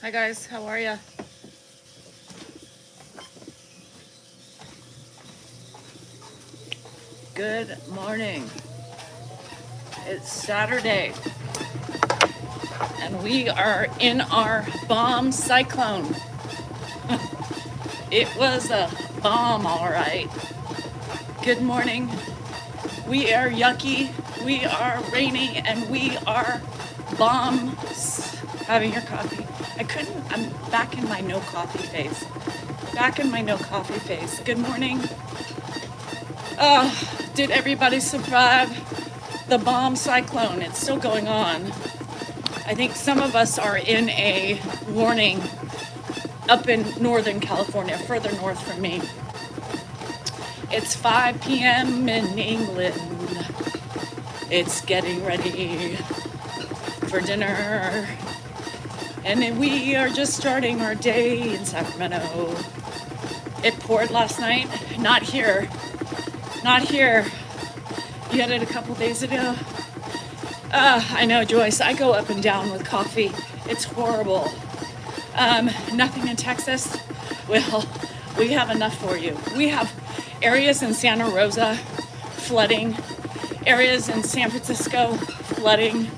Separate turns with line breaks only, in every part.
Hi guys, how are ya? Good morning. It's Saturday and we are in our bomb cyclone. It was a bomb, all right. Good morning. We are yucky, we are rainy, and we are bombs. Having your coffee. I'm back in my no coffee phase. Good morning. Did everybody survive the bomb cyclone? It's still going on. I think some of us are in a warning up in Northern California, further north from me. It's 5 p.m. in England. It's getting ready for dinner. And then we are just starting our day in Sacramento. It poured last night. Not here. You had it a couple days ago. I know, Joyce. I go up and down with coffee. It's horrible. Nothing in Texas. Well, we have enough for you. We have areas in Santa Rosa flooding. Areas in San Francisco flooding.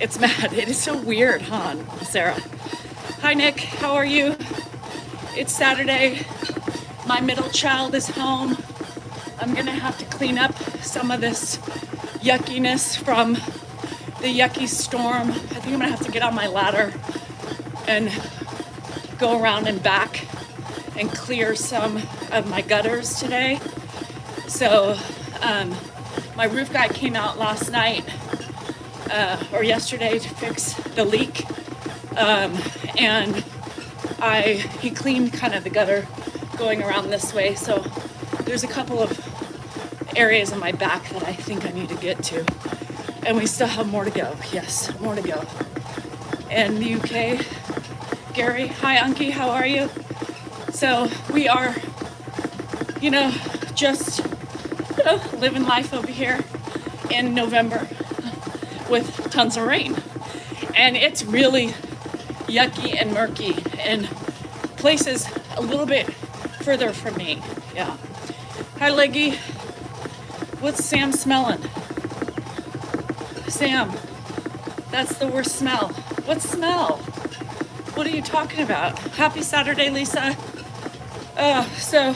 It's mad. It is so weird, huh, Sarah? Hi, Nick. How are you? It's Saturday. My middle child is home. I'm going to have to clean up some of this yuckiness from the yucky storm. I think I'm going to have to get on my ladder and go around and back and clear some of my gutters today. So my roof guy came out last night or yesterday to fix the leak, and he cleaned kind of the gutter going around this way. So there's a couple of areas in my back that I think I need to get to, and we still have more to go. Yes, more to go. And the UK, Gary, hi Unky, how are you? So we are, just living life over here in November with tons of rain, and it's really yucky and murky in places a little bit further from me. Yeah. Hi Leggy. What's Sam smelling? Sam, that's the worst smell. What smell? What are you talking about? Happy Saturday, Lisa. So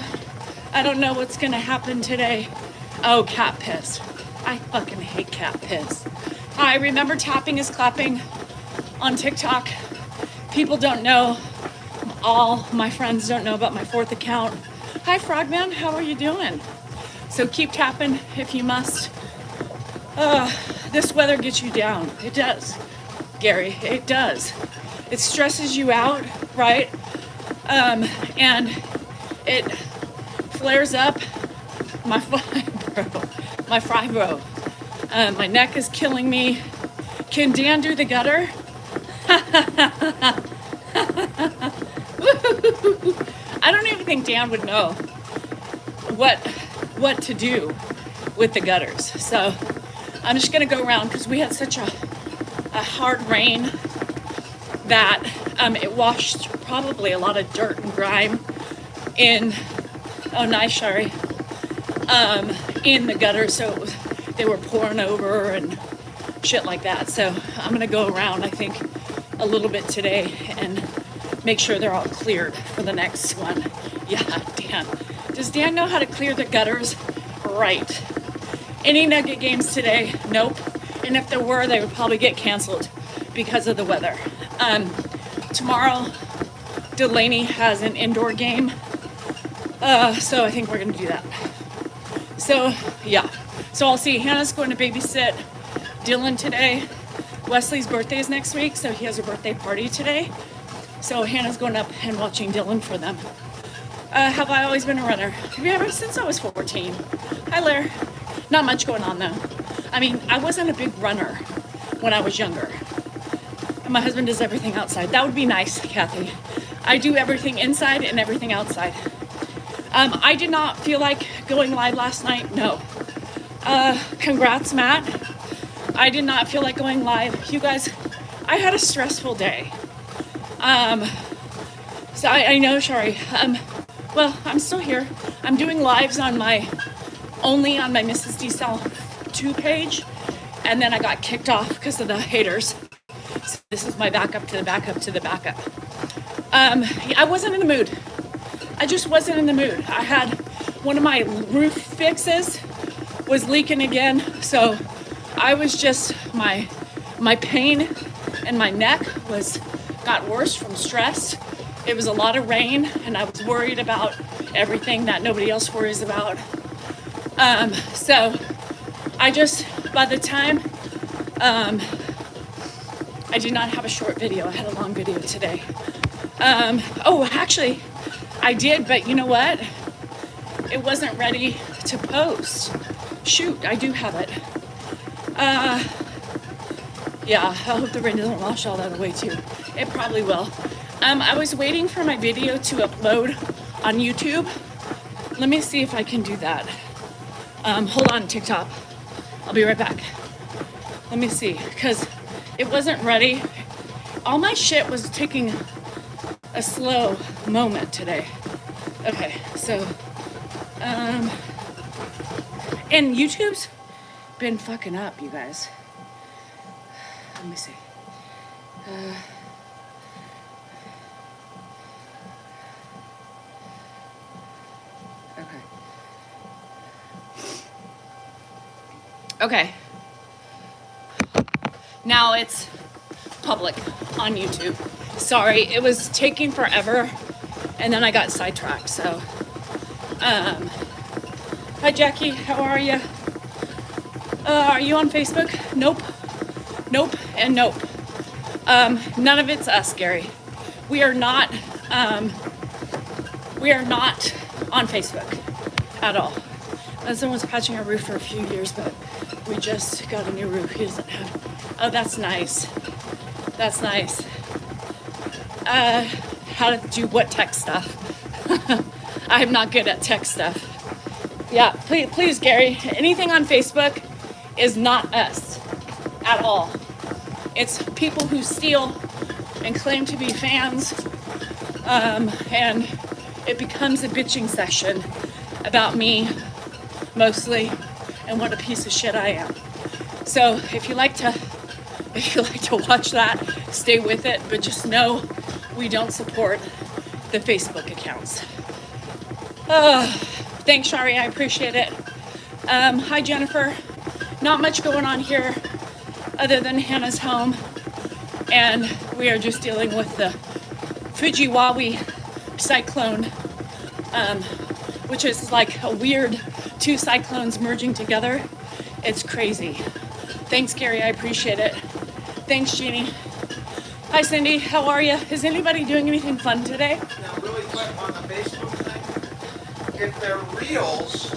I don't know what's gonna happen today. Oh, cat piss. I fucking hate cat piss. I remember tapping is clapping on TikTok. People don't know. All my friends don't know about my fourth account. Hi, Frogman. How are you doing? So keep tapping if you must. This weather gets you down. It does, Gary. It does. It stresses you out, right? And it flares up my fibro. My neck is killing me. Can Dan do the gutter? I don't even think Dan would know what to do with the gutters. So I'm just gonna go around because we had such a hard rain that it washed probably a lot of dirt and grime in, oh nice, Shari, in the gutter. So they were pouring over and shit like that. So I'm gonna go around, I think, a little bit today and make sure they're all cleared for the next one. Yeah, Dan. Does Dan know how to clear the gutters? Right. Any Nugget games today? Nope. And if there were, they would probably get canceled because of the weather. Tomorrow, Delaney has an indoor game. So I think we're gonna do that. So, yeah. So I'll see. Hannah's going to babysit Dylan today. Wesley's birthday is next week, so he has a birthday party today. So Hannah's going up and watching Dylan for them. Have I always been a runner? Ever since I was 14. Hi, Lair. Not much going on though. I mean, I wasn't a big runner when I was younger. And my husband does everything outside. That would be nice, Kathy. I do everything inside and everything outside. I did not feel like going live last night. No. Congrats, Matt. I did not feel like going live. You guys, I had a stressful day. So I know, Shari. Well, I'm still here. I'm doing lives only on my Mrs. D Cell 2 page, and then I got kicked off because of the haters. So this is my backup to the backup to the backup. I wasn't in the mood. I just wasn't in the mood. I had one of my roof fixes was leaking again, so I was just my pain and my neck got worse from stress. It was a lot of rain, and I was worried about everything that nobody else worries about. So I just, by the time, I did not have a short video. I had a long video today. Oh, actually, I did, but you know what? It wasn't ready to post. Shoot, I do have it. Yeah, I hope the rain doesn't wash all that away too. It probably will. I was waiting for my video to upload on YouTube. Let me see if I can do that. Hold on, TikTok. I'll be right back. Let me see, because it wasn't ready. All my shit was taking a slow moment today. Okay, so, and YouTube's been fucking up, you guys. Let me see. Okay. Now it's public on YouTube. Sorry, it was taking forever, and then I got sidetracked. So, hi Jackie, how are you? Are you on Facebook? Nope, nope, and nope. None of it's us, Gary. We are not on Facebook at all. Someone's patching our roof for a few years, but we just got a new roof. He doesn't have. Oh, that's nice. That's nice. How to do what tech stuff? I'm not good at tech stuff. Yeah, please, Gary. Anything on Facebook is not us at all. It's people who steal and claim to be fans, and it becomes a bitching session about me mostly and what a piece of shit I am. So if you like to watch that, stay with it, but just know we don't support the Facebook accounts. Thanks, Shari, I appreciate it. Hi, Jennifer. Not much going on here other than Hannah's home, and we are just dealing with the Fujiwawi cyclone, which is like a weird 2 cyclones merging together. It's crazy. Thanks, Gary, I appreciate it. Thanks, Jeannie. Hi, Cindy, how are you? Is anybody doing anything fun today?
Now, really quick on the Facebook thing, if they're reels,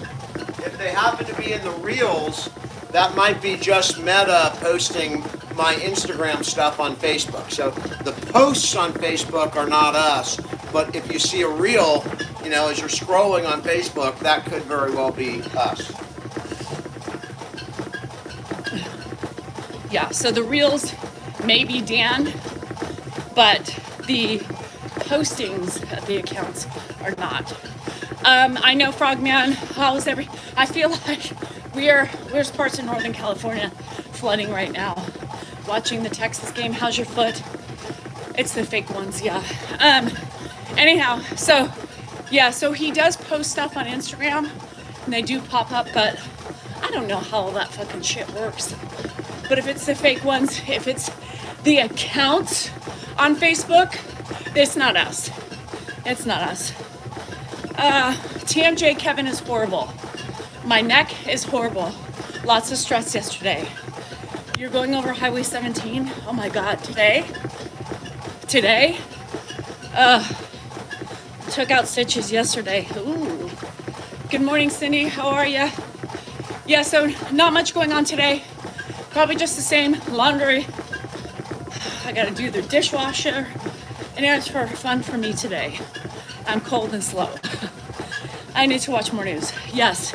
if they happen to be in the reels, that might be just Meta posting my Instagram stuff on Facebook. So the posts on Facebook are not us, but if you see a reel, you know, as you're scrolling on Facebook, that could very well be us.
Yeah, so the reels may be Dan, but the postings of the accounts are not. I know, Frogman, I feel like we're parts of Northern California flooding right now. Watching the Texas game, how's your foot? It's the fake ones, yeah. Anyhow, so he does post stuff on Instagram, and they do pop up, but I don't know how all that fucking shit works. But if it's the fake ones, if it's the accounts on Facebook, it's not us. It's not us. TMJ Kevin is horrible. My neck is horrible. Lots of stress yesterday. You're going over Highway 17? Oh my God, today? Took out stitches yesterday. Ooh. Good morning, Cindy, how are you? Yeah, so not much going on today. Probably just the same laundry. I gotta do the dishwasher. And it's for fun for me today. I'm cold and slow. I need to watch more news. Yes.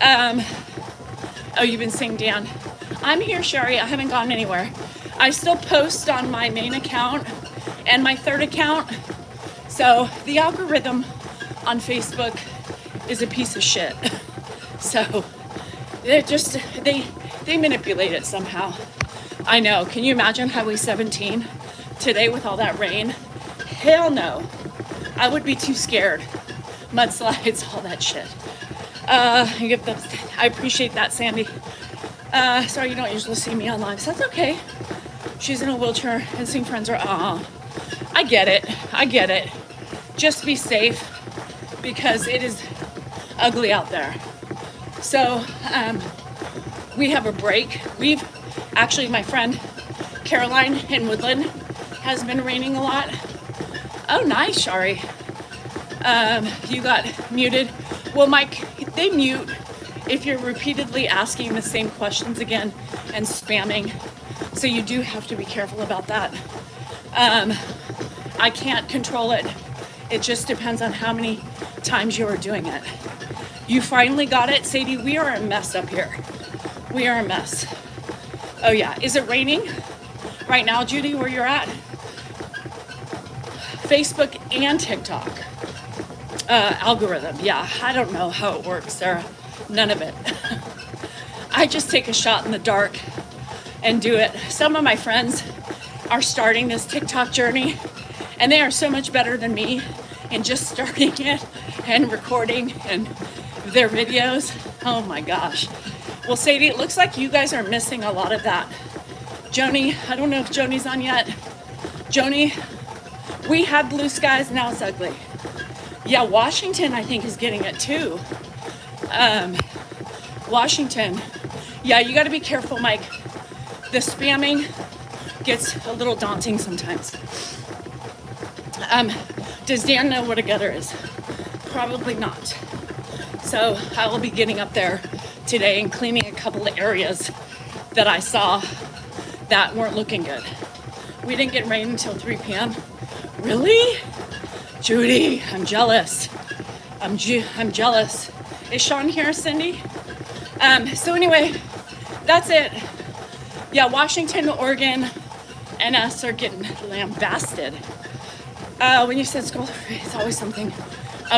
Oh, you've been seeing Dan. I'm here, Sherry. I haven't gone anywhere. I still post on my main account and my third account. So the algorithm on Facebook is a piece of shit. So they manipulate it somehow. I know. Can you imagine Highway 17 today with all that rain? Hell no. I would be too scared. Mudslides, all that shit. I appreciate that, Sandy. Sorry you don't usually see me on live, so that's okay. She's in a wheelchair and seeing friends are, I get it. Just be safe because it is ugly out there. So, we have a break. My friend Caroline in Woodland has been raining a lot. Oh, nice, Shari. You got muted. Well, Mike, they mute if you're repeatedly asking the same questions again and spamming. So you do have to be careful about that. I can't control it. It just depends on how many times you are doing it. You finally got it, Sadie. We are a mess up here. We are a mess. Oh yeah, is it raining right now, Judy, where you're at? Facebook and TikTok. Algorithm, yeah, I don't know how it works, Sarah. None of it. I just take a shot in the dark and do it. Some of my friends are starting this TikTok journey, and they are so much better than me in just starting it and recording and their videos. Oh my gosh. Well, Sadie, it looks like you guys are missing a lot of that. Joni, I don't know if Joni's on yet. Joni, we had blue skies, now it's ugly. Yeah, Washington, I think, is getting it too. Washington. Yeah, you got to be careful, Mike. The spamming gets a little daunting sometimes. Does Dan know what a gutter is? Probably not. So I will be getting up there today and cleaning a couple of areas that I saw that weren't looking good. We didn't get rain until 3 p.m. Really? Judy, I'm jealous. I'm jealous. Is Sean here, Cindy? So anyway, that's it. Yeah, Washington, Oregon, and us are getting lambasted. When you said scroll, it's always something.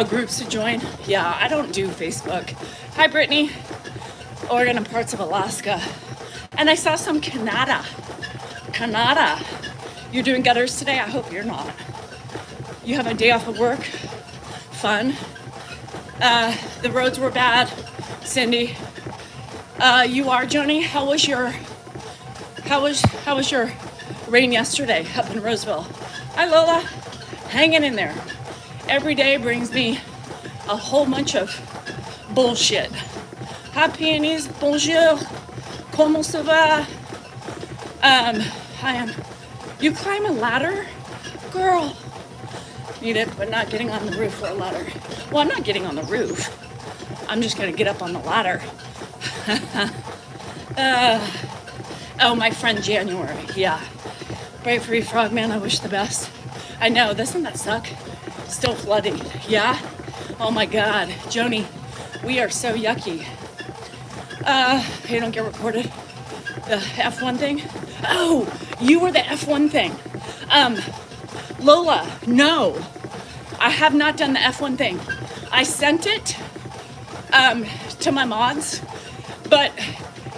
Groups to join. Yeah, I don't do Facebook. Hi, Brittany. Oregon and parts of Alaska. And I saw some Canada. You're doing gutters today? I hope you're not. You have a day off of work? Fun. The roads were bad. Cindy. You are, Joni? How was your rain yesterday up in Roseville? Hi, Lola. Hanging in there. Every day brings me a whole bunch of bullshit. Hi, peonies. Bonjour. Comment ça va? You climb a ladder? Girl. Need it, but not getting on the roof for a ladder. Well, I'm not getting on the roof. I'm just gonna get up on the ladder. Oh, my friend January. Yeah. Brave Free Frogman, I wish the best. I know, doesn't that suck? Still flooding. Yeah? Oh my God. Joni, we are so yucky. They don't get recorded. The F1 thing? Oh, you were the F1 thing. Lola, no. I have not done the F1 thing. I sent it to my mods, but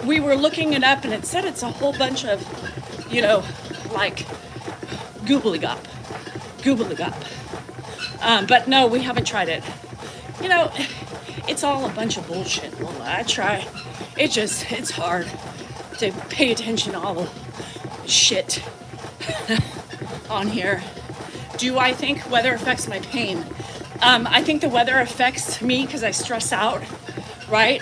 we were looking it up and it said it's a whole bunch of, like goobly-gop. But no, we haven't tried it. It's all a bunch of bullshit, Lola. I try. It's hard to pay attention to all the shit on here. Do I think weather affects my pain? I think the weather affects me because I stress out, right?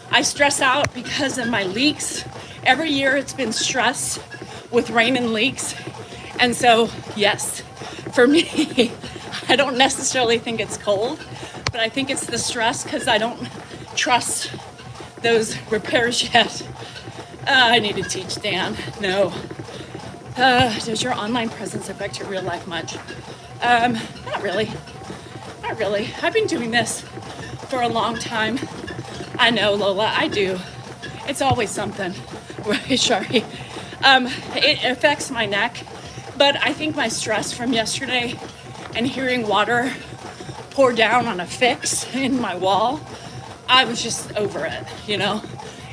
I stress out because of my leaks. Every year it's been stress with rain and leaks. And so, yes, for me, I don't necessarily think it's cold, but I think it's the stress because I don't trust those repairs yet. I need to teach Dan. No. Does your online presence affect your real life much? Not really. I've been doing this for a long time. I know, Lola, I do. It's always something. Right, Shari? It affects my neck But I think my stress from yesterday and hearing water pour down on a fix in my wall, I was just over it, you know?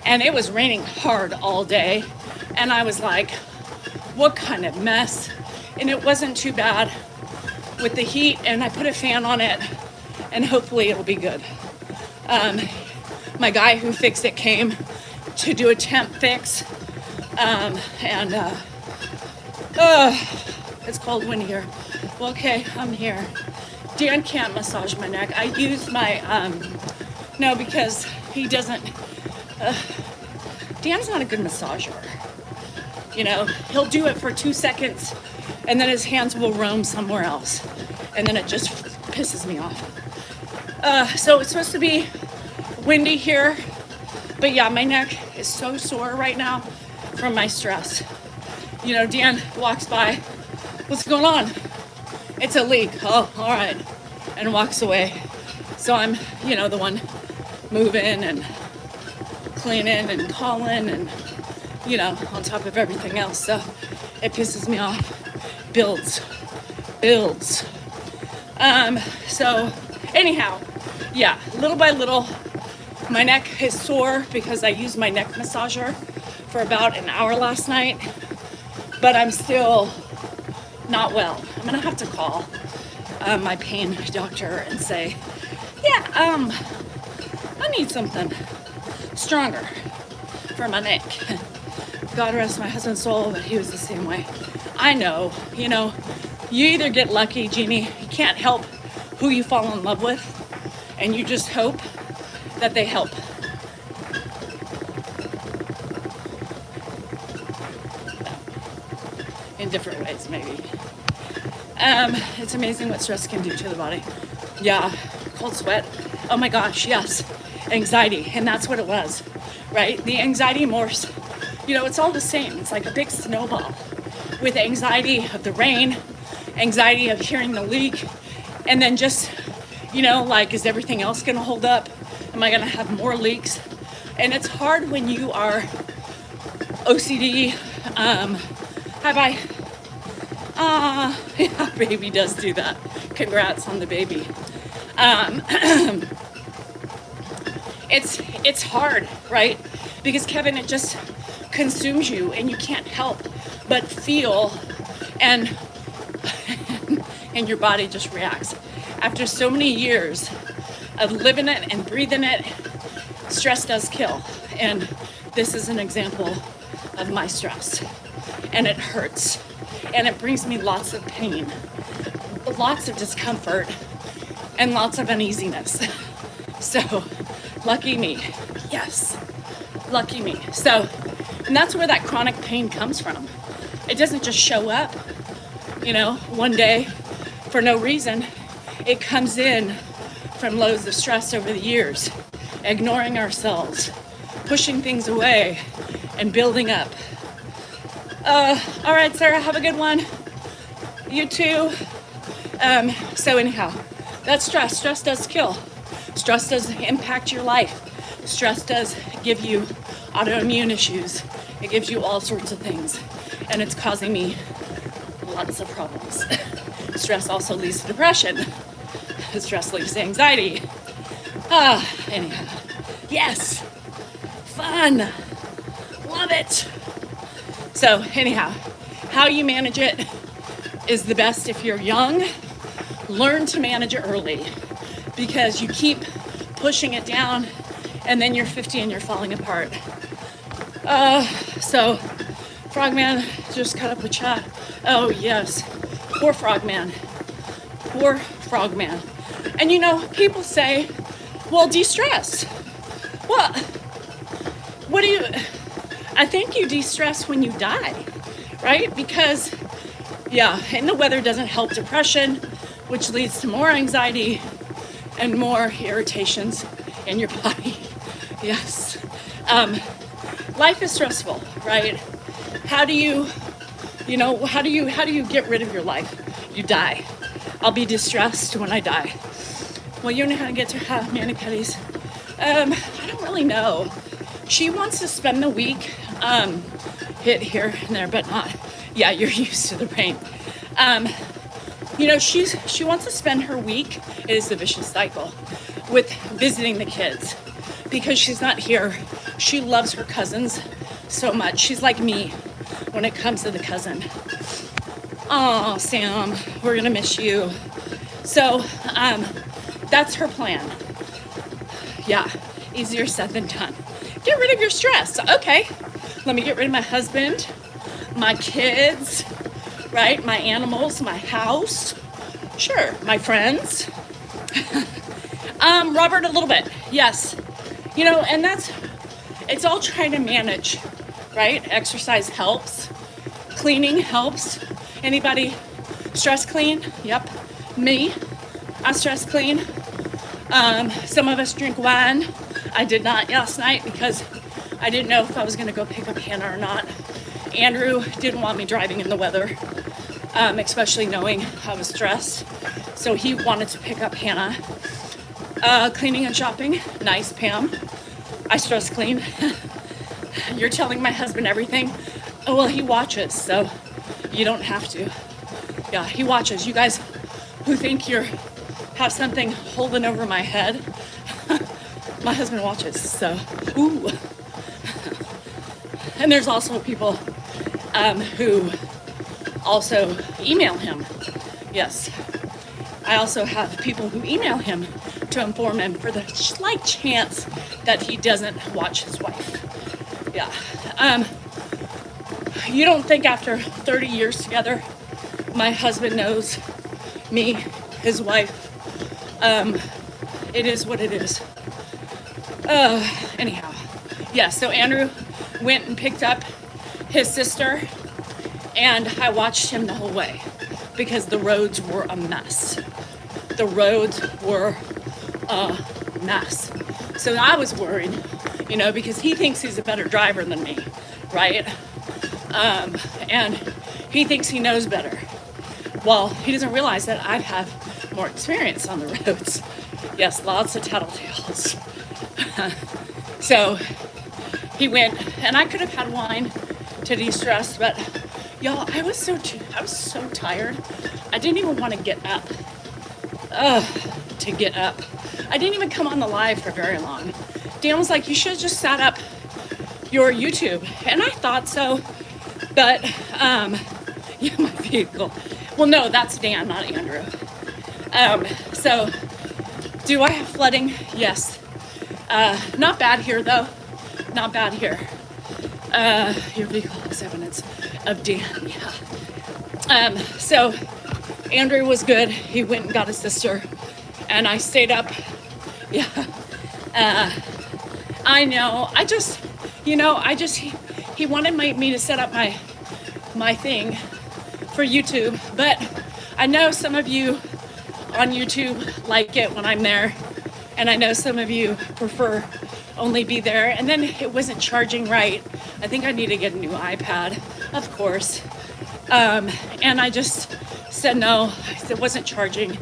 And it was raining hard all day. And I was like, what kind of mess? And it wasn't too bad with the heat, and I put a fan on it, and hopefully it'll be good. My guy who fixed it came to do a temp fix, it's cold wind here. Well, okay, I'm here. Dan can't massage my neck. I use my, no, because he doesn't, Dan's not a good massager. You know, he'll do it for 2 seconds, and then his hands will roam somewhere else, and then it just pisses me off. So it's supposed to be windy here, but yeah, my neck is so sore right now from my stress. You know, Dan walks by, what's going on? It's a leak. Oh, all right, and walks away. So I'm, you know, the one moving and cleaning and calling and, you know, on top of everything else. So it pisses me off. Builds. So anyhow, yeah, little by little, my neck is sore because I used my neck massager for about an hour last night, but I'm still not well. I'm gonna have to call my pain doctor and say, yeah, I need something stronger for my neck. God rest my husband's soul, but he was the same way. I know, you know, you either get lucky, Jeannie, you can't help who you fall in love with, and you just hope that they help. In different ways, maybe. It's amazing what stress can do to the body. Yeah, cold sweat. Oh my gosh, yes. Anxiety, and that's what it was, right? The anxiety morphs. You know, it's all the same. It's like a big snowball with anxiety of the rain, anxiety of hearing the leak, and then just, you know, like, is everything else gonna hold up? Am I gonna have more leaks? And it's hard when you are OCD. Hi, bye. Yeah, baby does do that. Congrats on the baby. It's hard, right? Because Kevin, it just consumes you and you can't help but feel and and your body just reacts. After so many years of living it and breathing it, stress does kill. And this is an example of my stress. And it hurts. And it brings me lots of pain, lots of discomfort, and lots of uneasiness. So, lucky me. Yes, lucky me. So, and that's where that chronic pain comes from. It doesn't just show up, you know, one day for no reason. It comes in from loads of stress over the years, ignoring ourselves, pushing things away, and building up. All right, Sarah, have a good one. You too. So anyhow, that's stress. Stress does kill. Stress does impact your life. Stress does give you autoimmune issues. It gives you all sorts of things. And it's causing me lots of problems. Stress also leads to depression. Stress leads to anxiety. Anyhow. Yes. Fun. Love it. So anyhow, how you manage it is the best if you're young. Learn to manage it early because you keep pushing it down and then you're 50 and you're falling apart. So Frogman just cut up a chat. Oh yes, poor Frogman. Poor Frogman. And you know, people say, well, de-stress. Well, what do you, I think you de-stress when you die, right? Because, yeah, and the weather doesn't help depression, which leads to more anxiety and more irritations in your body. Yes. Life is stressful, right? How do you, you know, how do you get rid of your life? You die. I'll be distressed when I die. Well, you know how to get to mani-pedis. I don't really know. She wants to spend the week hit here and there, but not Yeah, you're used to the rain. You know, she wants to spend her week, it is the vicious cycle, with visiting the kids because she's not here. She loves her cousins so much. She's like me when it comes to the cousin. Oh, Sam, we're gonna miss you. So, that's her plan. Yeah, easier said than done. Get rid of your stress. Okay, let me get rid of my husband, my kids, right? My animals, my house. Sure, my friends. Robert, a little bit. Yes. You know, and it's all trying to manage, right? Exercise helps. Cleaning helps. Anybody stress clean? Yep. Me. I stress clean. Some of us drink wine. I did not last night because I didn't know if I was going to go pick up Hannah or not. Andrew didn't want me driving in the weather, especially knowing I was stressed. So he wanted to pick up Hannah. Cleaning and shopping. Nice, Pam. I stress clean. You're telling my husband everything. Oh, well, he watches, so you don't have to. Yeah, he watches. You guys who think you have something holding over my head, my husband watches, so, ooh. And there's also people who also email him. Yes. I also have people who email him to inform him for the slight chance that he doesn't watch his wife. Yeah. You don't think after 30 years together, my husband knows me, his wife. It is what it is. Anyhow. Yeah, so Andrew went and picked up his sister, and I watched him the whole way because the roads were a mess. The roads were a mess. So I was worried, you know, because he thinks he's a better driver than me, right? And he thinks he knows better. Well, he doesn't realize that I have more experience on the roads. Yes, lots of tattletales. So he went, and I could have had wine to de-stress, but y'all, I was so tired. I didn't even want to get up. To get up. I didn't even come on the live for very long. Dan was like, you should have just sat up your YouTube. And I thought so, but, yeah, my vehicle. Well, no, that's Dan, not Andrew. So, do I have flooding? Yes. Not bad here, though. Not bad here. Your vehicle is evidence of Dan, yeah. So, Andrew was good. He went and got his sister, and I stayed up. Yeah. I know. He wanted me to set up my thing for YouTube, but I know some of you on YouTube like it when I'm there, and I know some of you prefer only be there, and then it wasn't charging right. I think I need to get a new iPad, of course. And I just said no, it wasn't charging.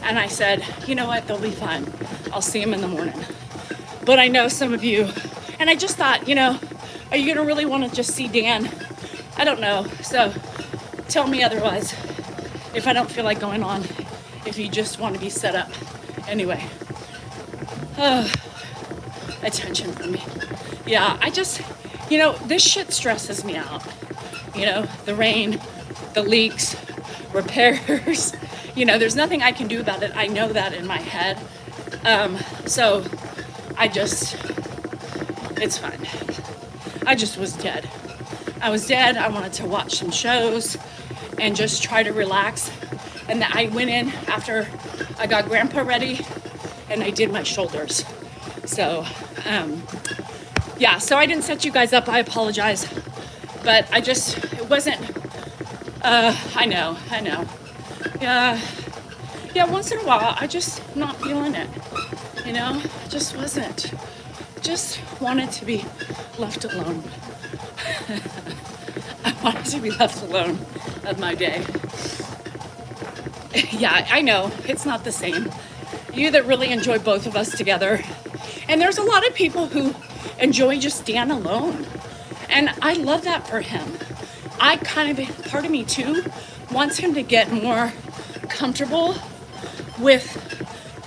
And I said, you know what, they'll be fine. I'll see them in the morning. But I know some of you, and I just thought, you know, are you gonna really wanna just see Dan? I don't know, so tell me otherwise if I don't feel like going on, if you just wanna be set up. Anyway, attention from me. Yeah, I just, you know, this shit stresses me out. You know, the rain, the leaks, repairs, you know, there's nothing I can do about it. I know that in my head. So it's fine. I just was dead. I was dead. I wanted to watch some shows and just try to relax. And I went in after I got Grandpa ready and I did my shoulders. So, yeah, so I didn't set you guys up. I apologize. But it wasn't, I know. Yeah, once in a while, I just not feeling it, you know? Just wasn't. Just wanted to be left alone. I wanted to be left alone of my day. Yeah, I know, it's not the same. You that really enjoy both of us together. And there's a lot of people who enjoy just Dan alone. And I love that for him. I kind of, part of me too, wants him to get more comfortable with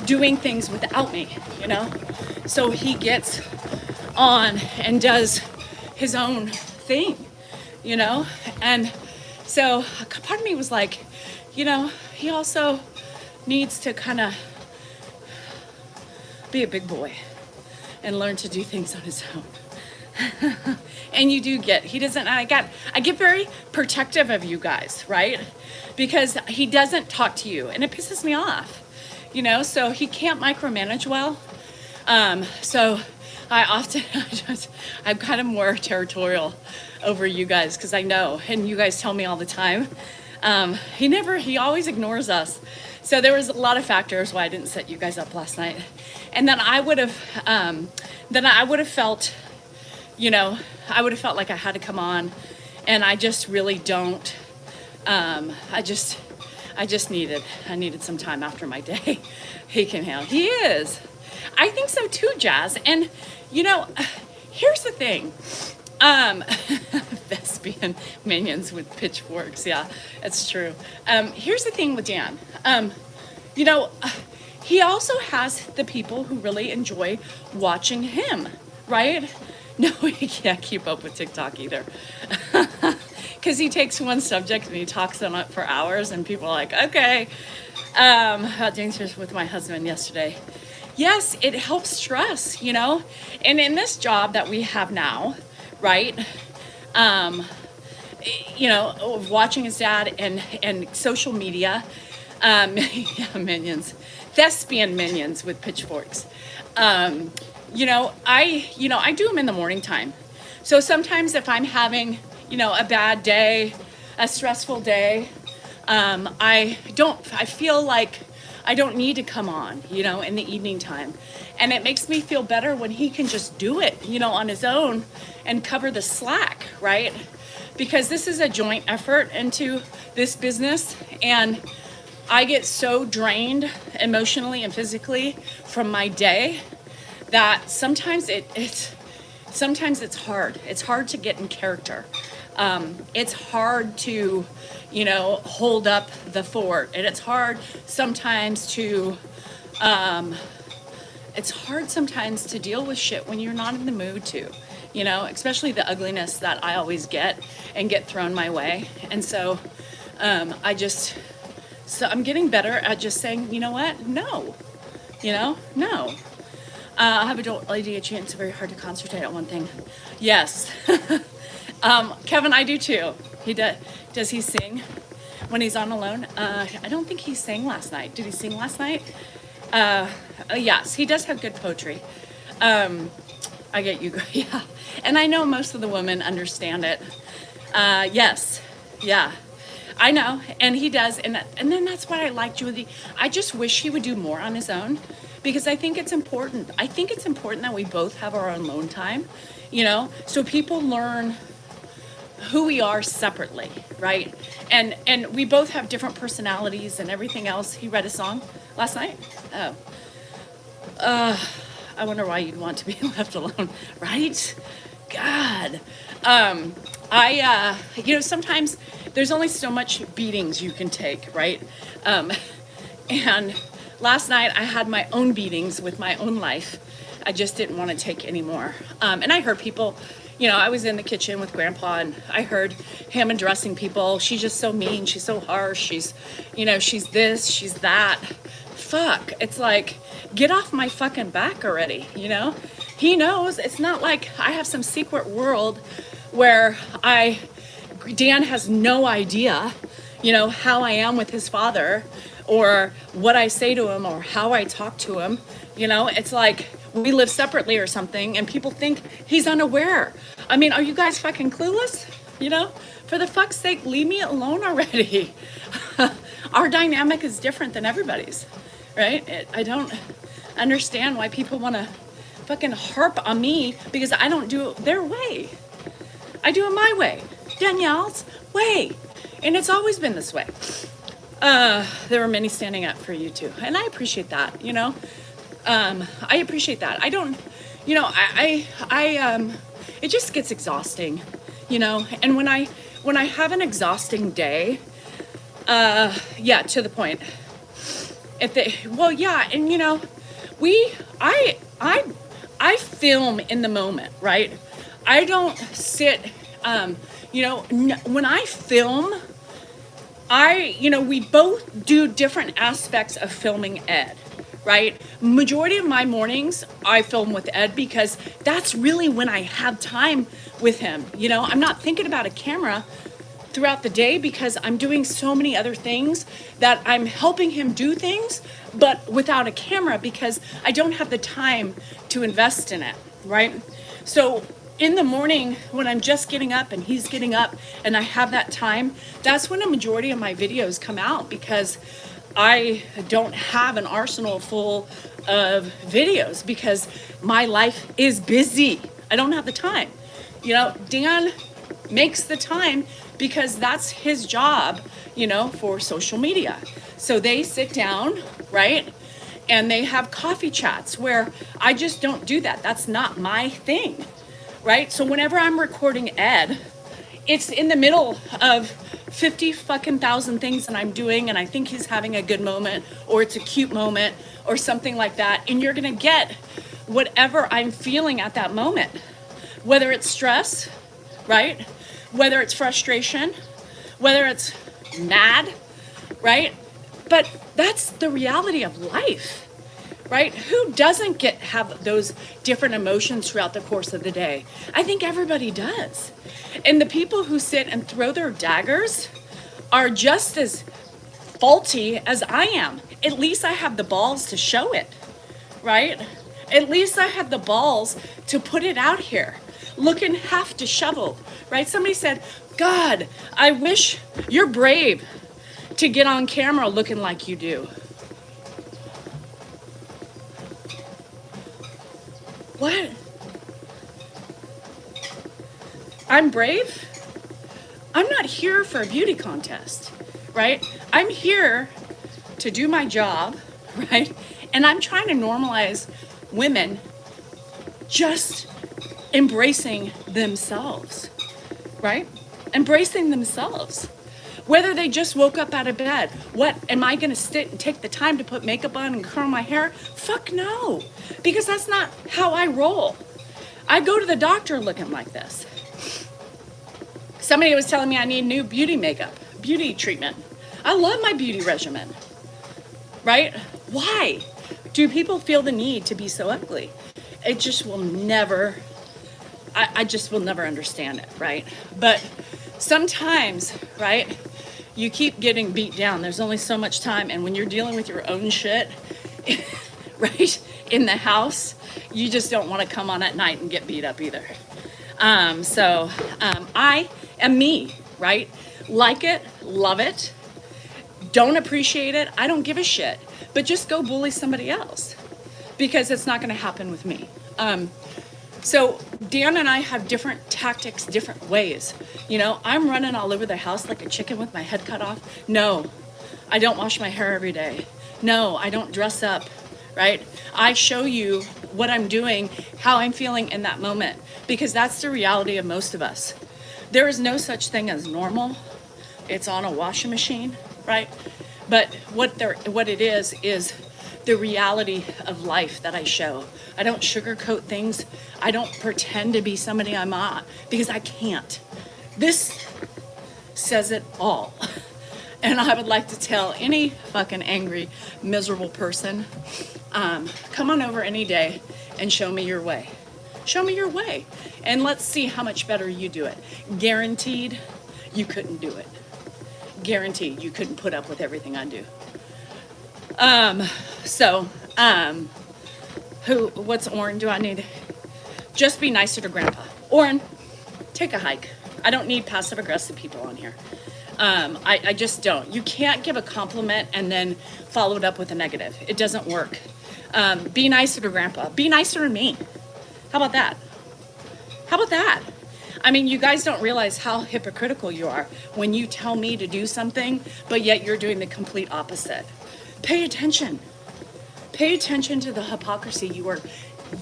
doing things without me, you know? So he gets on and does his own thing, you know? And so part of me was like, you know, he also needs to kind of be a big boy and learn to do things on his own. And you do get, he doesn't, I get very protective of you guys, right? Because he doesn't talk to you and it pisses me off, you know? So he can't micromanage well. So I often, I'm kind of more territorial over you guys because I know, and you guys tell me all the time. He always ignores us. So there was a lot of factors why I didn't set you guys up last night. And then I would have felt, you know, I would have felt like I had to come on, and I just really don't. I needed some time after my day. He can handle. He is. I think so too, Jazz. And you know, here's the thing. Thespian minions with pitchforks. Yeah, it's true. Here's the thing with Dan. You know, he also has the people who really enjoy watching him, right? No, he can't keep up with TikTok either. Because he takes one subject and he talks on it for hours, and people are like, okay. Had dancers with my husband yesterday. Yes, it helps stress, you know? And in this job that we have now, right? You know, watching his dad and social media, yeah, minions, thespian minions with pitchforks. You know, I do them in the morning time. So sometimes if I'm having, you know, a bad day, a stressful day, I feel like I don't need to come on, you know, in the evening time. And it makes me feel better when he can just do it, you know, on his own and cover the slack, right? Because this is a joint effort into this business, and I get so drained emotionally and physically from my day that sometimes it's hard. It's hard to get in character. It's hard to, you know, hold up the fort, and it's hard sometimes to deal with shit when you're not in the mood to, you know, especially the ugliness that I always get thrown my way. And so I'm getting better at just saying, you know what, no, you know, no. I have adult ADHD and it's very hard to concentrate on one thing. Yes. Kevin, I do too. Does he sing when he's on alone? I don't think he sang last night. Did he sing last night? Yes, he does have good poetry. I get you. Yeah. And I know most of the women understand it. Yes. Yeah. I know. And he does. And then that's what I like, Julie. I just wish he would do more on his own, because I think it's important. I think it's important that we both have our own alone time, you know, so people learn who we are separately, right? And we both have different personalities and everything else. He read a song last night. Oh, I wonder why you'd want to be left alone, right? God. You know, sometimes there's only so much beatings you can take, right? And last night I had my own beatings with my own life. I just didn't want to take any more. And I heard people, you know, I was in the kitchen with Grandpa and I heard him addressing people. She's just so mean. She's so harsh. She's, you know, she's this, she's that. Fuck. It's like, get off my fucking back already, you know? He knows. It's not like I have some secret world where Dan has no idea, you know, how I am with his father or what I say to him or how I talk to him. You know, it's like we live separately or something and people think he's unaware. I mean, are you guys fucking clueless? You know, for the fuck's sake, leave me alone already. Our dynamic is different than everybody's, right? I don't understand why people want to fucking harp on me because I don't do it their way. I do it my way, Danielle's way. And it's always been this way. There were many standing up for you too. And I appreciate that, you know. I appreciate that. I don't, you know, it just gets exhausting, you know. And when when I have an exhausting day, yeah, to the point. And you know, I film in the moment, right? I don't sit, when I film, we both do different aspects of filming Ed, right? Majority of my mornings I film with Ed because that's really when I have time with him. You know, I'm not thinking about a camera throughout the day because I'm doing so many other things that I'm helping him do things, but without a camera because I don't have the time to invest in it, right? So in the morning when I'm just getting up and he's getting up and I have that time, that's when a majority of my videos come out because I don't have an arsenal full of videos because my life is busy. I don't have the time. You know, Dan makes the time because that's his job, for social media. So they sit down, right? And they have coffee chats where I just don't do that. That's not my thing, right? So whenever I'm recording Ed, it's in the middle of 50 fucking thousand things that I'm doing and I think he's having a good moment or it's a cute moment or something like that. And you're gonna get whatever I'm feeling at that moment, whether it's stress, right? Whether it's frustration, whether it's mad, right? But that's the reality of life, right? Who doesn't have those different emotions throughout the course of the day? I think everybody does. And the people who sit and throw their daggers are just as faulty as I am. At least I have the balls to show it, right? At least I have the balls to put it out here, looking half disheveled, right? Somebody said, God, I wish you're brave to get on camera looking like you do. What? I'm brave? I'm not here for a beauty contest, right? I'm here to do my job, right? And I'm trying to normalize women just embracing themselves, right? Embracing themselves. Whether they just woke up out of bed, what, am I gonna sit and take the time to put makeup on and curl my hair? Fuck no, because that's not how I roll. I go to the doctor looking like this. Somebody was telling me I need new beauty treatment. I love my beauty regimen, right? Why do people feel the need to be so ugly? It just will never, I just will never understand it, right? But sometimes, right, you keep getting beat down. There's only so much time. And when you're dealing with your own shit, right, in the house, you just don't want to come on at night and get beat up either. I am me, right? Like it, love it, don't appreciate it, I don't give a shit. But just go bully somebody else because it's not going to happen with me. So Dan and I have different tactics, different ways. You know, I'm running all over the house like a chicken with my head cut off. No, I don't wash my hair every day. No, I don't dress up, right? I show you what I'm doing, how I'm feeling in that moment, because that's the reality of most of us. There is no such thing as normal. It's on a washing machine, right? But what it is the reality of life that I show. I don't sugarcoat things. I don't pretend to be somebody I'm not because I can't. This says it all. And I would like to tell any fucking angry, miserable person, come on over any day and show me your way. Show me your way. And let's see how much better you do it. Guaranteed, you couldn't do it. Guaranteed, you couldn't put up with everything I do. What's Oren do I need? Just be nicer to Grandpa. Oren, take a hike. I don't need passive aggressive people on here. I just don't. You can't give a compliment and then follow it up with a negative. It doesn't work. Be nicer to Grandpa. Be nicer to me. How about that? How about that? I mean, you guys don't realize how hypocritical you are when you tell me to do something, but yet you're doing the complete opposite. Pay attention. Pay attention to the hypocrisy you are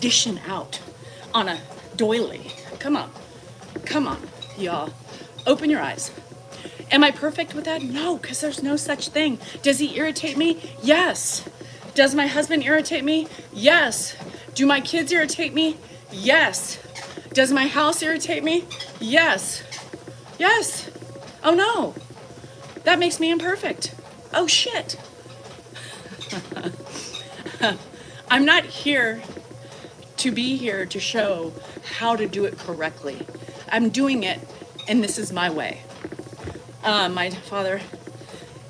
dishing out on a doily. Come on, y'all. Open your eyes. Am I perfect with that? No, because there's no such thing. Does he irritate me? Yes. Does my husband irritate me? Yes. Do my kids irritate me? Yes. Does my house irritate me? Yes. Yes. Oh no. That makes me imperfect. Oh shit. I'm not here to be here to show how to do it correctly. I'm doing it, and this is my way. My father,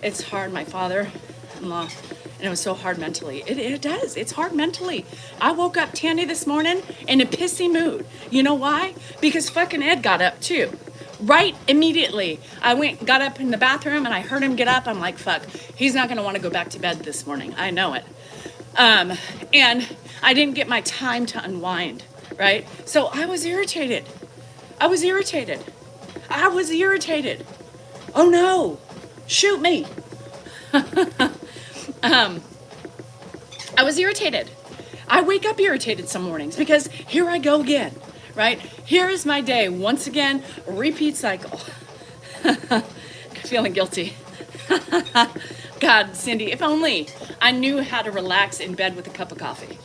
it's hard, my father-in-law, and it was so hard mentally. It does, it's hard mentally. I woke up Tandy this morning in a pissy mood. You know why? Because fucking Ed got up too. Right immediately. I got up in the bathroom and I heard him get up. I'm like, fuck, he's not gonna wanna go back to bed this morning. I know it. And I didn't get my time to unwind, right? So I was irritated. Oh no, shoot me. I was irritated. I wake up irritated some mornings because here I go again, right? Here is my day, once again, repeat cycle. Feeling guilty. God, Cindy, if only I knew how to relax in bed with a cup of coffee.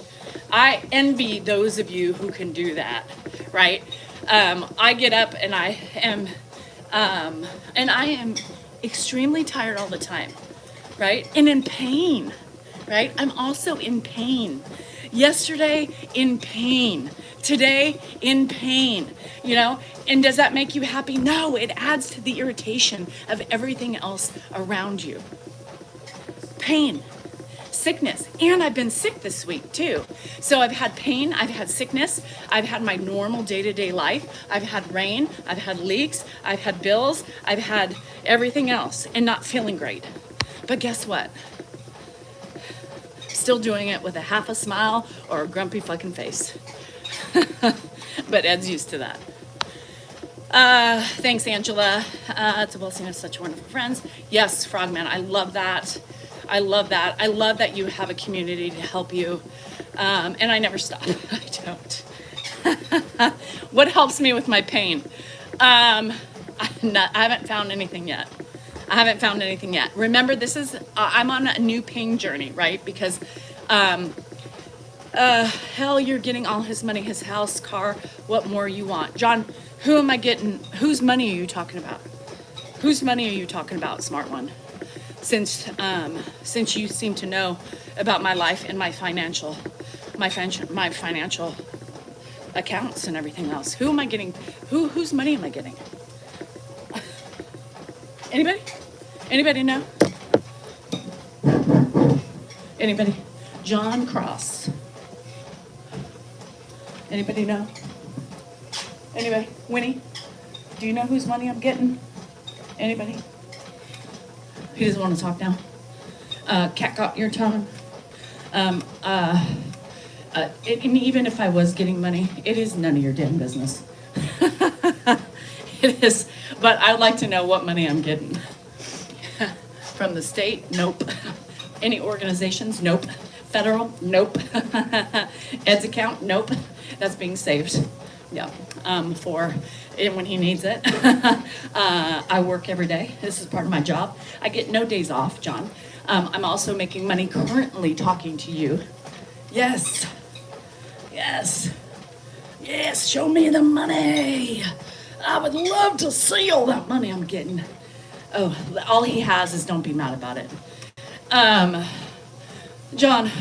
I envy those of you who can do that, right? I get up and I am extremely tired all the time, right? And in pain, right? I'm also in pain. Yesterday, in pain. Today, in pain, you know? And does that make you happy? No, it adds to the irritation of everything else around you. Pain, sickness, and I've been sick this week too. So I've had pain, I've had sickness, I've had my normal day-to-day life, I've had rain, I've had leaks, I've had bills, I've had everything else, and not feeling great. But guess what? Still doing it with a half a smile or a grumpy fucking face. But Ed's used to that. Thanks, Angela. It's a blessing to have such wonderful friends. Yes, Frogman, I love that. I love that you have a community to help you. And I never stop. I don't. What helps me with my pain? I haven't found anything yet. Remember, I'm on a new pain journey, right? Because, hell, you're getting all his money, his house, car, what more you want. John, who am I getting? Whose money are you talking about? Smart one? Since you seem to know about my life and my financial accounts and everything else. Who am I getting? Whose money am I getting? Anybody know? Anybody? John Cross. Anybody know? Anybody? Winnie? Do you know whose money I'm getting? Anybody? He doesn't want to talk now. Cat got your tongue. And even if I was getting money, it is none of your damn business. It is, but I'd like to know what money I'm getting. From the state? Nope. Any organizations? Nope. Federal? Nope. Ed's account? Nope. That's being saved. Yeah. For when he needs it. I work every day. This is part of my job. I get no days off, John. I'm also making money currently talking to you. Yes. Show me the money. I would love to see all that money I'm getting. Oh, all he has is don't be mad about it. John,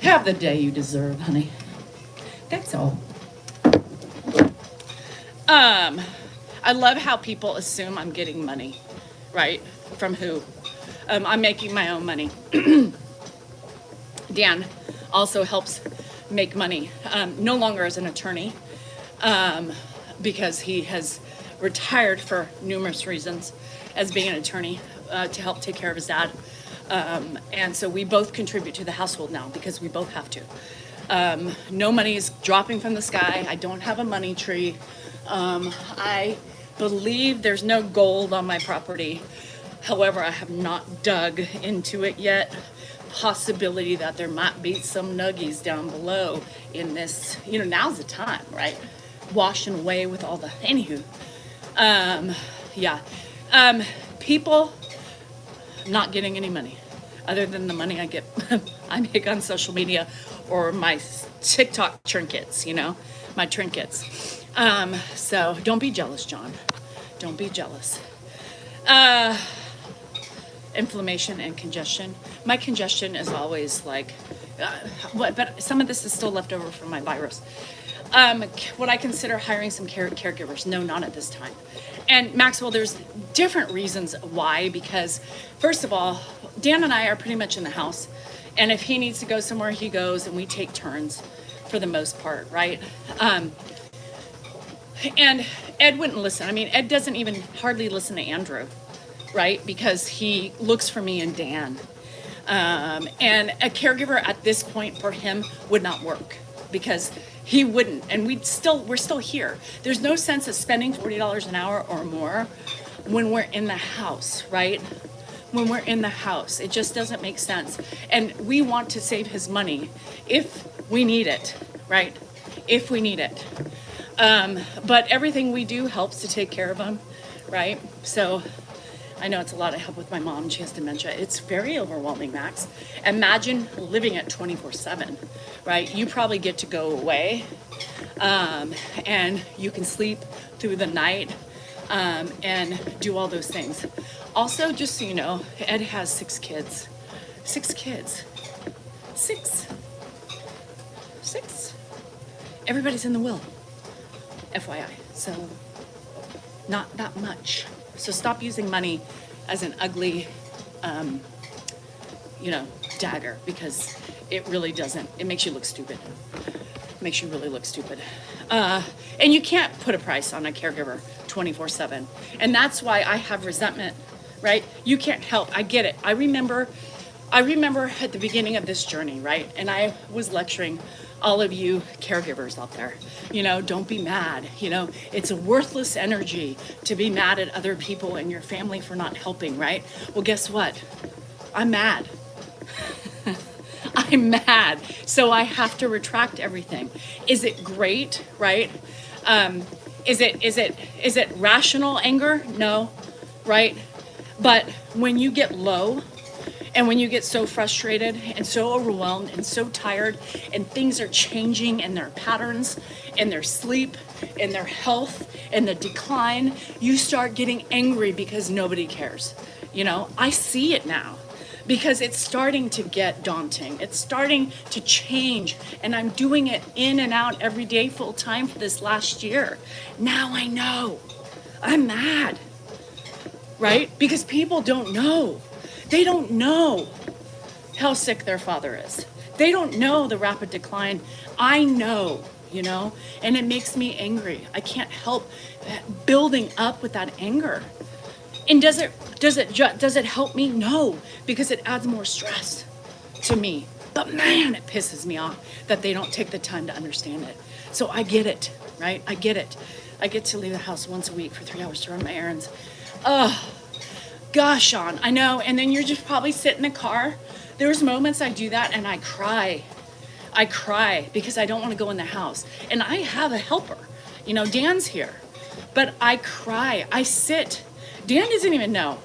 have the day you deserve, honey. That's all. I love how people assume I'm getting money, right? From who? I'm making my own money. Dan also helps make money, no longer as an attorney, because he has retired for numerous reasons as being an attorney to help take care of his dad. And so we both contribute to the household now because we both have to. No money is dropping from the sky. I don't have a money tree. I believe there's no gold on my property. However, I have not dug into it yet. Possibility that there might be some nuggies down below in this, now's the time, right? Washing away with all the, anywho. Yeah. People not getting any money other than the money I get I make on social media or my TikTok trinkets, my trinkets. So don't be jealous, John. Don't be jealous. Inflammation and congestion. My congestion is always like, but some of this is still left over from my virus. Would I consider hiring some caregivers? No, not at this time. And Maxwell, there's different reasons why, because first of all, Dan and I are pretty much in the house. And if he needs to go somewhere, he goes, and we take turns for the most part, right? And Ed wouldn't listen. I mean, Ed doesn't even hardly listen to Andrew, right? Because he looks for me and Dan. And a caregiver at this point for him would not work because he wouldn't. And we're still here. There's no sense of spending $40 an hour or more when we're in the house, right? When we're in the house, it just doesn't make sense. And we want to save his money if we need it, right? If we need it. But everything we do helps to take care of him, right? So I know it's a lot of help with my mom. She has dementia. It's very overwhelming, Max. Imagine living at 24/7, right? You probably get to go away, and you can sleep through the night, and do all those things. Also, just so you know, Ed has 6 kids. 6 kids. 6. Everybody's in the will. FYI. So, not that much. So stop using money as an ugly, dagger, because it really doesn't. It makes you look stupid. It makes you really look stupid. And you can't put a price on a caregiver 24/7. And that's why I have resentment, right? You can't help. I get it. I remember at the beginning of this journey, right? And I was lecturing all of you caregivers out there, don't be mad. It's a worthless energy to be mad at other people and your family for not helping, right? Well, guess what? I'm mad. I'm mad. So I have to retract everything. Is it great, right? Is it rational anger? No, right? But when you get low, and when you get so frustrated and so overwhelmed and so tired and things are changing in their patterns, in their sleep, in their health, in the decline, you start getting angry because nobody cares. I see it now because it's starting to get daunting. It's starting to change, and I'm doing it in and out every day full time for this last year. Now I know. I'm mad, right? Because people don't know. They don't know how sick their father is. They don't know the rapid decline. I know, and it makes me angry. I can't help building up with that anger. And does it help me? No, because it adds more stress to me. But man, it pisses me off that they don't take the time to understand it. So I get it, right? I get it. I get to leave the house once a week for 3 hours to run my errands. Gosh, Sean, I know. And then you're just probably sitting in the car. There's moments I do that and I cry. I cry because I don't want to go in the house. And I have a helper. Dan's here. But I cry. I sit. Dan doesn't even know.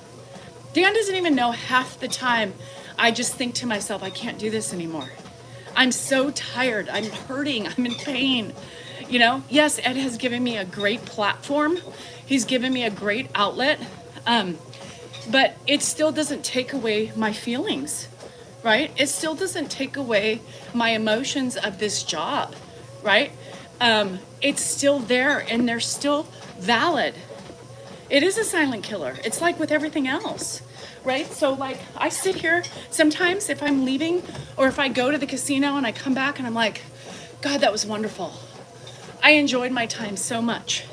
Dan doesn't even know half the time. I just think to myself, I can't do this anymore. I'm so tired. I'm hurting. I'm in pain. Yes, Ed has given me a great platform. He's given me a great outlet. But it still doesn't take away my feelings, right? It still doesn't take away my emotions of this job, right? It's still there and they're still valid. It is a silent killer. It's like with everything else, right? So like I sit here sometimes if I'm leaving or if I go to the casino and I come back and I'm like, God, that was wonderful. I enjoyed my time so much.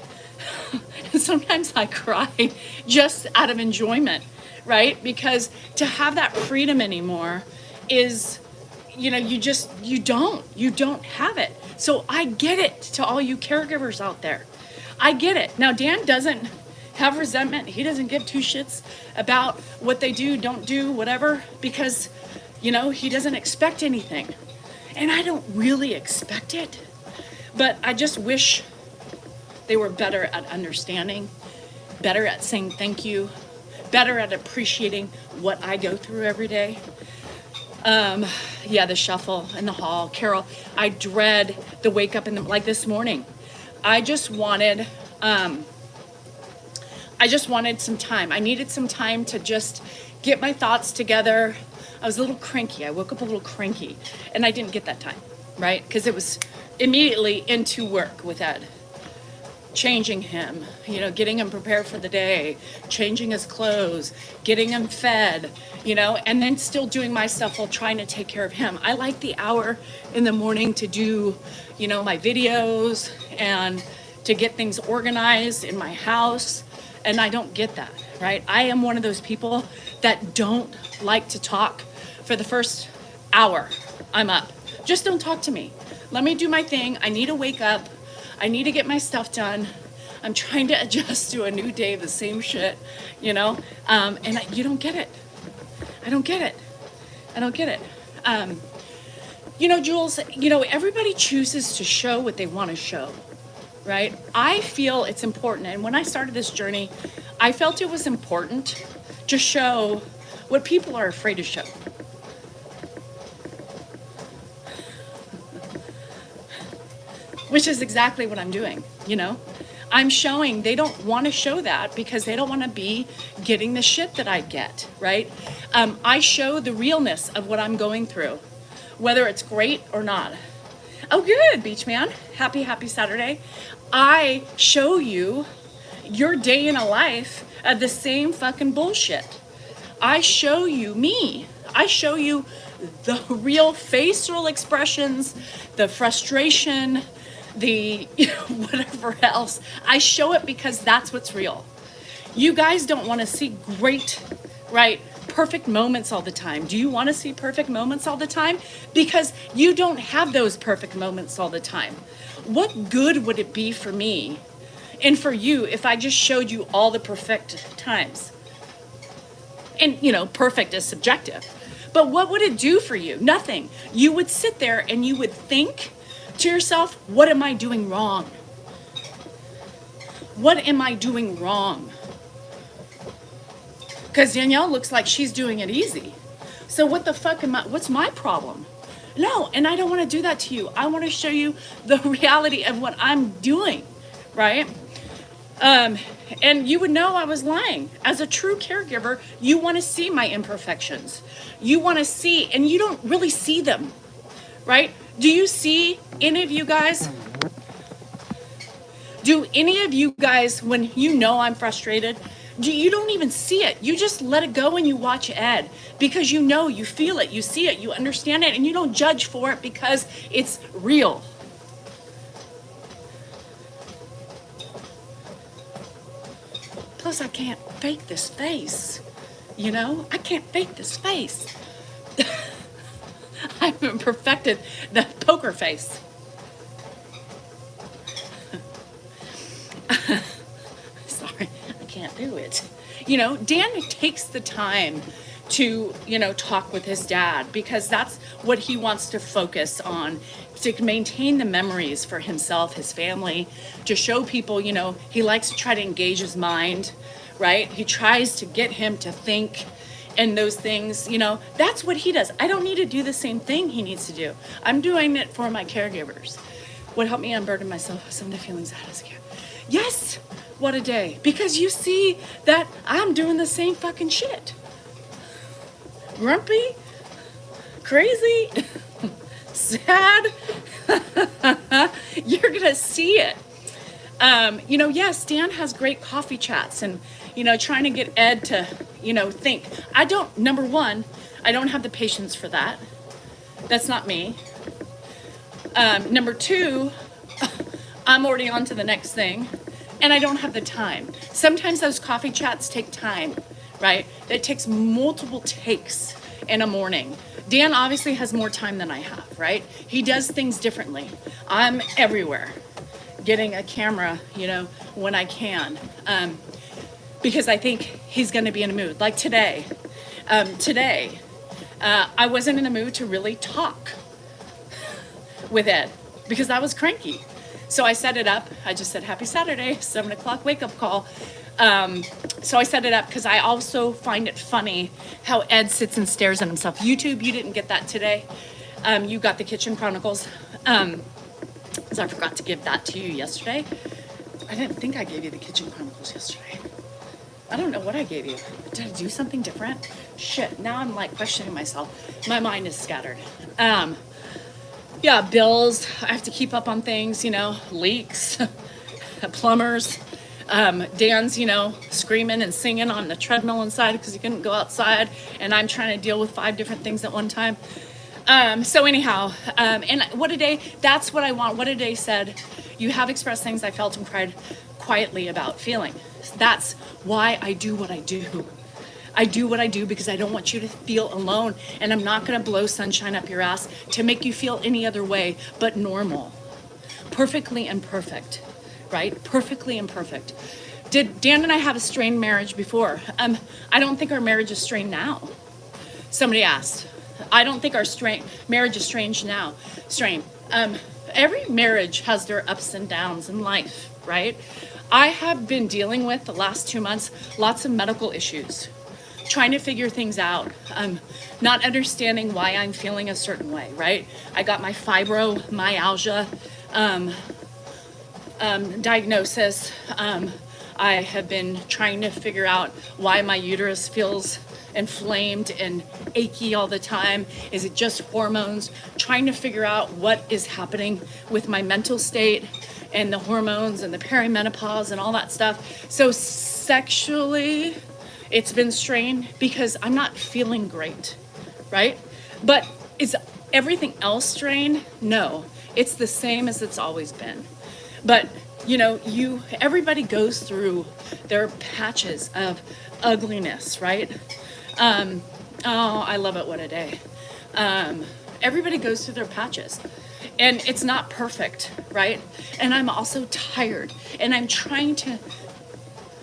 Sometimes I cry just out of enjoyment, right? Because to have that freedom anymore is, you don't have it. So I get it to all you caregivers out there. I get it. Now, Dan doesn't have resentment. He doesn't give 2 shits about what they do, don't do, whatever, because, he doesn't expect anything. And I don't really expect it, but I just wish they were better at understanding better at saying thank you, better at appreciating what I go through every day. Yeah, the shuffle in the hall. Carol, I dread the wake up like this morning. I just wanted some time. I needed some time to just get my thoughts together. I was a little cranky. I woke up a little cranky, and I didn't get that time, right? Because it was immediately into work with Ed. Changing him, getting him prepared for the day, changing his clothes, getting him fed, and then still doing my stuff while trying to take care of him. I like the hour in the morning to do, my videos and to get things organized in my house. And I don't get that, right? I am one of those people that don't like to talk for the first hour I'm up. Just don't talk to me. Let me do my thing. I need to wake up. I need to get my stuff done. I'm trying to adjust to a new day, the same shit, and you don't get it. I don't get it. Jules, everybody chooses to show what they want to show, right? I feel it's important. And when I started this journey, I felt it was important to show what people are afraid to show. Which is exactly what I'm doing, I'm showing they don't want to show that because they don't want to be getting the shit that I get, right? I show the realness of what I'm going through, whether it's great or not. Oh, good, Beach Man. Happy Saturday. I show you your day in a life of the same fucking bullshit. I show you me. I show you the real facial expressions, the frustration, the whatever else. I show it because that's what's real. You guys don't want to see great, right, perfect moments all the time. Do you want to see perfect moments all the time? Because you don't have those perfect moments all the time. What good would it be for me and for you if I just showed you all the perfect times? And, perfect is subjective. But what would it do for you? Nothing. You would sit there and you would think to yourself, what am I doing wrong? What am I doing wrong? Because Danielle looks like she's doing it easy. So what the fuck what's my problem? No, and I don't want to do that to you. I want to show you the reality of what I'm doing, right? And you would know I was lying. As a true caregiver, you want to see my imperfections. You want to see, and you don't really see them, right? Do you see any of you guys? Do any of you guys, when I'm frustrated, you don't even see it. You just let it go and you watch Ed because you feel it, you see it, you understand it, and you don't judge for it because it's real. Plus, I can't fake this face, I can't fake this face. I haven't perfected the poker face. Sorry, I can't do it. Dan takes the time to, talk with his dad because that's what he wants to focus on, to maintain the memories for himself, his family, to show people, he likes to try to engage his mind, right? He tries to get him to think and those things, that's what he does. I don't need to do the same thing he needs to do. I'm doing it for my caregivers. What helped me unburden myself with some of the feelings I had as a kid. Yes, what a day. Because you see that I'm doing the same fucking shit. Grumpy, crazy, sad. You're gonna see it. Yes, Dan has great coffee chats and, trying to get Ed to, think. Number one, I don't have the patience for that. That's not me. Number two, I'm already on to the next thing and I don't have the time. Sometimes those coffee chats take time, right? It takes multiple takes in a morning. Dan obviously has more time than I have, right? He does things differently. I'm everywhere, getting a camera, when I can, because I think he's going to be in a mood. Like today, I wasn't in a mood to really talk with Ed because I was cranky. So I set it up. I just said, happy Saturday, 7 o'clock wake up call. So I set it up because I also find it funny how Ed sits and stares at himself. YouTube, you didn't get that today. You got the Kitchen Chronicles. Because I forgot to give that to you yesterday. I didn't think I gave you the Kitchen Chronicles yesterday. I don't know what I gave you. Did I do something different? Shit, now I'm like questioning myself. My mind is scattered. Yeah, bills. I have to keep up on things, you know, leaks, plumbers. Dan's, you know, screaming and singing on the treadmill inside because he couldn't go outside. And I'm trying to deal with 5 different things at one time. So anyhow, and What a Day, that's what I want. What a Day said, you have expressed things I felt and cried quietly about feeling. That's why I do what I do. I do what I do because I don't want you to feel alone, and I'm not gonna blow sunshine up your ass to make you feel any other way but normal. Perfectly imperfect, right? Perfectly imperfect. Did Dan and I have a strained marriage before? I don't think our marriage is strained now. Somebody asked. I don't think our marriage is strained now. Every marriage has their ups and downs in life, right? I have been dealing with the last 2 months lots of medical issues, trying to figure things out, not understanding why I'm feeling a certain way, right? I got my fibromyalgia diagnosis. I have been trying to figure out why my uterus feels inflamed and achy all the time. Is it just hormones? Trying to figure out what is happening with my mental state and the hormones and the perimenopause and all that stuff. So sexually, it's been strained because I'm not feeling great, right? But is everything else strained? No, it's the same as it's always been. But you know, everybody goes through their patches of ugliness, right? Oh, I love it. What a day. Everybody goes through their patches. And it's not perfect, right? And I'm also tired. And I'm trying to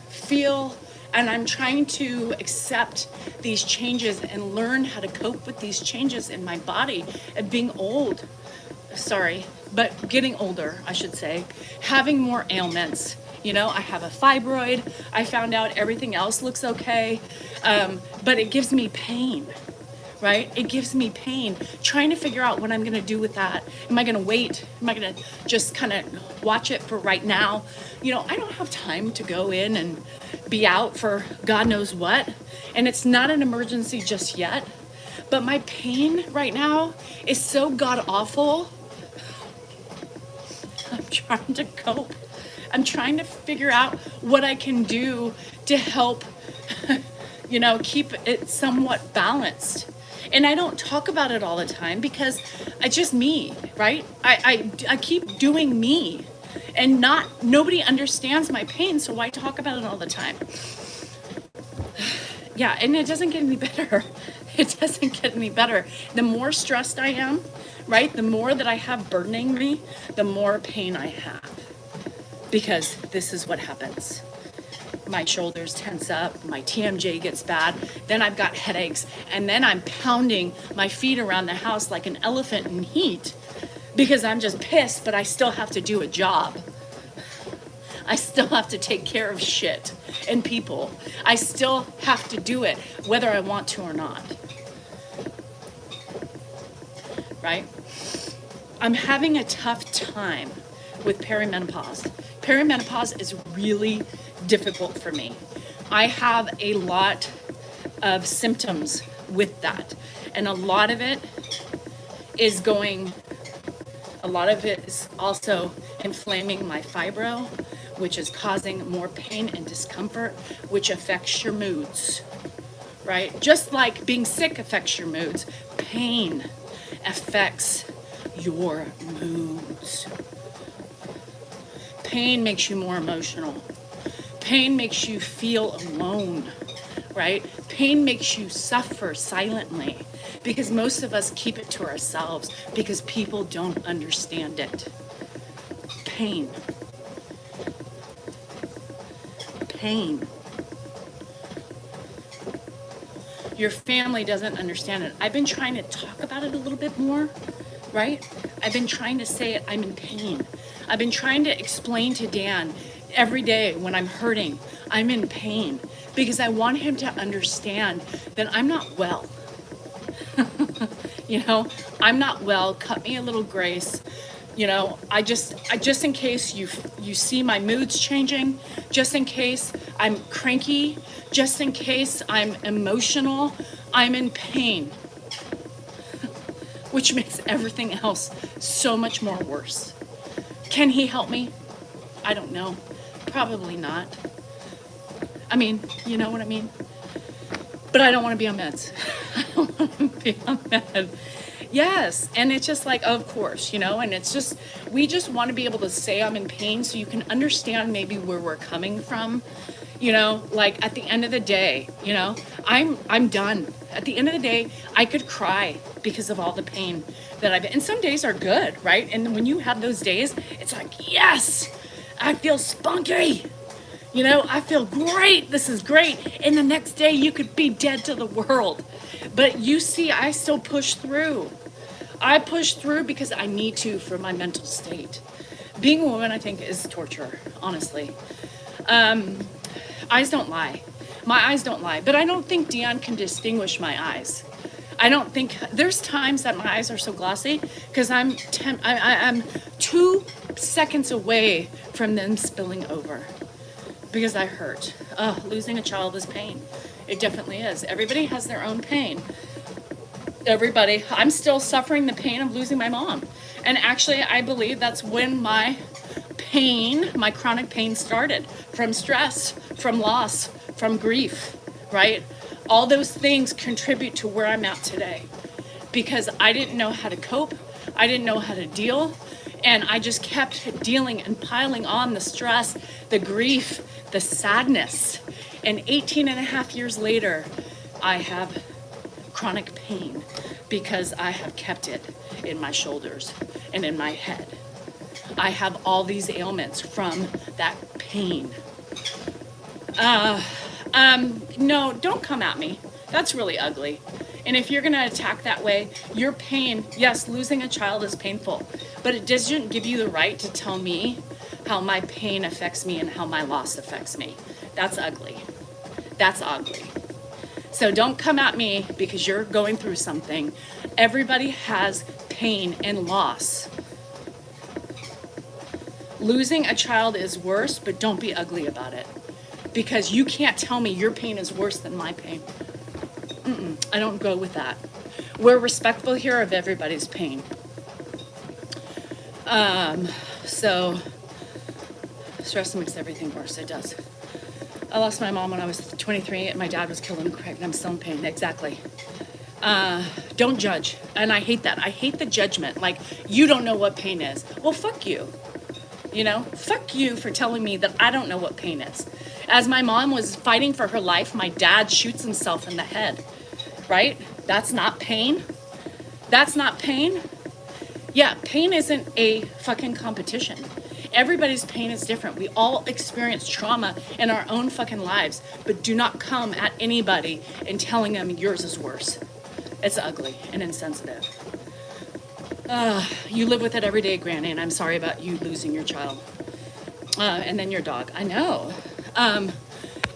feel and I'm trying to accept these changes and learn how to cope with these changes in my body and being old. But getting older, I should say, having more ailments. You know, I have a fibroid. I found out everything else looks okay, but it gives me pain, right? It gives me pain. Trying to figure out what I'm gonna do with that. Am I gonna wait? Am I gonna just kind of watch it for right now? You know, I don't have time to go in and be out for God knows what, and it's not an emergency just yet. But my pain right now is so god awful. I'm trying to cope. I'm trying to figure out what I can do to help, you know, keep it somewhat balanced. And I don't talk about it all the time because it's just me, right? I keep doing me, and nobody understands my pain, so why talk about it all the time? Yeah, and it doesn't get any better. It doesn't get any better. The more stressed I am, right, the more that I have burdening me, the more pain I have. Because this is what happens. My shoulders tense up, my TMJ gets bad, then I've got headaches, and then I'm pounding my feet around the house like an elephant in heat because I'm just pissed, but I still have to do a job. I still have to take care of shit and people. I still have to do it whether I want to or not. Right? I'm having a tough time with perimenopause. Perimenopause is really difficult for me. I have a lot of symptoms with that, and a lot of it is also inflaming my fibro, which is causing more pain and discomfort, which affects your moods, right? Just like being sick affects your moods, pain affects your moods. Pain makes you more emotional. Pain makes you feel alone, right? Pain makes you suffer silently because most of us keep it to ourselves because people don't understand it. Pain. Pain. Your family doesn't understand it. I've been trying to talk about it a little bit more, right? I've been trying to say it, I'm in pain. I've been trying to explain to Dan Every day when I'm hurting, I'm in pain because I want him to understand that I'm not well. You know, I'm not well. Cut me a little grace. You know, I just in case you see my moods changing, just in case I'm cranky, just in case I'm emotional, I'm in pain, which makes everything else so much more worse. Can he help me? I don't know. Probably not. I mean, you know what I mean? But I don't want to be on meds. I don't want to be on meds. Yes, and it's just like, of course, you know, and it's just, we just want to be able to say I'm in pain so you can understand maybe where we're coming from. You know, like at the end of the day, you know, I'm done. At the end of the day, I could cry because of all the pain that I've, and some days are good, right? And when you have those days, it's like, yes, I feel spunky. You know, I feel great. This is great. And the next day you could be dead to the world. But you see, I still push through. I push through because I need to for my mental state. Being a woman, I think, is torture, honestly. Eyes don't lie. My eyes don't lie. But I don't think Dion can distinguish my eyes. I don't think, there's times that my eyes are so glossy because I'm 2 seconds away from them spilling over. Because I hurt. Losing a child is pain. It definitely is. Everybody has their own pain. Everybody. I'm still suffering the pain of losing my mom. And actually, I believe that's when my pain, my chronic pain started. From stress, from loss, from grief, right? All those things contribute to where I'm at today. Because I didn't know how to cope. I didn't know how to deal. And I just kept dealing and piling on the stress, the grief, the sadness. And 18 and a half years later, I have chronic pain because I have kept it in my shoulders and in my head. I have all these ailments from that pain. No, don't come at me. That's really ugly. And if you're going to attack that way, your pain, yes, losing a child is painful, but it doesn't give you the right to tell me how my pain affects me and how my loss affects me. That's ugly. That's ugly. So don't come at me because you're going through something. Everybody has pain and loss. Losing a child is worse, but don't be ugly about it. Because you can't tell me your pain is worse than my pain. I don't go with that. We're respectful here of everybody's pain. So stress makes everything worse. It does. I lost my mom when I was 23 and my dad was killed in a crack and I'm still in pain. Exactly. Don't judge. And I hate that. I hate the judgment. Like, you don't know what pain is. Well, fuck you. You know, fuck you for telling me that I don't know what pain is. As my mom was fighting for her life, my dad shoots himself in the head. Right? That's not pain. That's not pain. Yeah, pain isn't a fucking competition. Everybody's pain is different. We all experience trauma in our own fucking lives, but do not come at anybody and telling them yours is worse. It's ugly and insensitive. You live with it every day, Granny, and I'm sorry about you losing your child. And then your dog. I know.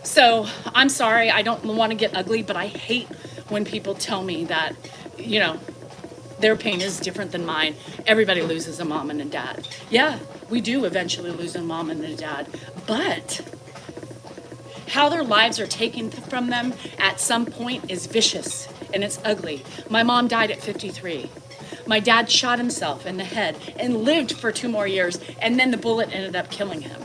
So I'm sorry. I don't want to get ugly, but I hate when people tell me that, you know, their pain is different than mine. Everybody loses a mom and a dad. Yeah, we do eventually lose a mom and a dad. But how their lives are taken from them at some point is vicious and it's ugly. My mom died at 53. My dad shot himself in the head and lived for 2 more years, and then the bullet ended up killing him.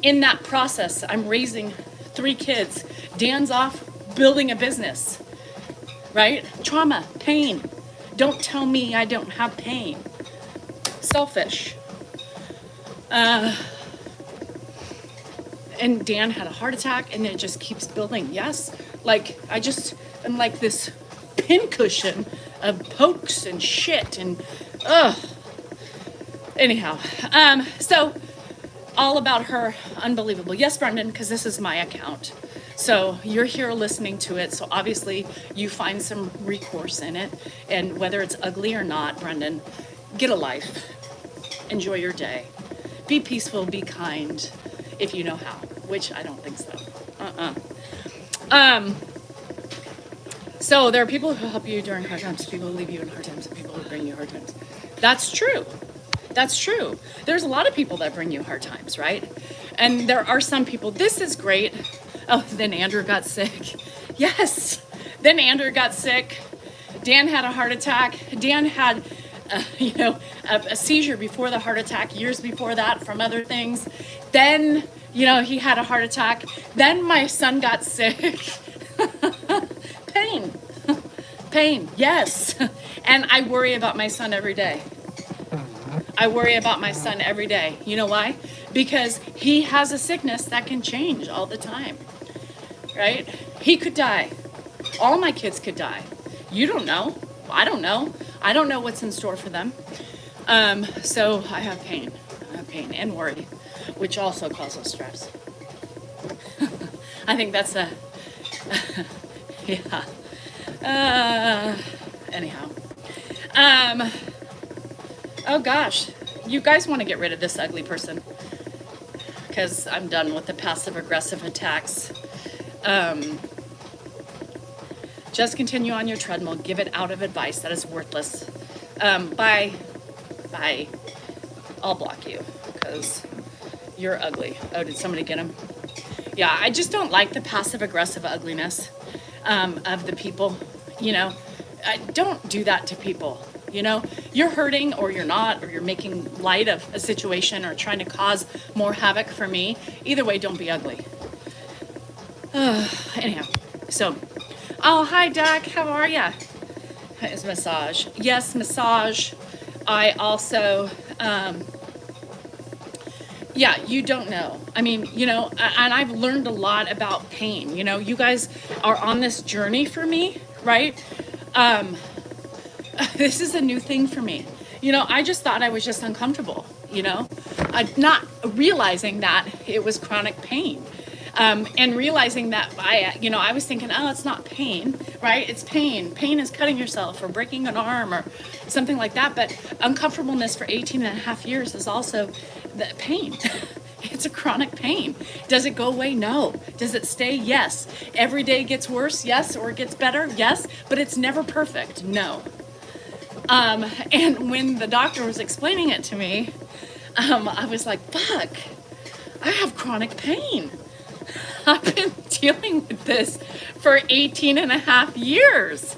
In that process, I'm raising 3 kids. Dan's off building a business, right? Trauma, pain. Don't tell me I don't have pain. Selfish. And Dan had a heart attack, and it just keeps building. Yes, like I'm like this pincushion of pokes and shit and anyhow. So all about her, unbelievable. Yes, Brendan, because this is my account. So you're here listening to it, so obviously you find some recourse in it, and whether it's ugly or not, Brendan, get a life. Enjoy your day. Be peaceful, be kind, if you know how, which I don't think so. So there are people who help you during hard times, people who leave you in hard times, and people who bring you hard times. That's true. That's true. There's a lot of people that bring you hard times, right? And there are some people, this is great. Oh, then Andrew got sick. Yes. Then Andrew got sick. Dan had a heart attack. Dan had, a seizure before the heart attack, years before that from other things. Then, he had a heart attack. Then my son got sick. Pain, yes. And I worry about my son every day. I worry about my son every day. You know why? Because he has a sickness that can change all the time, right? He could die. All my kids could die. You don't know. I don't know. I don't know what's in store for them. So I have pain. And worry, which also causes stress. I think that's yeah. Anyhow. Oh gosh, you guys want to get rid of this ugly person because I'm done with the passive aggressive attacks. Just continue on your treadmill. Give it out of advice that is worthless. Bye. I'll block you because you're ugly. Oh, did somebody get him? Yeah, I just don't like the passive aggressive ugliness of the people. Don't do that to people. You're hurting or you're not, or you're making light of a situation or trying to cause more havoc for me. Either way, don't be ugly. Anyhow, so, oh, hi, Doc. How are ya? It's massage. Yes, massage. I also, you don't know. I mean, and I've learned a lot about pain. You guys are on this journey for me, right? This is a new thing for me. I just thought I was just uncomfortable, not realizing that it was chronic pain. And realizing that I was thinking, oh, it's not pain, right? It's pain. Pain is cutting yourself or breaking an arm or something like that. But uncomfortableness for 18 and a half years is also the pain. It's a chronic pain. Does it go away? No. Does it stay? Yes. Every day gets worse? Yes. Or it gets better? Yes. But it's never perfect? No. And when the doctor was explaining it to me, I was like, fuck, I have chronic pain. I've been dealing with this for 18 and a half years.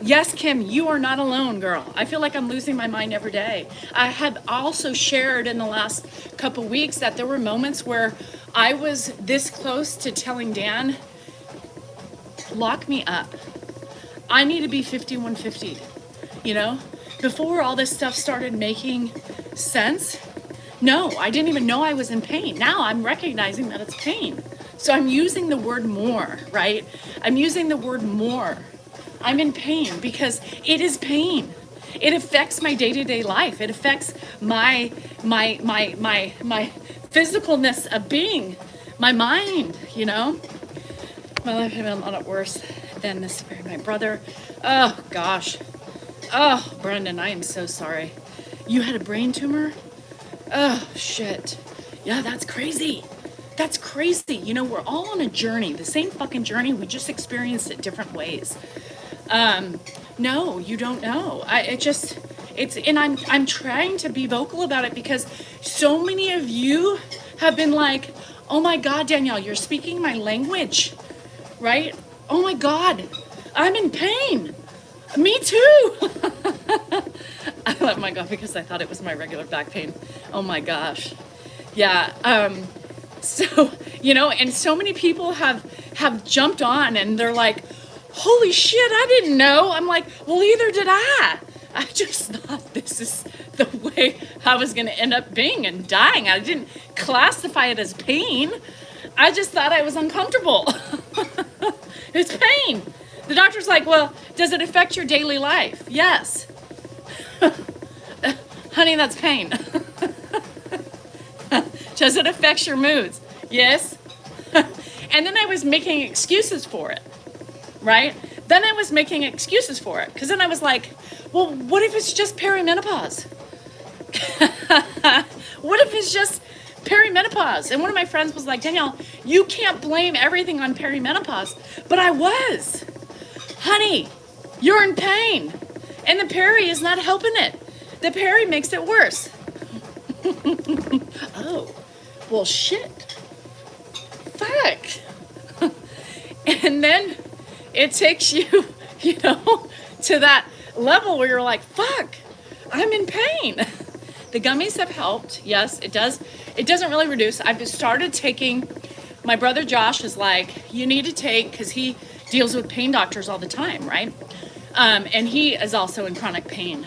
Yes, Kim, you are not alone, girl. I feel like I'm losing my mind every day. I had also shared in the last couple weeks that there were moments where I was this close to telling Dan, lock me up. I need to be 5150, Before all this stuff started making sense, no, I didn't even know I was in pain. Now I'm recognizing that it's pain. So I'm using the word more, right? I'm using the word more. I'm in pain because it is pain. It affects my day-to-day life. It affects my physicalness of being, my mind, My life had been a lot worse than this. My brother, oh gosh. Oh, Brendan, I am so sorry. You had a brain tumor? Oh, shit. Yeah, that's crazy. That's crazy. We're all on a journey, the same fucking journey. We just experienced it different ways. No, you don't know. I'm trying to be vocal about it because so many of you have been like, oh my God, Danielle, you're speaking my language, right? Oh my God, I'm in pain. Me too. I let my go because I thought it was my regular back pain. Oh my gosh. Yeah. So, and so many people have jumped on and they're like, holy shit, I didn't know. I'm like, well, either did I. I just thought this is the way I was going to end up being and dying. I didn't classify it as pain. I just thought I was uncomfortable. It's pain. The doctor's like, well, does it affect your daily life? Yes. Honey, that's pain. Does it affect your moods? Yes. And then I was making excuses for it, right? Then I was making excuses for it because then I was like, well, what if it's just perimenopause? What if it's just perimenopause? And one of my friends was like, Danielle, you can't blame everything on perimenopause. But I was. Honey, you're in pain. And the peri is not helping it. The peri makes it worse. Oh, well, shit. Fuck. And then it takes you, to that level where you're like, fuck, I'm in pain. The gummies have helped. Yes, it does. It doesn't really reduce. I've started taking, my brother Josh is like, you need to take, because he deals with pain doctors all the time, right? And he is also in chronic pain.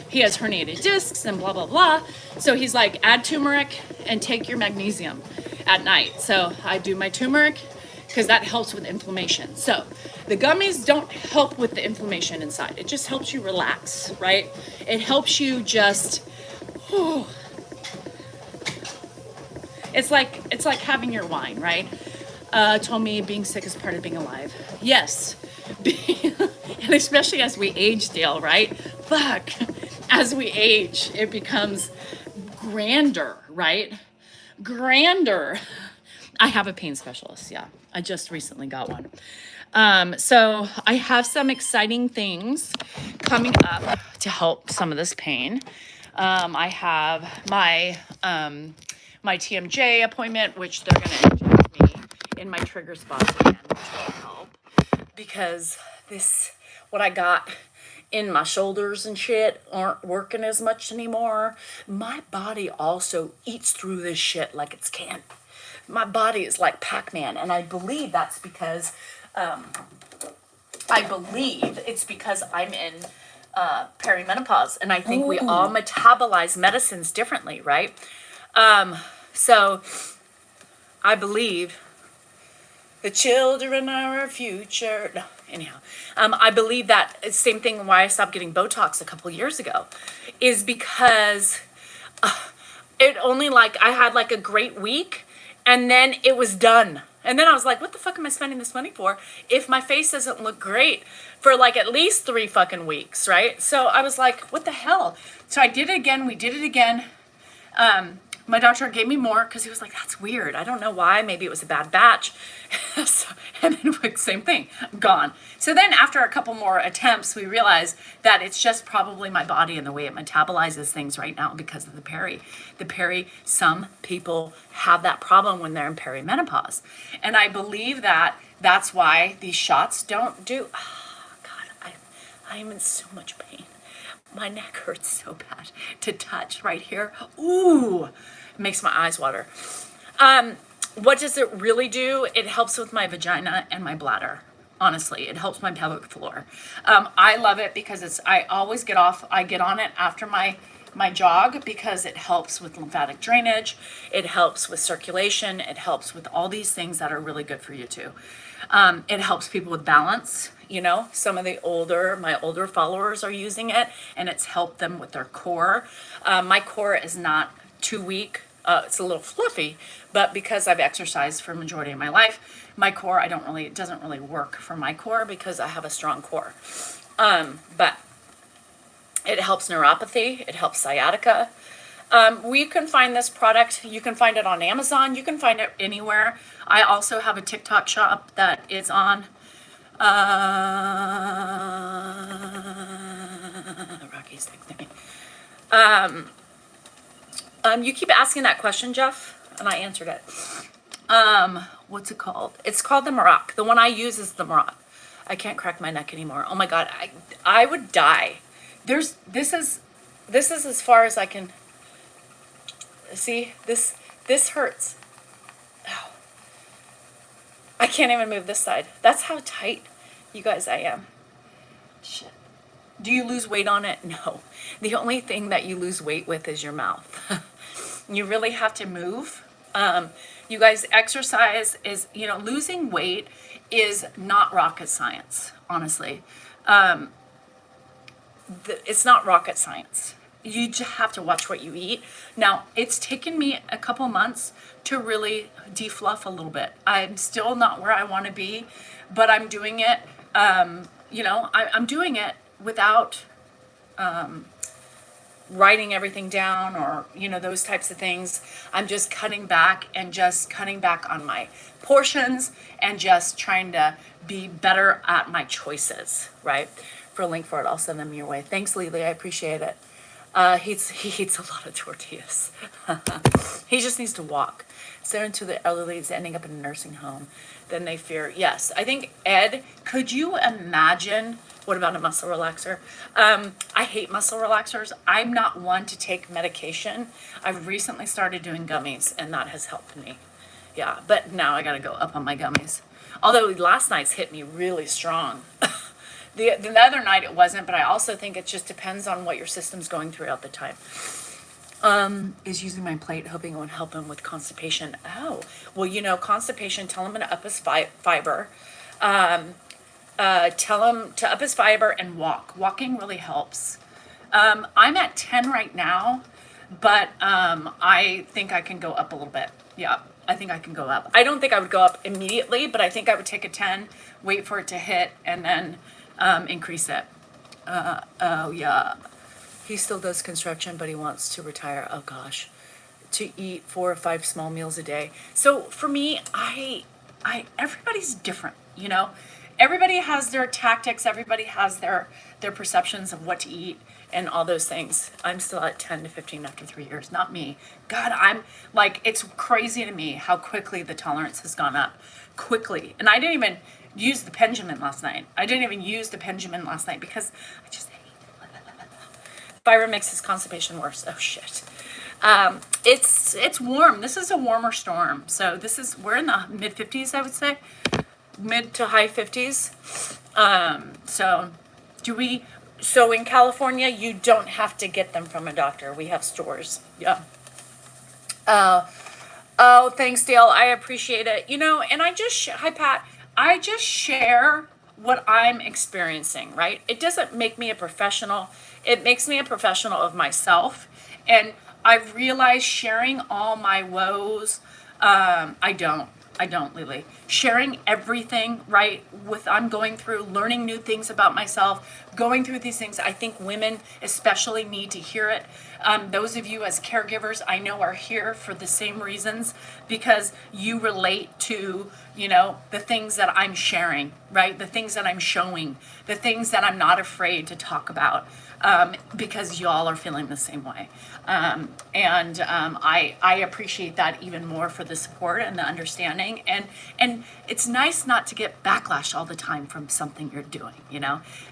He has herniated discs and blah, blah, blah. So he's like, add turmeric and take your magnesium at night. So I do my turmeric because that helps with inflammation. So the gummies don't help with the inflammation inside. It just helps you relax, right? It helps you just, it's like having your wine, right? Told me being sick is part of being alive. Yes. And especially as we age, Dale, right? Fuck. As we age, it becomes grander, right? Grander. I have a pain specialist, yeah. I just recently got one. So I have some exciting things coming up to help some of this pain. I have my TMJ appointment, which they're going to inject me in my trigger spots again, which will help. Because what I got in my shoulders and shit aren't working as much anymore. My body also eats through this shit like it's candy. My body is like Pac-Man, and I believe that's because, it's because I'm in perimenopause, and I think we all metabolize medicines differently, right? So I believe the children are our future. No, anyhow, I believe that same thing why I stopped getting Botox a couple years ago is because it only I had a great week and then it was done. And then I was like, what the fuck am I spending this money for if my face doesn't look great for at least 3 fucking weeks, right? So I was like, what the hell? So I did it again. We did it again. My doctor gave me more because he was like, that's weird. I don't know why. Maybe it was a bad batch. And then same thing, gone. So then after a couple more attempts, we realized that it's just probably my body and the way it metabolizes things right now because of the peri. Some people have that problem when they're in perimenopause. And I believe that that's why these shots don't do. Oh, God, I am in so much pain. My neck hurts so bad to touch right here. Ooh, it makes my eyes water. What does it really do? It helps with my vagina and my bladder. Honestly, it helps my pelvic floor. I love it because I always get on it after my jog because it helps with lymphatic drainage. It helps with circulation. It helps with all these things that are really good for you too. It helps people with balance. Some of my older followers are using it and it's helped them with their core. My core is not too weak. It's a little fluffy, but because I've exercised for a majority of my life, my core, it doesn't really work for my core because I have a strong core. But it helps neuropathy. It helps sciatica. We can find this product. You can find it on Amazon. You can find it anywhere. I also have a TikTok shop that is on Rocky's thing. You keep asking that question, Jeff, and I answered it. What's it called? It's called the Maroc. The one I use is the Maroc. I can't crack my neck anymore. Oh my God, I would die. This is as far as I can see. This hurts. Oh. I can't even move this side. That's how tight, you guys, I am. Shit. Do you lose weight on it? No. The only thing that you lose weight with is your mouth. You really have to move. You guys, exercise is, losing weight is not rocket science, honestly. It's not rocket science. You just have to watch what you eat. Now, it's taken me a couple months to really defluff a little bit. I'm still not where I want to be, but I'm doing it. I'm doing it without writing everything down or, those types of things. I'm just cutting back on my portions and just trying to be better at my choices, right? For a link for it, I'll send them your way. Thanks, Lily. I appreciate it. He eats a lot of tortillas. He just needs to walk. Sent to the elderly is ending up in a nursing home. Then they fear. Yes, I think, Ed, could you imagine? What about a muscle relaxer? I hate muscle relaxers. I'm not one to take medication. I've recently started doing gummies, and that has helped me. Yeah, but now I got to go up on my gummies. Although last night's hit me really strong. The other night it wasn't, but I also think it just depends on what your system's going through at the time. Is using my plate, hoping it would help him with constipation. Oh, well, constipation, tell him to up his fiber. Tell him to up his fiber and walk. Walking really helps. I'm at 10 right now, but I think I can go up a little bit. Yeah, I think I can go up. I don't think I would go up immediately, but I think I would take a 10, wait for it to hit, and then increase it. Oh, yeah. He still does construction, but he wants to retire. Oh, gosh. To eat 4 or 5 small meals a day. So for me, everybody's different, Everybody has their tactics. Everybody has their perceptions of what to eat and all those things. I'm still at 10 to 15 after 3 years. Not me. God, I'm like, it's crazy to me how quickly the tolerance has gone up. Quickly. And I didn't even use the Benjamin last night. Because I just hate it. Fiber makes his constipation worse. Oh, shit. It's warm. This is a warmer storm. So we're in the mid 50s, I would say. Mid to high 50s. So in California, you don't have to get them from a doctor. We have stores. Yeah. Oh, thanks, Dale. I appreciate it. And hi, Pat. I just share what I'm experiencing, right? It doesn't make me a professional. It makes me a professional of myself. And I've realized sharing all my woes, I don't, Lily. Sharing everything, right, I'm going through, learning new things about myself, going through these things. I think women especially need to hear it. Those of you as caregivers, I know are here for the same reasons, because you relate to, the things that I'm sharing, right? The things that I'm showing, the things that I'm not afraid to talk about, because y'all are feeling the same way. I appreciate that even more for the support and the understanding. And it's nice not to get backlash all the time from something you're doing,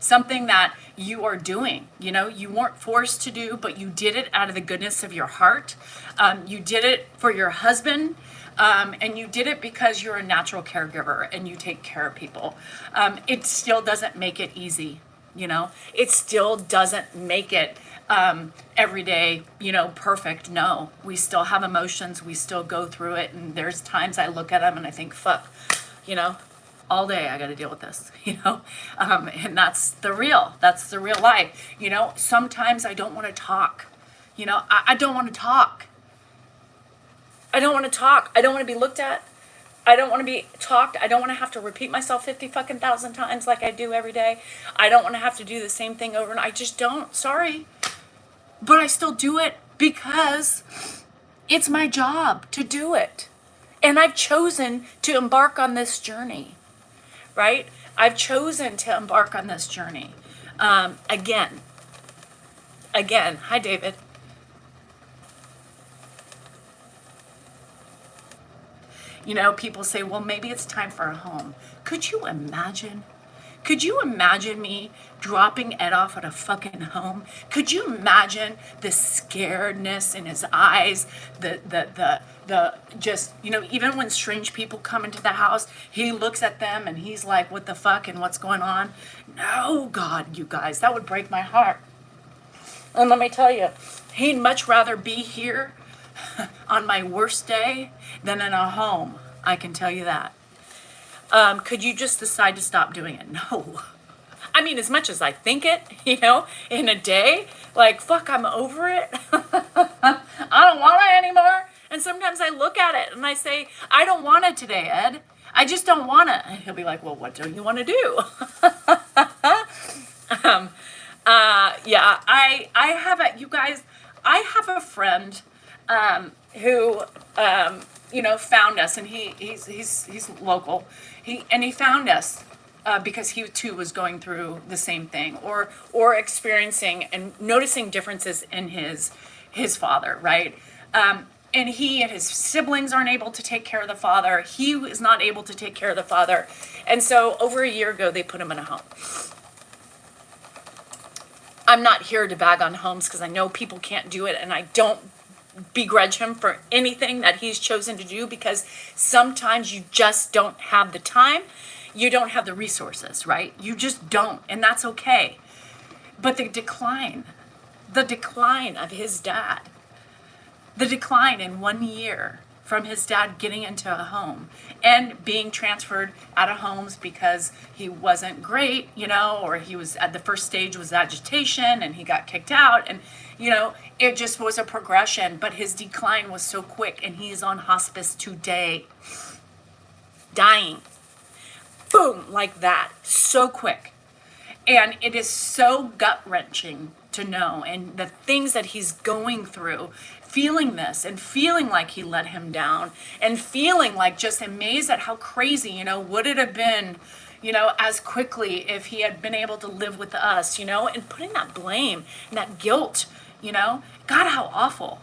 something that you are doing, you weren't forced to do, but you did it out of the goodness of your heart. You did it for your husband. And you did it because you're a natural caregiver and you take care of people. It still doesn't make it easy. It still doesn't make it every day, perfect. No, we still have emotions. We still go through it. And there's times I look at them and I think, fuck, all day I got to deal with this, and that's the real life. Sometimes I don't want to talk. I don't want to talk. I don't want to talk. I don't want to be looked at. I don't want to be talked. I don't want to have to repeat myself 50 fucking thousand times like I do every day. I don't want to have to do the same thing over and I just don't. Sorry. But I still do it because it's my job to do it. And I've chosen to embark on this journey, right? I've chosen to embark on this journey. Again. Hi, David. People say, well, maybe it's time for a home. Could you imagine? Could you imagine me dropping Ed off at a fucking home? Could you imagine the scaredness in his eyes? The just, even when strange people come into the house, he looks at them and he's like, what the fuck and what's going on? No, God, you guys, that would break my heart. And let me tell you, he'd much rather be here on my worst day than in a home. I can tell you that. Could you just decide to stop doing it? No. I mean, as much as I think it, in a day, like, fuck, I'm over it. I don't want it anymore. And sometimes I look at it and I say, I don't want it today, Ed. I just don't want it. And he'll be like, well, what don't you want to do? Yeah, I have a, you guys, I have a friend who found us, and he's local. He found us because he too was going through the same thing, or experiencing and noticing differences in his father, right? And he and his siblings aren't able to take care of the father. He is not able to take care of the father, and so over a year ago they put him in a home. I'm not here to bag on homes because I know people can't do it, and I don't begrudge him for anything that he's chosen to do, because sometimes you just don't have the time, you don't have the resources, right? You just don't, and that's okay. But the decline of his dad, the decline in 1 year from his dad getting into a home and being transferred out of homes because he wasn't great, or he was at the first stage was agitation and he got kicked out, and it just was a progression. But his decline was so quick, and he is on hospice today, dying, boom, like that, so quick. And it is so gut-wrenching to know, and the things that he's going through, feeling this and feeling like he let him down, and feeling like just amazed at how crazy, would it have been, as quickly if he had been able to live with us, and putting that blame and that guilt, God, how awful,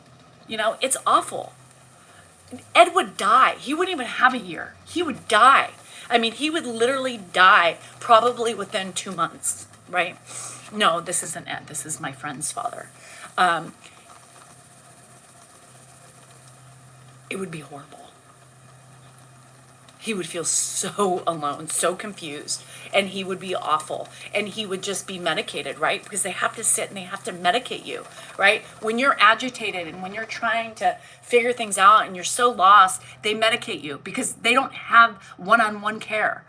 it's awful. Ed would die. He wouldn't even have a year. He would die. I mean, he would literally die probably within 2 months, right? No, this isn't Ed. This is my friend's father. It would be horrible. He would feel so alone, so confused, and he would be awful. And he would just be medicated, right? Because they have to sit and they have to medicate you, right? When you're agitated and when you're trying to figure things out and you're so lost, they medicate you because they don't have one-on-one care.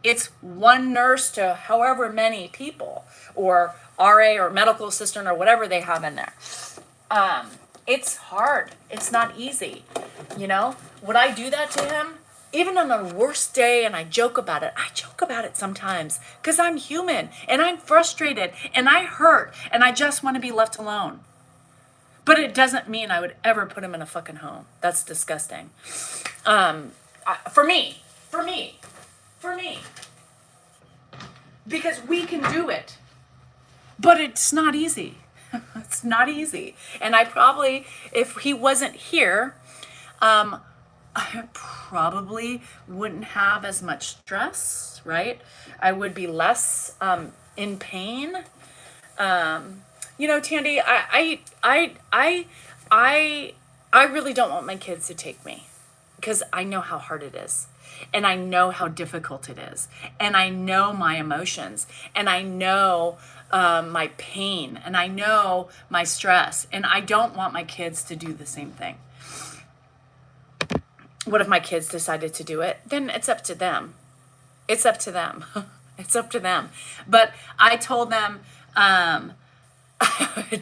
It's one nurse to however many people, or RA or medical assistant or whatever they have in there. It's hard. It's not easy. Would I do that to him? Even on the worst day, and I joke about it. I joke about it sometimes because I'm human and I'm frustrated and I hurt and I just want to be left alone. But it doesn't mean I would ever put him in a fucking home. That's disgusting. For me. Because we can do it. But it's not easy. It's not easy. And I probably, if he wasn't here, I probably wouldn't have as much stress, right? I would be less in pain. Tandy, I really don't want my kids to take me because I know how hard it is. And I know how difficult it is. And I know my emotions. And I know my pain. And I know my stress. And I don't want my kids to do the same thing. What if my kids decided to do it? Then it's up to them. It's up to them. It's up to them. But I told them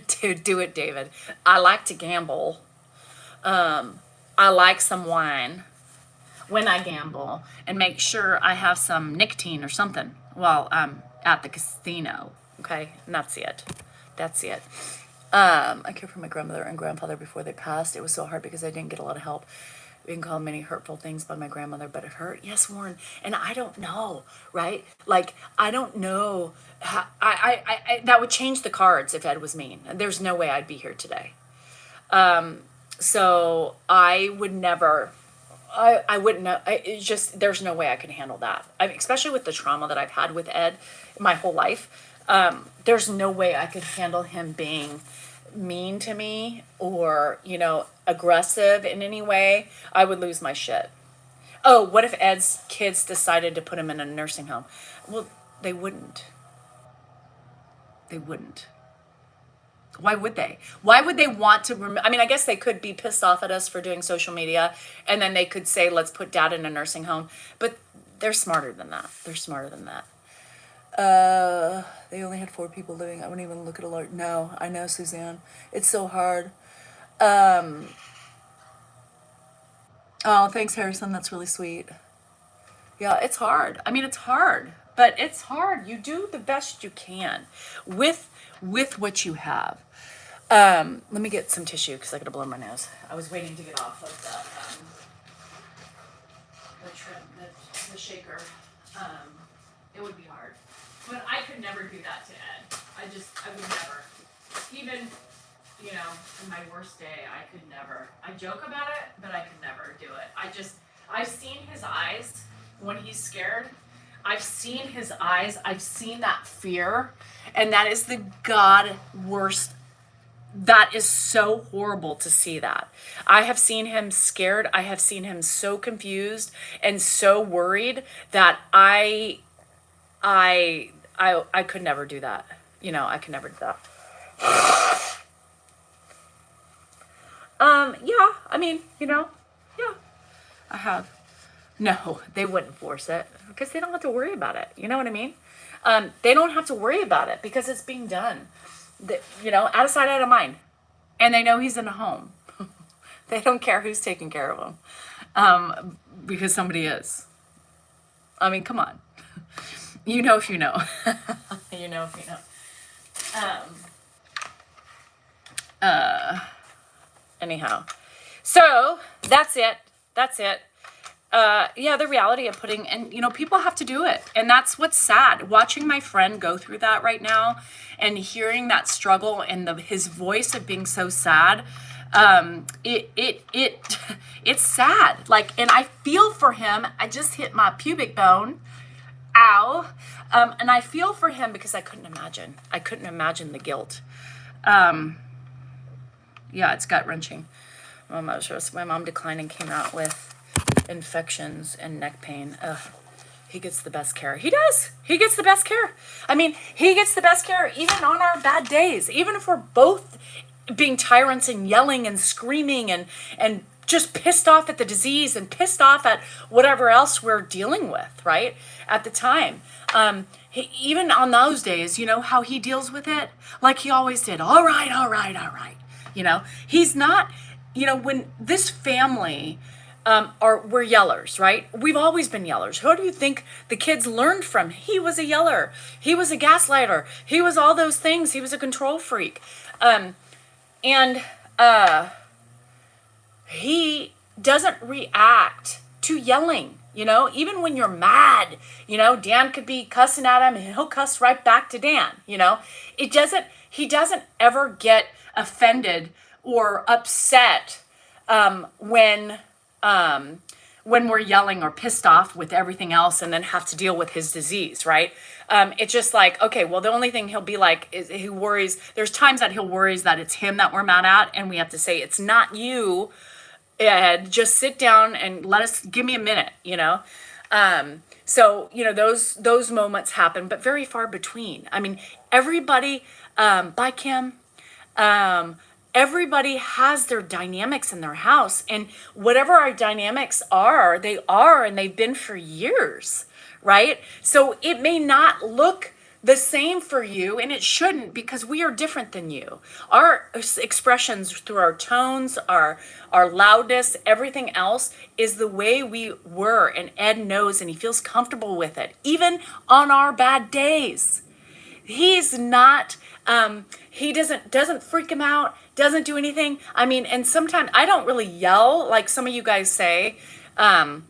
to do it, David. I like to gamble. I like some wine when I gamble, and make sure I have some nicotine or something while I'm at the casino. Okay, and that's it. That's it. I cared for my grandmother and grandfather before they passed. It was so hard because I didn't get a lot of help. Being called many hurtful things by my grandmother, but it hurt. Yes, Warren. And I don't know, right? Like, I don't know how, that would change the cards if Ed was mean. There's no way I'd be here today. So I would never, I wouldn't know. It's just, there's no way I could handle that. Especially with the trauma that I've had with Ed my whole life. There's no way I could handle him being mean to me or, aggressive in any way. I would lose my shit. Oh, what if Ed's kids decided to put him in a nursing home? Well, they wouldn't. They wouldn't. Why would they? Why would they want to? I guess they could be pissed off at us for doing social media, and then they could say, let's put dad in a nursing home. But they're smarter than that. They're smarter than that. They only had 4 people living. I wouldn't even look at a large. No, I know, Suzanne. It's so hard. Oh, thanks, Harrison. That's really sweet. Yeah, it's hard. It's hard. but it's hard. You do the best you can with what you have. Let me get some tissue because I gotta blow my nose. I was waiting to get off of the shaker. It would be hard, but I could never do that to Ed. I would never. Even, in my worst day, I could never. I joke about it, but I could never do it. I've seen his eyes when he's scared. I've seen his eyes. I've seen that fear, and that is the God worst. That is so horrible to see that. I have seen him scared. I have seen him so confused and so worried that I could never do that. I could never do that. Yeah, yeah, I have. No, they wouldn't force it because they don't have to worry about it. You know what I mean? They don't have to worry about it because it's being done. Out of sight, out of mind. And they know he's in a home. They don't care who's taking care of him. Because somebody is. I mean, come on. You know if you know. You know if you know. Anyhow. So, that's it. The reality of putting, and people have to do it, and that's what's sad. Watching my friend go through that right now, and hearing that struggle and his voice of being so sad, it's sad. And I feel for him. I just hit my pubic bone, ow, and I feel for him because I couldn't imagine the guilt. It's gut wrenching. My mom declined and came out with infections and neck pain. He gets the best care. He does. He gets the best care. I mean, he gets the best care even on our bad days. Even if we're both being tyrants and yelling and screaming and just pissed off at the disease and pissed off at whatever else we're dealing with, right? At the time. Even on those days, how he deals with it? Like he always did. All right. He's not, when this family... we're yellers, right? We've always been yellers. Who do you think the kids learned from? He was a yeller. He was a gaslighter. He was all those things. He was a control freak. He doesn't react to yelling, even when you're mad, Dan could be cussing at him and he'll cuss right back to Dan, he doesn't ever get offended or upset, when we're yelling or pissed off with everything else and then have to deal with his disease, right? It's just like, okay, well, the only thing he'll be like is he worries. There's times that he'll worries that it's him that we're mad at, and we have to say, it's not you, Ed. Just sit down and give me a minute, So, those moments happen, but very far between. I mean, everybody, bye, Kim. Everybody has their dynamics in their house, and whatever our dynamics are, and they've been for years, right? So it may not look the same for you, and it shouldn't, because we are different than you. Our expressions through our tones, our loudness, everything else is the way we were, and Ed knows, and he feels comfortable with it, even on our bad days. He's not, he doesn't freak him out, doesn't do anything. I mean, and sometimes I don't really yell like some of you guys say. You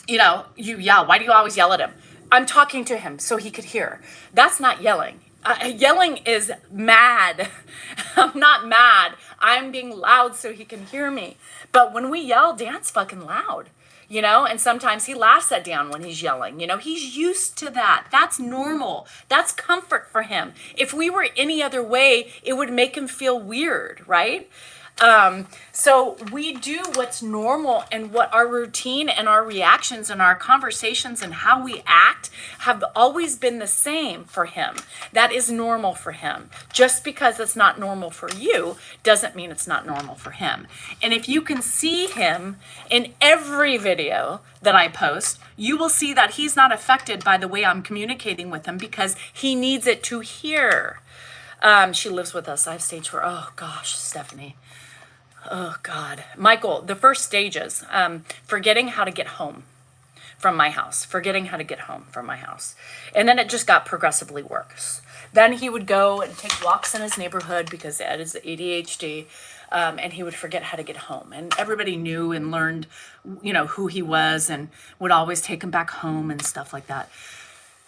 yell. Why do you always yell at him? I'm talking to him so he could hear. That's not yelling. Yelling is mad. I'm not mad. I'm being loud so he can hear me. But when we yell, Dan's fucking loud. And sometimes he laughs at Dan when he's yelling. He's used to that. That's normal. That's comfort for him. If we were any other way, it would make him feel weird, right? So we do what's normal, and what our routine and our reactions and our conversations and how we act have always been the same for him. That is normal for him. Just because it's not normal for you doesn't mean it's not normal for him. And if you can see him in every video that I post, you will see that he's not affected by the way I'm communicating with him because he needs it to hear. She lives with us. I have stage 4. Oh gosh, Stephanie. Oh God. Michael, the first stages, forgetting how to get home. from my house, forgetting how to get home from my house. And then it just got progressively worse. Then he would go and take walks in his neighborhood because Ed is ADHD, and he would forget how to get home. And everybody knew and learned, who he was, and would always take him back home and stuff like that.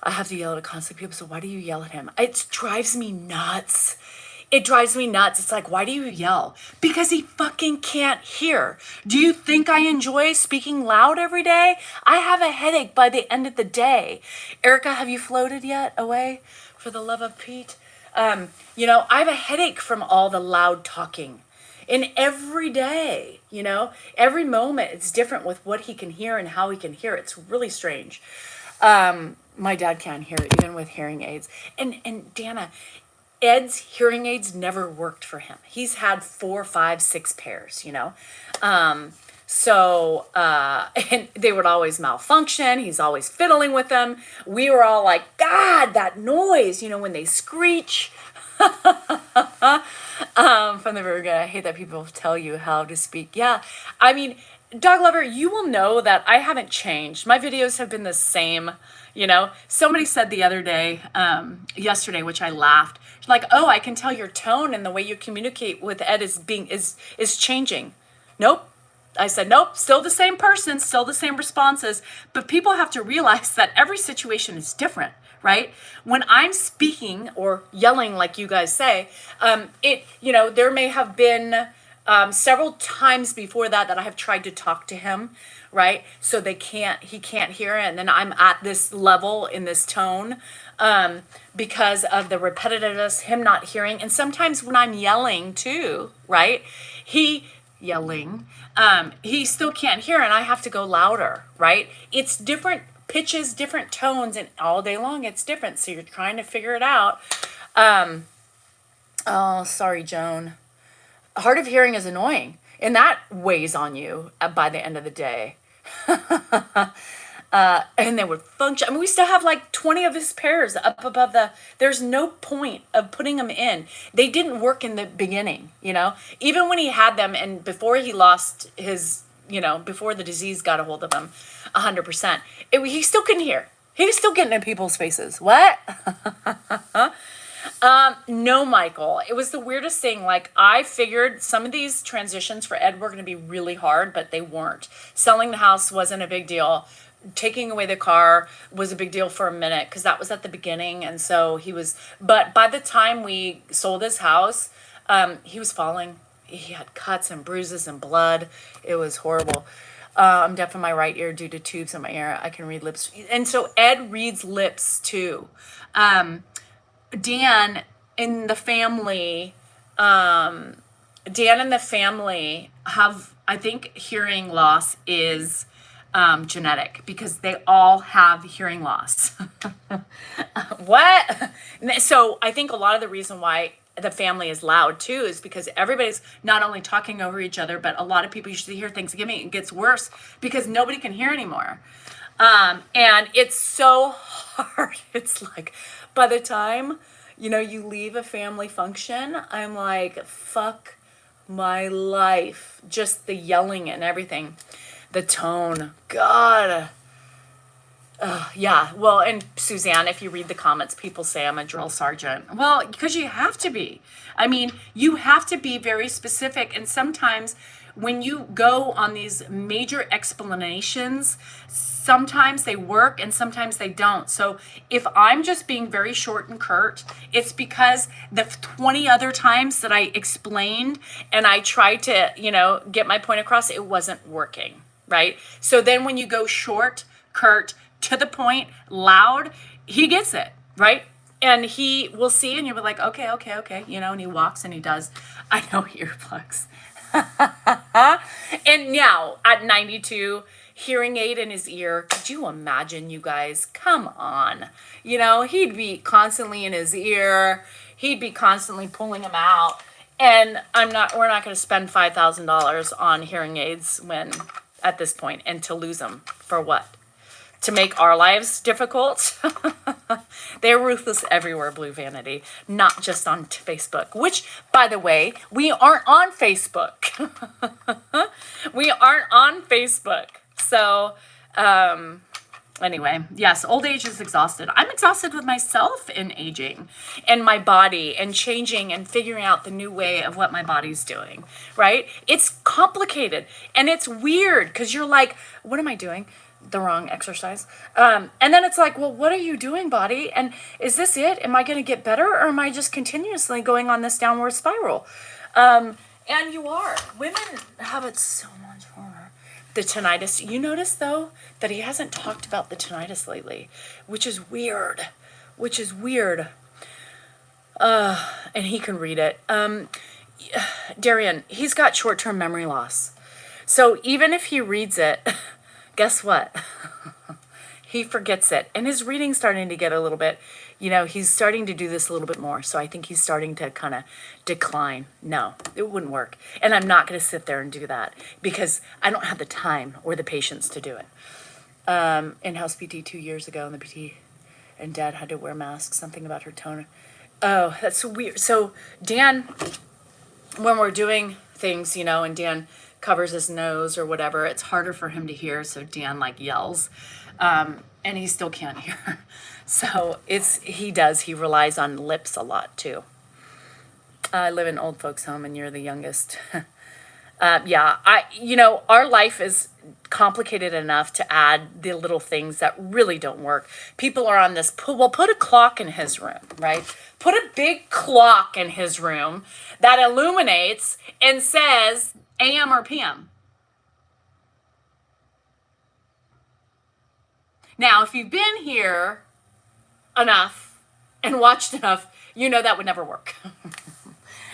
I have to yell at constantly people. So why do you yell at him? It drives me nuts. It drives me nuts. It's like, why do you yell? Because he fucking can't hear. Do you think I enjoy speaking loud every day? I have a headache by the end of the day. Erica, have you floated yet away? For the love of Pete. I have a headache from all the loud talking. And every day, every moment it's different with what he can hear and how he can hear. It's really strange. My dad can't hear, even with hearing aids. And Dana, Ed's hearing aids never worked for him. He's had 4, 5, 6 pairs, and they would always malfunction. He's always fiddling with them. We were all like, God, that noise, when they screech. From the very beginning, I hate that people tell you how to speak. Yeah, I mean, dog lover, you will know that I haven't changed. My videos have been the same. Somebody said the other day, yesterday, which I laughed, like, oh, I can tell your tone and the way you communicate with Ed is changing. Nope. I said, nope, still the same person, still the same responses. But people have to realize that every situation is different, right? When I'm speaking or yelling, like you guys say, there may have been several times before that I have tried to talk to him, right? So he can't hear it. And then I'm at this level in this tone because of the repetitiveness, him not hearing. And sometimes when I'm yelling too, right? He still can't hear and I have to go louder, right? It's different pitches, different tones, and all day long it's different. So you're trying to figure it out. Oh, sorry, Joan. Hard of hearing is annoying, and that weighs on you by the end of the day. And they would function. I mean, we still have like 20 of his pairs up above there's no point of putting them in. They didn't work in the beginning, even when he had them and before he lost his, before the disease got a hold of him 100%, he still couldn't hear. He was still getting in people's faces. What? No, Michael, it was the weirdest thing. Like, I figured some of these transitions for Ed were going to be really hard, but they weren't. Selling the house wasn't a big deal. Taking away the car was a big deal for a minute because that was at the beginning. And so but by the time we sold his house, he was falling. He had cuts and bruises and blood. It was horrible. I'm deaf in my right ear due to tubes in my ear. I can read lips. And so Ed reads lips too. Dan and the family have, I think hearing loss is genetic because they all have hearing loss. What? So I think a lot of the reason why the family is loud too is because everybody's not only talking over each other, but a lot of people usually hear Thanksgiving. It gets worse because nobody can hear anymore. And it's so hard. It's like, by the time, you leave a family function, I'm like, fuck my life. Just the yelling and everything. The tone. God. Yeah. Well, and Suzanne, if you read the comments, people say I'm a drill sergeant. Well, because you have to be. I mean, you have to be very specific. And sometimes when you go on these major explanations, sometimes they work and sometimes they don't. So if I'm just being very short and curt, it's because the 20 other times that I explained and I tried to, get my point across, it wasn't working, right? So then when you go short, curt, to the point, loud, he gets it, right? And he will see and you'll be like, okay, and he walks and he does. I know earplugs. And now at 92, hearing aid in his ear. Could you imagine, you guys? Come on. He'd be constantly in his ear. He'd be constantly pulling them out. And we're not going to spend $5,000 on hearing aids at this point, and to lose them for what? To make our lives difficult? They're ruthless everywhere, Blue Vanity, not just on Facebook, which, by the way, we aren't on Facebook. We aren't on Facebook. So, Anyway, yes, old age is exhausted. I'm exhausted with myself in aging and my body and changing and figuring out the new way of what my body's doing, right? It's complicated and it's weird because you're like, what am I doing? The wrong exercise. And then it's like, well, what are you doing, body? And is this it? Am I going to get better, or am I just continuously going on this downward spiral? And you are. Women have it so much harder. The tinnitus. You notice, though, that he hasn't talked about the tinnitus lately, which is weird. Which is weird. And he can read it. Darian, he's got short-term memory loss. So even if he reads it, guess what? He forgets it. And his reading's starting to get a little bit, he's starting to do this a little bit more. So I think he's starting to kind of decline. No, it wouldn't work. And I'm not going to sit there and do that because I don't have the time or the patience to do it. In-house PT 2 years ago, and the PT and Dad had to wear masks, something about her tone. Oh, that's so weird. So Dan, when we're doing things, and Dan covers his nose or whatever, it's harder for him to hear. So Dan yells. And he still can't hear. So he relies on lips a lot too. I live in old folks home and you're the youngest. Yeah, our life is complicated enough to add the little things that really don't work. People are on this, put a clock in his room, right? Put a big clock in his room that illuminates and says AM or PM. Now, if you've been here enough and watched enough, that would never work.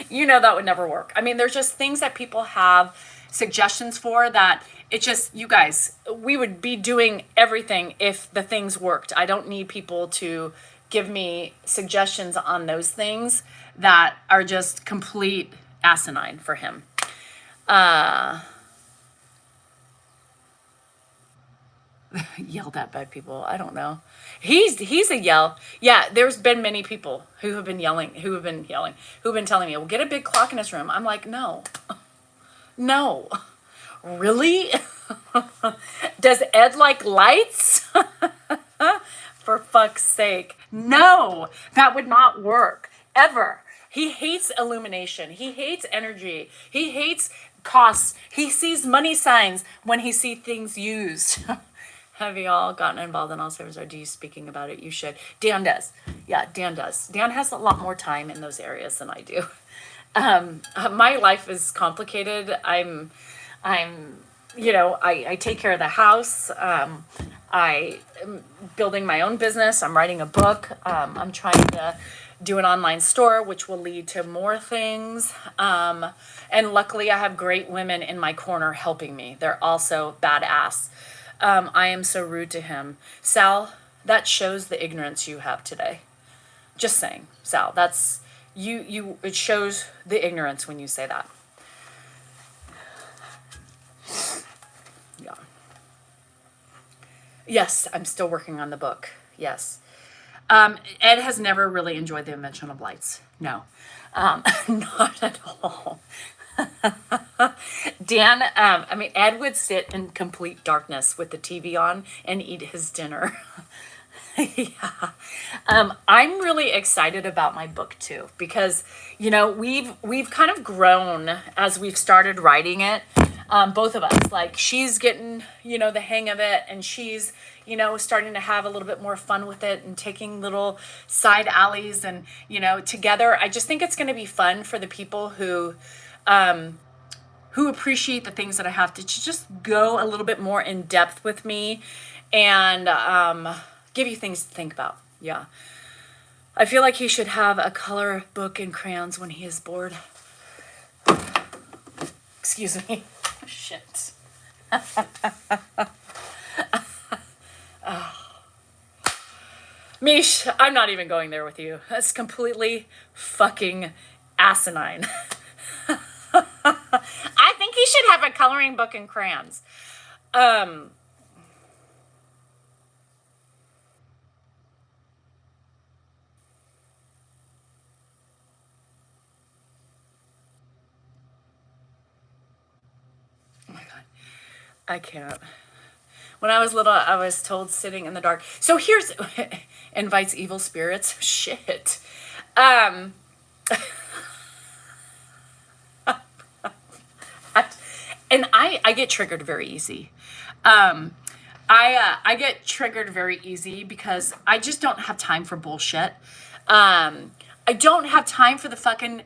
That would never work. I mean, there's just things that people have suggestions for that you guys, we would be doing everything if the things worked. I don't need people to give me suggestions on those things that are just complete asinine for him. Yelled at by people. I don't know. He's a yell. Yeah, there's been many people who have been telling me, well, get a big clock in his room. I'm like, no. Really? Does Ed like lights? For fuck's sake. No, that would not work. Ever. He hates illumination. He hates energy. He hates costs. He sees money signs when he sees things used. Have you all gotten involved in Alzheimer's, or do you speaking about it? You should. Dan does. Yeah, Dan does. Dan has a lot more time in those areas than I do. My life is complicated. I take care of the house. I am building my own business. I'm writing a book. I'm trying to do an online store, which will lead to more things. And luckily I have great women in my corner helping me. They're also badass. I am so rude to him. Sal, that shows the ignorance you have today. Just saying, Sal, that's it shows the ignorance when you say that. Yeah. Yes, I'm still working on the book. Yes. Ed has never really enjoyed the invention of lights. No. Not at all. Dan, Ed would sit in complete darkness with the TV on and eat his dinner. Yeah. I'm really excited about my book too, because, we've kind of grown as we've started writing it. Both of us, she's getting, the hang of it, and she's, starting to have a little bit more fun with it and taking little side alleys and, together. I just think it's going to be fun for the people who appreciate the things that I have to just go a little bit more in depth with me and give you things to think about. Yeah. I feel like he should have a color book and crayons when he is bored. Excuse me. Shit. Oh. Mish, I'm not even going there with you. That's completely fucking asinine. I think he should have a coloring book and crayons. Oh my God. I can't. When I was little, I was told sitting in the dark. So here's invites evil spirits. Shit. Um, and I get triggered very easy. Um, I get triggered very easy because I just don't have time for bullshit. I don't have time for the fucking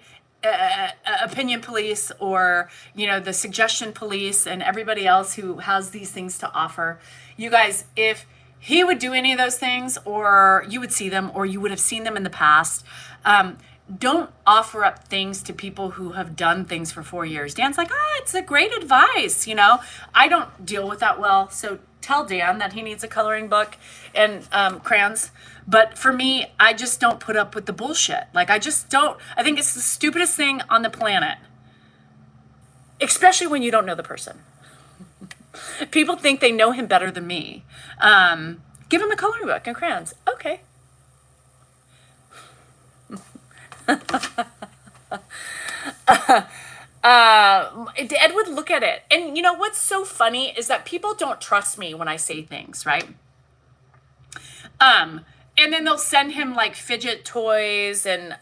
opinion police or the suggestion police and everybody else who has these things to offer. You guys, if he would do any of those things, or you would see them, or you would have seen them in the past. Don't offer up things to people who have done things for 4 years. Dan's like, it's a great advice. I don't deal with that well. So tell Dan that he needs a coloring book and crayons. But for me, I just don't put up with the bullshit. Like, I just don't. I think it's the stupidest thing on the planet, especially when you don't know the person. People think they know him better than me. Give him a coloring book and crayons. Okay. Ed would look at it. And you know what's so funny is that people don't trust me when I say things, right? And then they'll send him like fidget toys and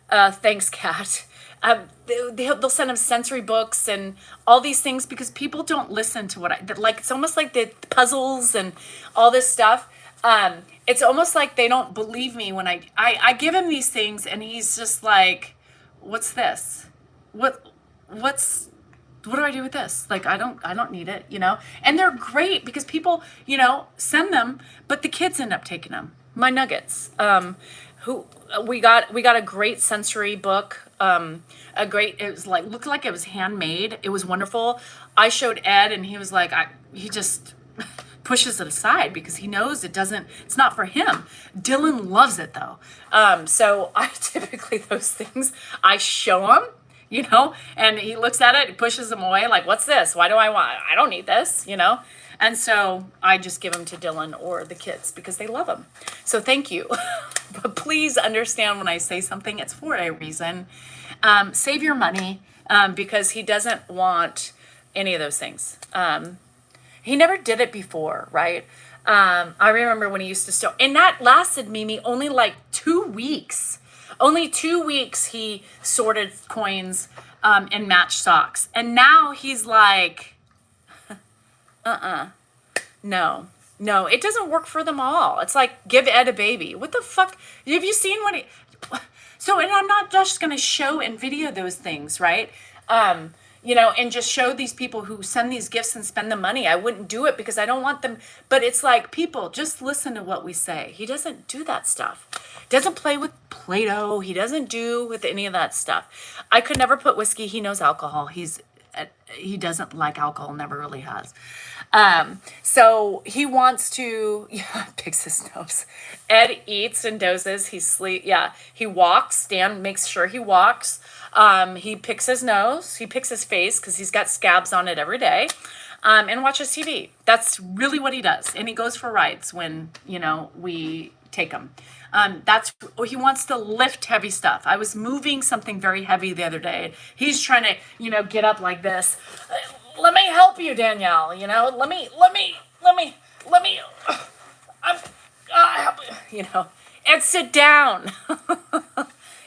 thanks, Kat. They'll send him sensory books and all these things because people don't listen to what I like. It's almost like the puzzles and all this stuff. It's almost like they don't believe me when I give him these things and he's just like, what's this? What do I do with this? Like, I don't need it, and they're great because people, send them, but the kids end up taking them. My nuggets, we got a great sensory book. It was like, looked like it was handmade. It was wonderful. I showed Ed and he was like, he just pushes it aside because he knows it's not for him. Dylan loves it though. So I typically, those things I show him, and he looks at it, he pushes them away. Like, what's this? Why do I don't need this, And so I just give them to Dylan or the kids because they love them. So thank you. But please understand when I say something, it's for a reason. Save your money because he doesn't want any of those things. He never did it before, right? I remember when he used to sew, and that lasted Mimi only like 2 weeks. Only 2 weeks he sorted coins and matched socks. And now he's like, no, it doesn't work for them all. It's like, give Ed a baby. What the fuck? Have you seen what he... So, and I'm not just going to show and video those things, right? And just show these people who send these gifts and spend the money. I wouldn't do it because I don't want them. But it's like, people, just listen to what we say. He doesn't do that stuff. Doesn't play with Play-Doh. He doesn't do with any of that stuff. I could never put whiskey. He knows alcohol. He doesn't like alcohol, never really has. So he wants to, picks his nose. Ed eats and dozes. He walks. Dan makes sure he walks. He picks his nose. He picks his face because he's got scabs on it every day. And watches TV. That's really what he does. And he goes for rides when, we take him. He wants to lift heavy stuff. I was moving something very heavy the other day. He's trying to, get up like this. Let me help you, Danielle. Let me, help you, and sit down.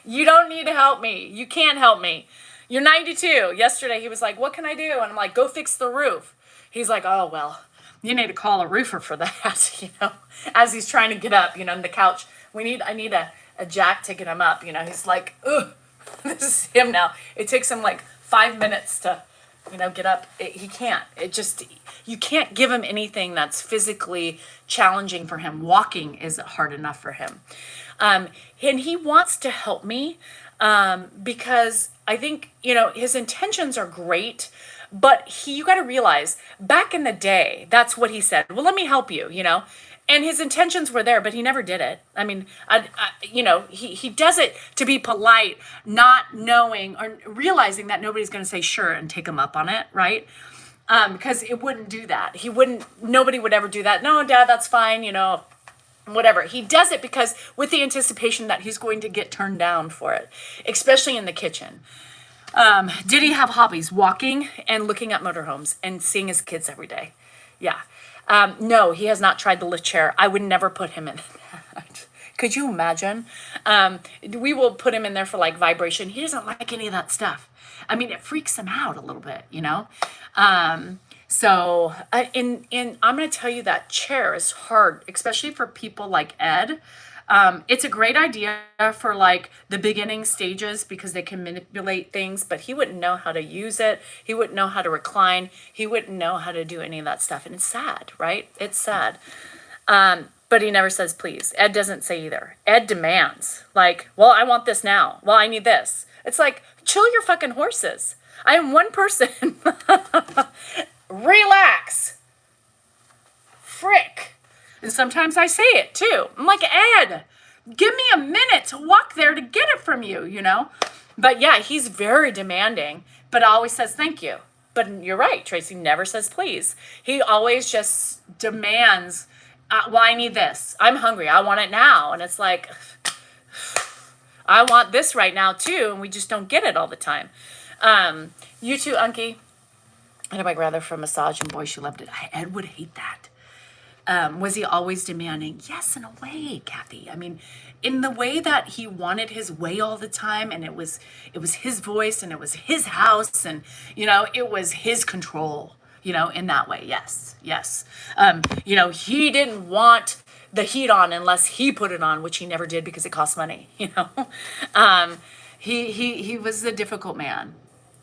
You don't need to help me. You can't help me. You're 92. Yesterday he was like, what can I do? And I'm like, go fix the roof. He's like, oh, well, you need to call a roofer for that, as he's trying to get up, in the couch. I need a jack to get him up. He's like, ugh, this is him now. It takes him like 5 minutes to, get up. He can't. You can't give him anything that's physically challenging for him. Walking is hard enough for him. And he wants to help me because I think, his intentions are great. But you got to realize, back in the day, that's what he said. Well, let me help you, And his intentions were there, but he never did it. I mean, he does it to be polite, not knowing or realizing that nobody's going to say sure and take him up on it, right? Because it wouldn't do that. Nobody would ever do that. No, Dad, that's fine, whatever. He does it because with the anticipation that he's going to get turned down for it, especially in the kitchen. Did he have hobbies? Walking and looking at motorhomes and seeing his kids every day. Yeah. No, he has not tried the lift chair. I would never put him in that. Could you imagine? We will put him in there for like vibration. He doesn't like any of that stuff. I mean, it freaks him out a little bit, you know? And I'm going to tell you that chair is hard, especially for people like Ed. It's a great idea for like the beginning stages because they can manipulate things, but he wouldn't know how to use it. He wouldn't know how to recline. He wouldn't know how to do any of that stuff. And it's sad, right? It's sad. But he never says please. Ed doesn't say either. Ed demands, like, well, I want this now. Well, I need this. It's like, chill your fucking horses. I am one person. Relax. Frick. And sometimes I say it too. I'm like, Ed, give me a minute to walk there to get it from you, you know? But yeah, he's very demanding, but always says thank you. But you're right, Tracy never says please. He always just demands, well, I need this. I'm hungry. I want it now. And it's like, I want this right now too. And we just don't get it all the time. You too, Unky. I had my grandmother for a massage, and boy, she loved it. Ed would hate that. Was he always demanding? Yes, in a way, Kathy. I mean, in the way that he wanted his way all the time, and it was his voice, and it was his house, and you know, it was his control. You know, in that way, yes. You know, he didn't want the heat on unless he put it on, which he never did because it cost money. You know, he was a difficult man.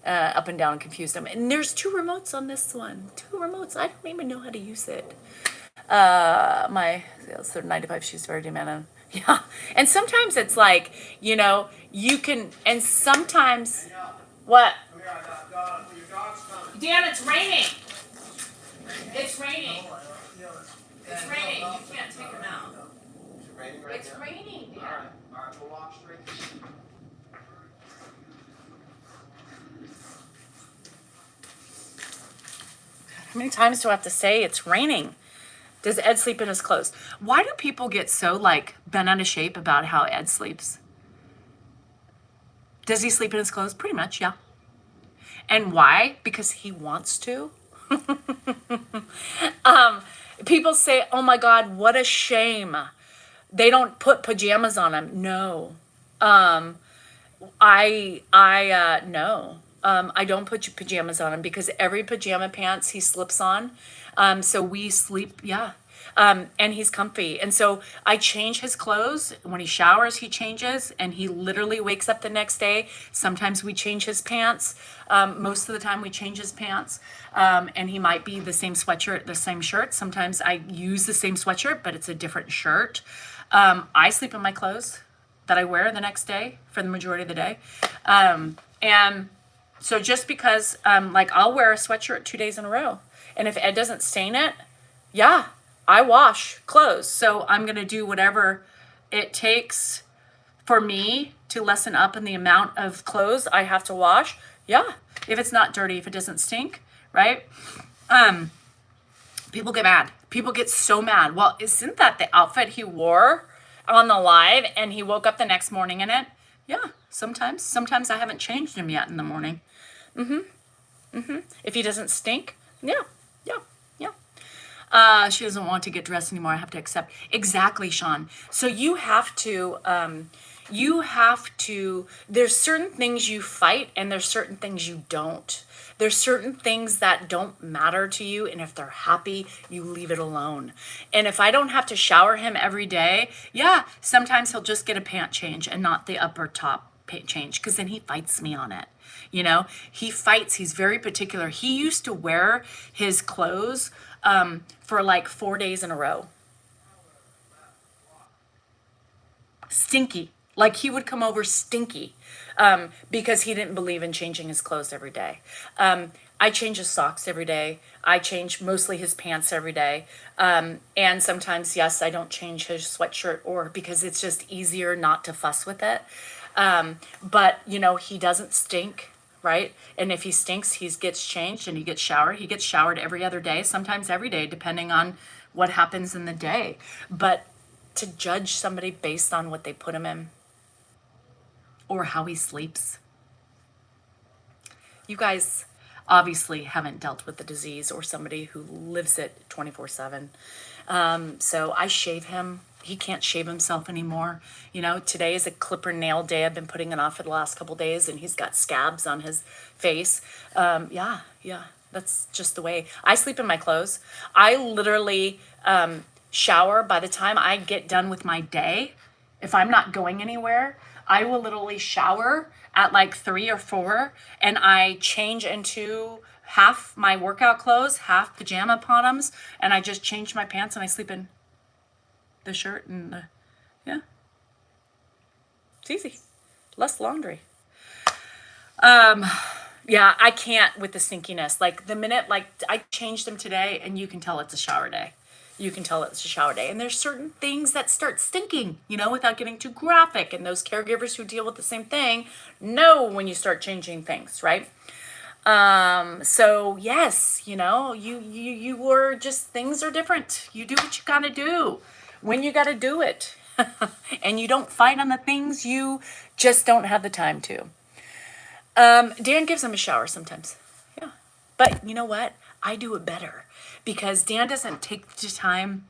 Up and down and confused him. And there's 2 remotes on this one. 2 remotes. I don't even know how to use it. My 95, she's very demanding. Yeah. And sometimes it's like, you know, you can, and sometimes, what? Dan, it's raining. It's raining. It's raining. You can't take them out. It's raining, Dan.
All right, we'll walk straight.
How many times do I have to say it's raining? Does Ed sleep in his clothes? Why do people get so like bent out of shape about how Ed sleeps? Does he sleep in his clothes? Pretty much, yeah. And why? Because he wants to. People say, oh my God, what a shame. They don't put pajamas on him. No. No. I don't put pajamas on him because every pajama pants he slips on. So we sleep, yeah. And he's comfy. And so I change his clothes. When he showers, he changes, and he literally wakes up the next day. Sometimes we change his pants. Most of the time we change his pants. And he might be the same sweatshirt, the same shirt. Sometimes I use the same sweatshirt, but it's a different shirt. I sleep in my clothes that I wear the next day for the majority of the day. And so just because, like, I'll wear a sweatshirt 2 days in a row. And if Ed doesn't stain it, yeah, I wash clothes. So I'm going to do whatever it takes for me to lessen up in the amount of clothes I have to wash. Yeah, if it's not dirty, if it doesn't stink, right? People get mad. People get so mad. Well, isn't that the outfit he wore on the live and he woke up the next morning in it? Yeah, sometimes. Sometimes I haven't changed him yet in the morning. If he doesn't stink, yeah. She doesn't want to get dressed anymore. I have to accept. Exactly, Sean. So you have to, there's certain things you fight and there's certain things you don't. There's certain things that don't matter to you, and if they're happy, you leave it alone. And if I don't have to shower him every day, yeah, sometimes he'll just get a pant change and not the upper top pant change, because then he fights me on it. You know, he fights. He's very particular. He used to wear his clothes for like 4 days in a row. Stinky. Like he would come over stinky because he didn't believe in changing his clothes every day. I change his socks every day. I change mostly his pants every day. And sometimes, yes, I don't change his sweatshirt or because it's just easier not to fuss with it. But, you know, he doesn't stink, right? And if he stinks, he gets changed and he gets showered. He gets showered every other day, sometimes every day, depending on what happens in the day. But to judge somebody based on what they put him in or how he sleeps. You guys, obviously haven't dealt with the disease or somebody who lives it 24/7. So I shave him. He can't shave himself anymore. You know, today is a clipper nail day. I've been putting it off for the last couple days, and he's got scabs on his face. Yeah, that's just the way. I sleep in my clothes. I literally shower by the time I get done with my day. If I'm not going anywhere, I will literally shower at like 3 or 4, and I change into half my workout clothes, half pajama bottoms, and I just change my pants and I sleep in the shirt and yeah, it's easy. Less laundry. Yeah, I can't with the stinkiness. Like the minute, like I changed them today, and you can tell it's a shower day. You can tell it's a shower day. And there's certain things that start stinking, you know, without getting too graphic. And those caregivers who deal with the same thing know when you start changing things, right? So yes, you know, you were just, things are different. You do what you gotta do when you gotta do it. And you don't fight on the things you just don't have the time to. Dan gives him a shower sometimes. Yeah. But you know what? I do it better because Dan doesn't take the time.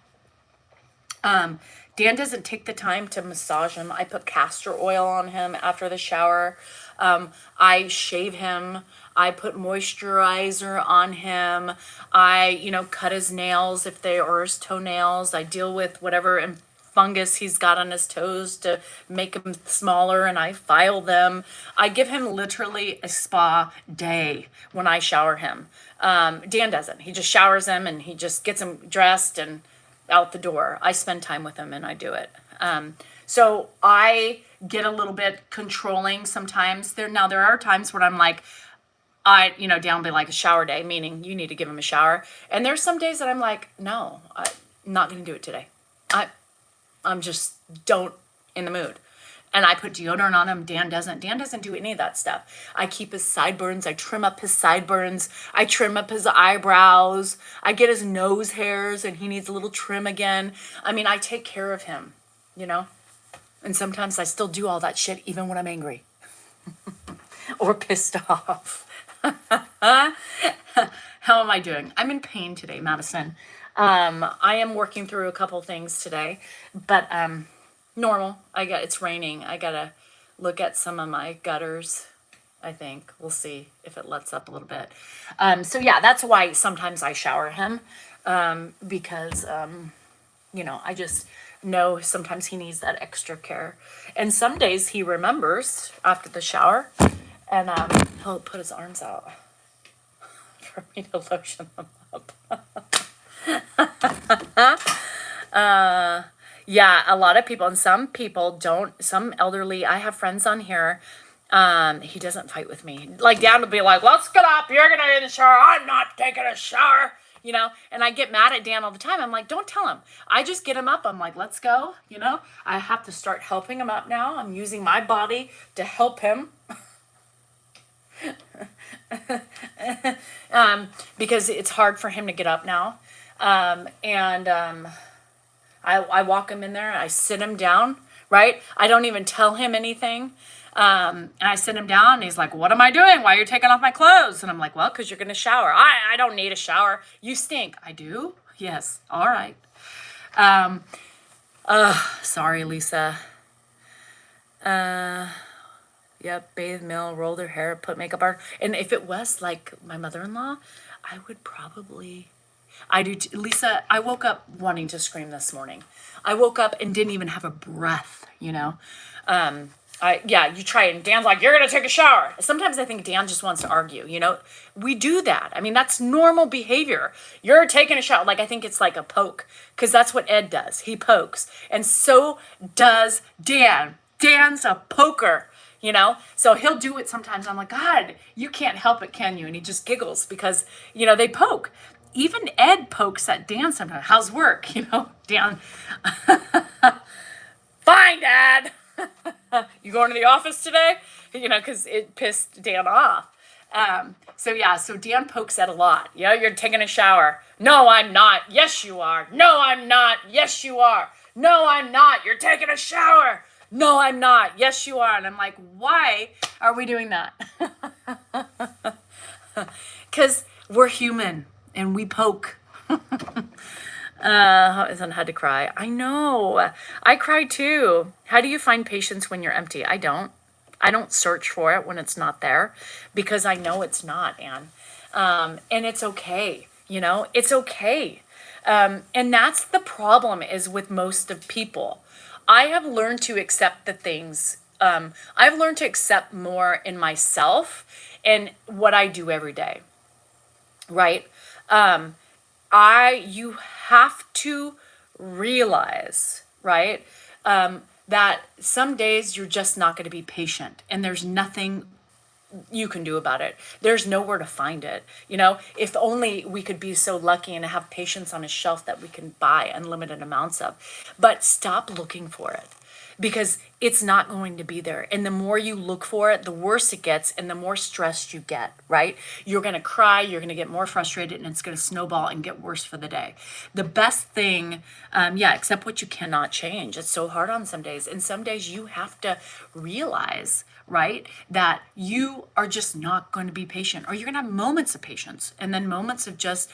Dan doesn't take the time to massage him. I put castor oil on him after the shower. I shave him. I put moisturizer on him. I, you know, cut his nails if they are his toenails. I deal with whatever fungus he's got on his toes to make them smaller, and I file them. I give him literally a spa day when I shower him. Dan doesn't. He just showers him and he just gets him dressed and out the door. I spend time with him and I do it. So I get a little bit controlling sometimes. There are times when I'm like, Dan will be like a shower day, meaning you need to give him a shower. And there's some days that I'm like, no, I'm not going to do it today. I'm just don't in the mood. And I put deodorant on him. Dan doesn't. Dan doesn't do any of that stuff. I keep his sideburns. I trim up his sideburns. I trim up his eyebrows. I get his nose hairs and he needs a little trim again. I mean, I take care of him, you know? And sometimes I still do all that shit even when I'm angry or pissed off. How am I doing? I'm in pain today, Madison. I am working through a couple things today, but normal. It's raining. I gotta look at some of my gutters. I think we'll see if it lets up a little bit. So yeah, that's why sometimes I shower him, because I just know sometimes he needs that extra care, and some days he remembers after the shower, and he'll put his arms out for me to lotion them up. Yeah, a lot of people, and some people don't, some elderly, I have friends on here, he doesn't fight with me. Like, Dan will be like, let's get up, you're gonna get in the shower, I'm not taking a shower, and I get mad at Dan all the time. I'm like, don't tell him. I just get him up, I'm like, let's go, I have to start helping him up now. I'm using my body to help him. Because it's hard for him to get up now. I walk him in there, I sit him down, right? I don't even tell him anything. And I sit him down and he's like, what am I doing? Why are you taking off my clothes? And I'm like, well, because you're going to shower. I don't need a shower. You stink. I do? Yes. All right. Sorry, Lisa. Yep, bathe, meal, roll their hair, put makeup on. And if it was like my mother-in-law, I would probably... Lisa, I woke up wanting to scream this morning. I woke up and didn't even have a breath, you try it, and Dan's like, you're going to take a shower. Sometimes I think Dan just wants to argue, We do that. I mean, that's normal behavior. You're taking a shower. Like, I think it's like a poke, because that's what Ed does. He pokes. And so does Dan. Dan's a poker. So he'll do it sometimes. I'm like, God, you can't help it, can you? And he just giggles because, they poke. Even Ed pokes at Dan sometimes. How's work? Dan. Fine, Dad. You going to the office today? Because it pissed Dan off. So Dan pokes Ed a lot. Yeah, you're taking a shower. No, I'm not. Yes, you are. No, I'm not. Yes, you are. No, I'm not. You're taking a shower. No, I'm not. Yes, you are. And I'm like, why are we doing that?
Because we're human and we poke. Hasn't had to cry. I know. I cry too. How do you find patience when you're empty? I don't. I don't search for it when it's not there because I know it's not, Anne. And it's okay. It's okay. And that's the problem is with most of people. I have learned to accept the things. I've learned to accept more in myself and what I do every day. Right? You have to realize, right, that some days you're just not going to be patient and there's nothing you can do about it. There's nowhere to find it. If only we could be so lucky and have patience on a shelf that we can buy unlimited amounts of. But stop looking for it because it's not going to be there. And the more you look for it, the worse it gets and the more stressed you get, right? You're going to cry, you're going to get more frustrated, and it's going to snowball and get worse for the day. The best thing, accept what you cannot change. It's so hard on some days. And some days you have to realize, right, that you are just not going to be patient, or you're going to have moments of patience and then moments of just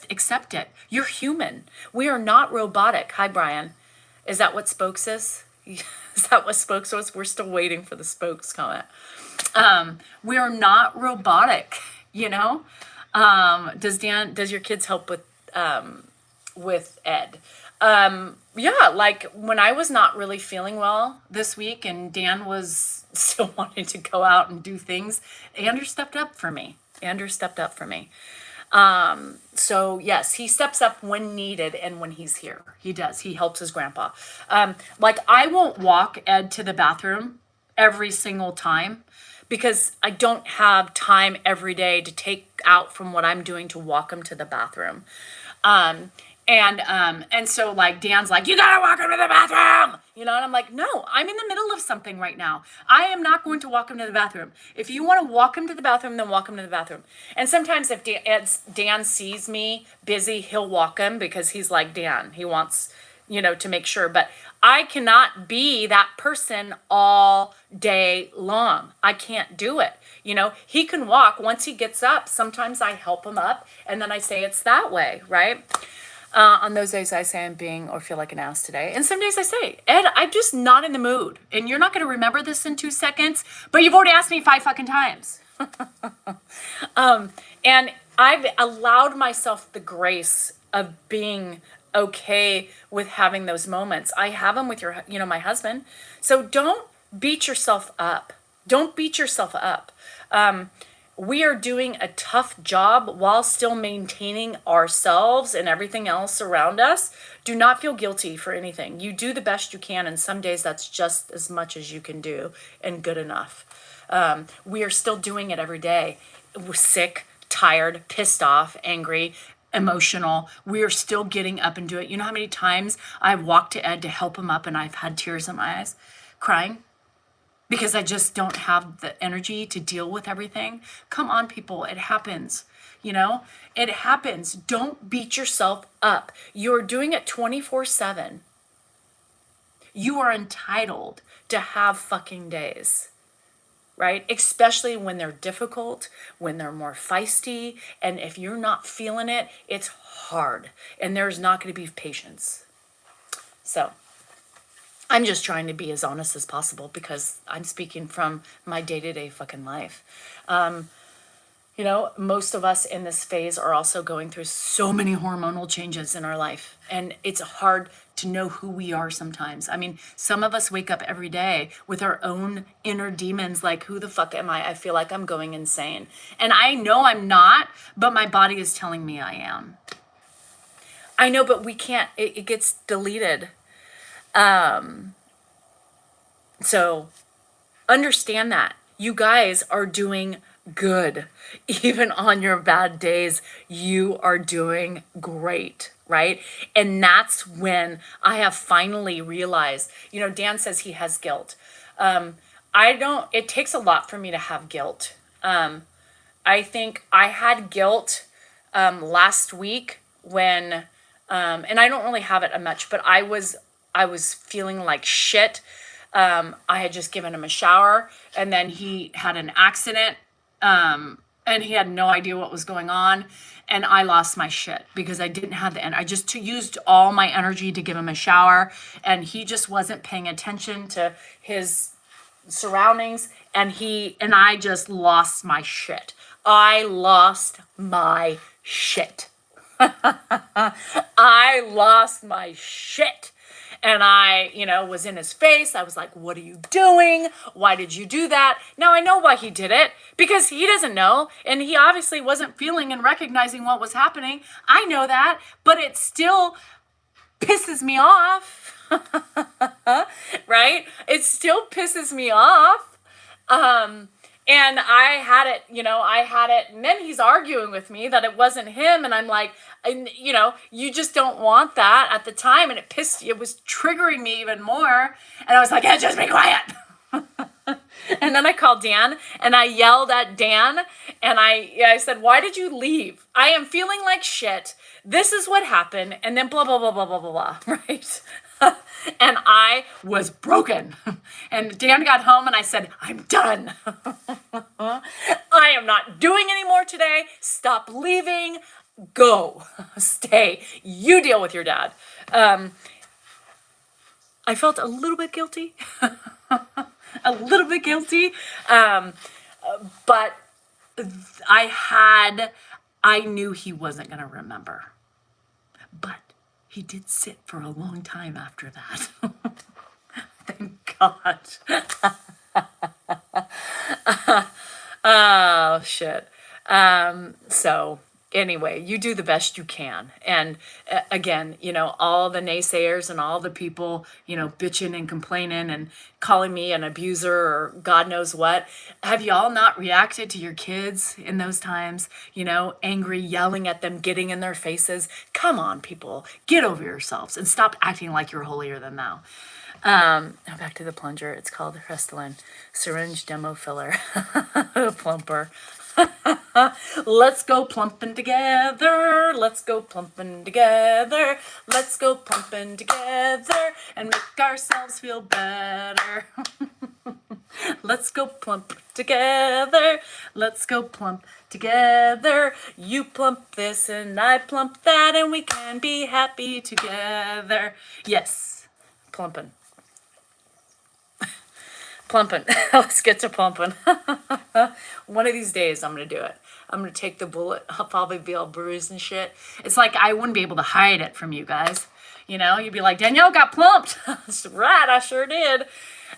accept it. You're human. We are not robotic. Hi, Brian. Is that what Spokes is? Is that what Spokes was? We're still waiting for the Spokes comment. We are not robotic, Does your kids help with Ed? Like when I was not really feeling well this week and Dan was still wanting to go out and do things, Andrew stepped up for me. So yes, he steps up when needed and when he's here. He does. He helps his grandpa. Like I won't walk Ed to the bathroom every single time because I don't have time every day to take out from what I'm doing to walk him to the bathroom. And so like Dan's like, you gotta walk him to the bathroom, and I'm like, no, I'm in the middle of something right now. I am not going to walk him to the bathroom. If you want to walk him to the bathroom, then walk him to the bathroom. And sometimes if Dan sees me busy, he'll walk him because he's like Dan. He wants, to make sure. But I cannot be that person all day long. I can't do it. He can walk once he gets up. Sometimes I help him up and then I say it's that way, right? On those days I say I'm being or feel like an ass today. And some days I say, Ed, I'm just not in the mood. And you're not going to remember this in 2 seconds, but you've already asked me 5 fucking times. And I've allowed myself the grace of being okay with having those moments. I have them with my husband. So don't beat yourself up. We are doing a tough job while still maintaining ourselves and everything else around us. Do not feel guilty for anything. You do the best you can, and some days that's just as much as you can do and good enough. We are still doing it every day. We're sick, tired, pissed off, angry, emotional. We are still getting up and doing it. You know how many times I've walked to Ed to help him up and I've had tears in my eyes, crying? Because I just don't have the energy to deal with everything. Come on, people. It happens. It happens. Don't beat yourself up. You're doing it 24/7. You are entitled to have fucking days, right? Especially when they're difficult, when they're more feisty. And if you're not feeling it, it's hard. And there's not going to be patience. So I'm just trying to be as honest as possible because I'm speaking from my day-to-day fucking life. Most of us in this phase are also going through so many hormonal changes in our life. And it's hard to know who we are sometimes. I mean, some of us wake up every day with our own inner demons like, who the fuck am I? I feel like I'm going insane. And I know I'm not, but my body is telling me I am. I know, but we can't. It gets deleted. So understand that you guys are doing good. Even on your bad days, you are doing great, right? And that's when I have finally realized, Dan says he has guilt. It takes a lot for me to have guilt. I think I had guilt, last week when, and I don't really have it much, but I was feeling like shit. I had just given him a shower and then he had an accident. And and he had no idea what was going on. And I lost my shit because I didn't have the I just used all my energy to give him a shower, and he just wasn't paying attention to his surroundings, and I just lost my shit. I lost my shit. I lost my shit. And I, was in his face. I was like, what are you doing? Why did you do that? Now I know why he did it, because he doesn't know. And he obviously wasn't feeling and recognizing what was happening. I know that, but it still pisses me off. Right? It still pisses me off. And I had it, and then he's arguing with me that it wasn't him, and I'm like, you just don't want that at the time, and it was triggering me even more, and I was like, just be quiet. And then I called Dan, and I yelled at Dan, and I said, why did you leave? I am feeling like shit. This is what happened, and then blah, blah, blah, blah, blah, blah, blah, right? And I was broken. And Dan got home and I said, I'm done. I am not doing any more today. Stop leaving. Go. Stay. You deal with your dad. I felt a little bit guilty. A little bit guilty. But I knew he wasn't going to remember. But he did sit for a long time after that. Thank God. Oh, shit. So anyway, you do the best you can. And again, all the naysayers and all the people, bitching and complaining and calling me an abuser or God knows what. Have y'all not reacted to your kids in those times? Angry, yelling at them, getting in their faces. Come on, people, get over yourselves and stop acting like you're holier than thou. Now back to the plunger. It's called Restylane Syringe Demo Filler Plumper. Let's go plumping together. Let's go plumping together. Let's go plumping together and make ourselves feel better. Let's go plump together. Let's go plump together. You plump this and I plump that, and we can be happy together. Yes, plumping. Plumping. Let's get to plumping. One of these days I'm going to do it. I'm going to take the bullet. I'll probably be all bruised and shit. It's like I wouldn't be able to hide it from you guys. You'd be like, Danielle got plumped. That's right, I sure did.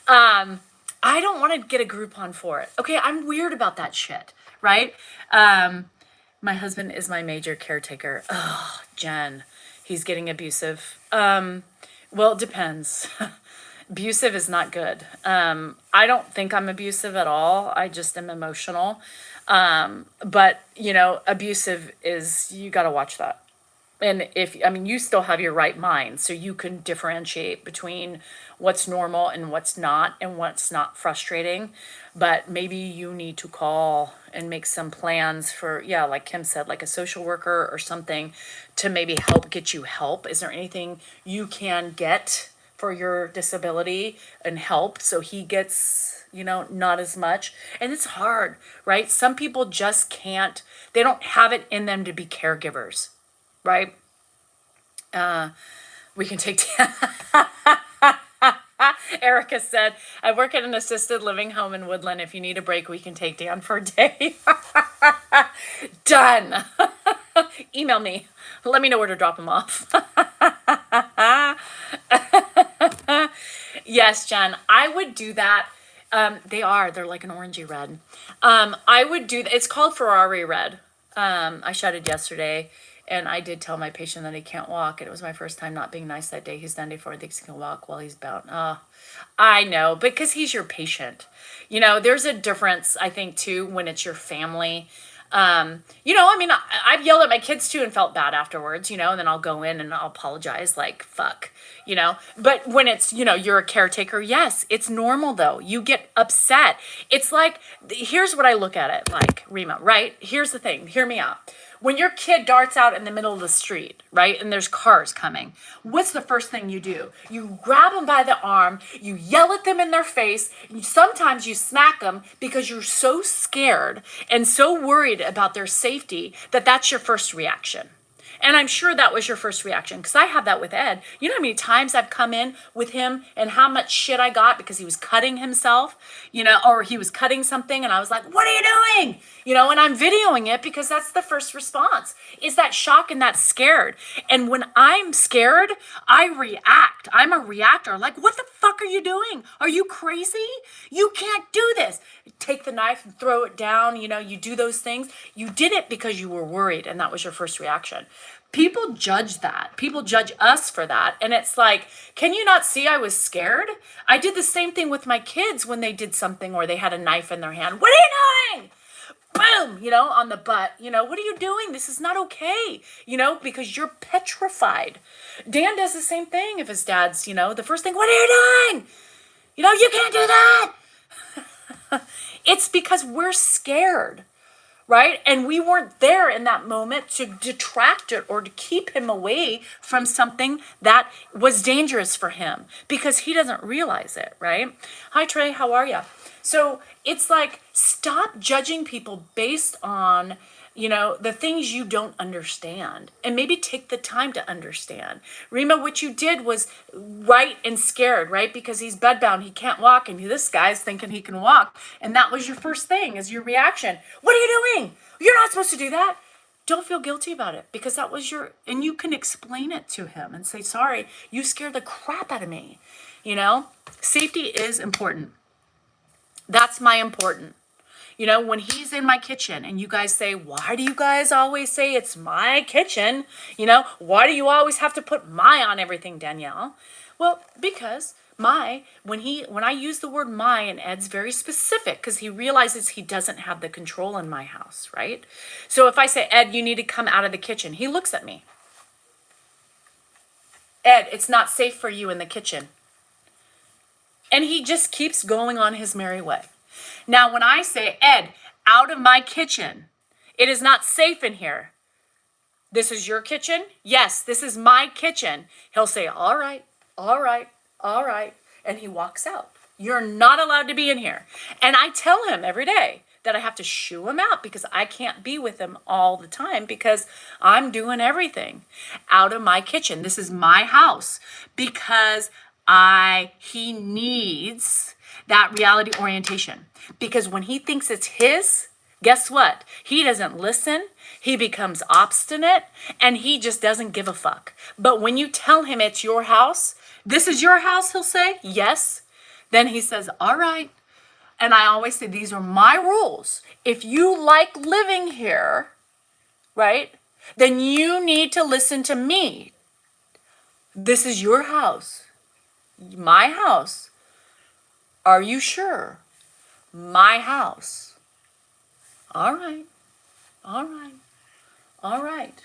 I don't want to get a Groupon for it. Okay, I'm weird about that shit, right? My husband is my major caretaker. Oh, Jen, he's getting abusive. Well, it depends. Abusive is not good. I don't think I'm abusive at all. I just am emotional. But, abusive is, you got to watch that. And you still have your right mind, so you can differentiate between what's normal and what's not frustrating. But maybe you need to call and make some plans for, like Kim said, like a social worker or something to maybe help get you help. Is there anything you can get for your disability and help so he gets, not as much? And it's hard, right? Some people just can't, they don't have it in them to be caregivers, right? We can take Erica said, I work at an assisted living home in Woodland. If you need a break, we can take Dan for a day. Done. Email me. Let me know where to drop him off. Yes, Jen, I would do that. They're like an orangey red. I would do that. It's called Ferrari red. I shouted yesterday, and I did tell my patient that he can't walk, and it was my first time not being nice that day. He's 94 and thinks he can walk while he's bound. I know, because he's your patient. There's a difference, I think, too, when it's your family. I've yelled at my kids too and felt bad afterwards, and then I'll go in and I'll apologize like, fuck, but when it's, you're a caretaker, yes, it's normal though. You get upset. It's like, here's what I look at it like, Rima, right? Here's the thing. Hear me out. When your kid darts out in the middle of the street, right, and there's cars coming, what's the first thing you do? You grab them by the arm, you yell at them in their face, sometimes you smack them because you're so scared and so worried about their safety that that's your first reaction. And I'm sure that was your first reaction because I have that with Ed. You know how many times I've come in with him and how much shit I got because he was cutting himself, or he was cutting something and I was like, what are you doing? And I'm videoing it because that's the first response is that shock and that scared. And when I'm scared, I react. I'm a reactor. Like, what the fuck are you doing? Are you crazy? You can't do this. Take the knife and throw it down. You do those things. You did it because you were worried and that was your first reaction. People judge that. People judge us for that. And it's like, can you not see I was scared? I did the same thing with my kids when they did something or they had a knife in their hand. What are you doing? Boom, on the butt. What are you doing? This is not okay, because you're petrified. Dan does the same thing if his dad's, the first thing, what are you doing? You can't do that. It's because we're scared. Right? And we weren't there in that moment to detract it or to keep him away from something that was dangerous for him because he doesn't realize it, right? Hi, Trey, how are you? So it's like, stop judging people based on, the things you don't understand and maybe take the time to understand. Rima, what you did was right and scared, right? Because he's bedbound, he can't walk, and this guy's thinking he can walk. And that was your first thing, is your reaction. What are you doing? You're not supposed to do that. Don't feel guilty about it because that was and you can explain it to him and say, sorry, you scared the crap out of me. Safety is important. That's my important. When he's in my kitchen and you guys say, why do you guys always say it's my kitchen? Why do you always have to put my on everything, Danielle? Well, because when I use the word my, and Ed's very specific because he realizes he doesn't have the control in my house, right? So if I say, Ed, you need to come out of the kitchen, he looks at me. Ed, it's not safe for you in the kitchen. And he just keeps going on his merry way. Now, when I say, Ed, out of my kitchen, it is not safe in here. This is your kitchen? Yes, this is my kitchen. He'll say, all right, all right, all right. And he walks out. You're not allowed to be in here. And I tell him every day that I have to shoo him out because I can't be with him all the time because I'm doing everything out of my kitchen. This is my house because he needs that reality orientation. Because when he thinks it's his, guess what? He doesn't listen. He becomes obstinate and he just doesn't give a fuck. But when you tell him it's your house, this is your house, he'll say, yes. Then he says, all right. And I always say, these are my rules. If you like living here, right, then you need to listen to me. This is your house. My house. Are you sure? My house. All right. All right. All right.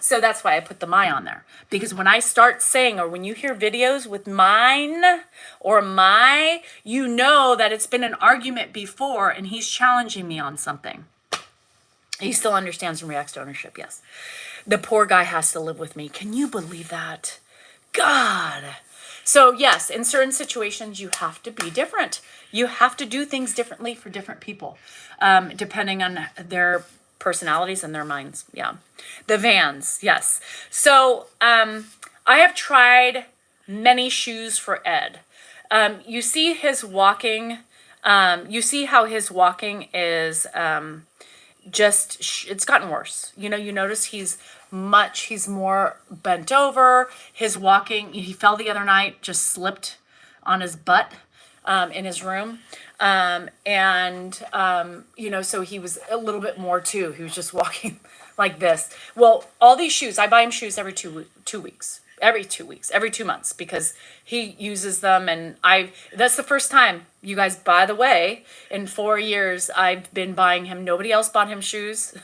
So that's why I put the my on there. Because when I start saying, or when you hear videos with mine or my, you know that it's been an argument before and he's challenging me on something. He still understands and reacts to ownership, yes. The poor guy has to live with me. Can you believe that? God. So yes, in certain situations, you have to be different. You have to do things differently for different people, depending on their personalities and their minds. Yeah. The vans. Yes. So, I have tried many shoes for Ed. You see his walking, you see how his walking is, it's gotten worse. You notice he's more bent over. His walking, he fell the other night, just slipped on his butt in his room. So he was a little bit more too. He was just walking like this. Well, all these shoes, I buy him shoes every 2 weeks. Every 2 weeks, every 2 months, because he uses them. And that's the first time, you guys, by the way, in 4 years, I've been buying him. Nobody else bought him shoes.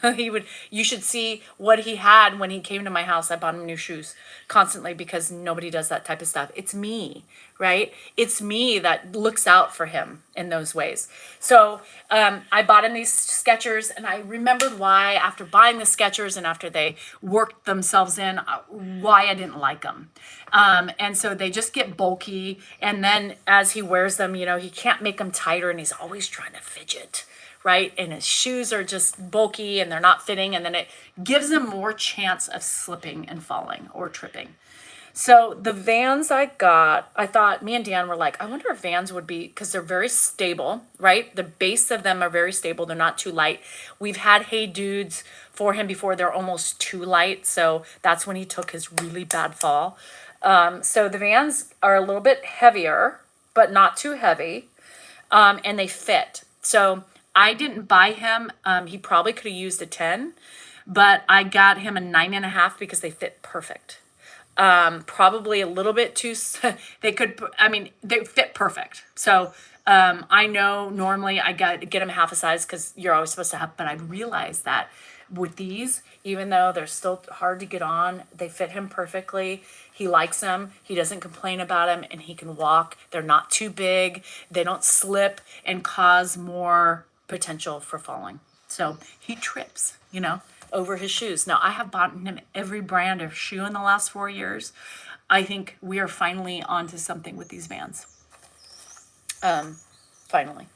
You should see what he had when he came to my house. I bought him new shoes constantly because nobody does that type of stuff. It's me, right? It's me that looks out for him in those ways. So I bought him these Skechers, and I remembered why, after buying the Skechers and after they worked themselves in, why I didn't like them. And so they just get bulky. And then as he wears them, he can't make them tighter, and he's always trying to fidget, right? And his shoes are just bulky and they're not fitting. And then it gives him more chance of slipping and falling or tripping. So the Vans I got, I thought, me and Dan were like, I wonder if Vans would be, because they're very stable, right? The base of them are very stable. They're not too light. We've had Hey Dudes for him before. They're almost too light. So that's when he took his really bad fall. So the Vans are a little bit heavier, but not too heavy. And they fit. So I didn't buy him. He probably could have used a 10, but I got him a 9.5 because they fit perfect. Probably a little bit too, they fit perfect. So, I know normally I get them half a size because you're always supposed to have, but I realized that with these, even though they're still hard to get on, they fit him perfectly. He likes them. He doesn't complain about them, and he can walk. They're not too big. They don't slip and cause more potential for falling. So he trips, over his shoes. Now, I have bought him every brand of shoe in the last 4 years. I think we are finally onto something with these Vans. Finally.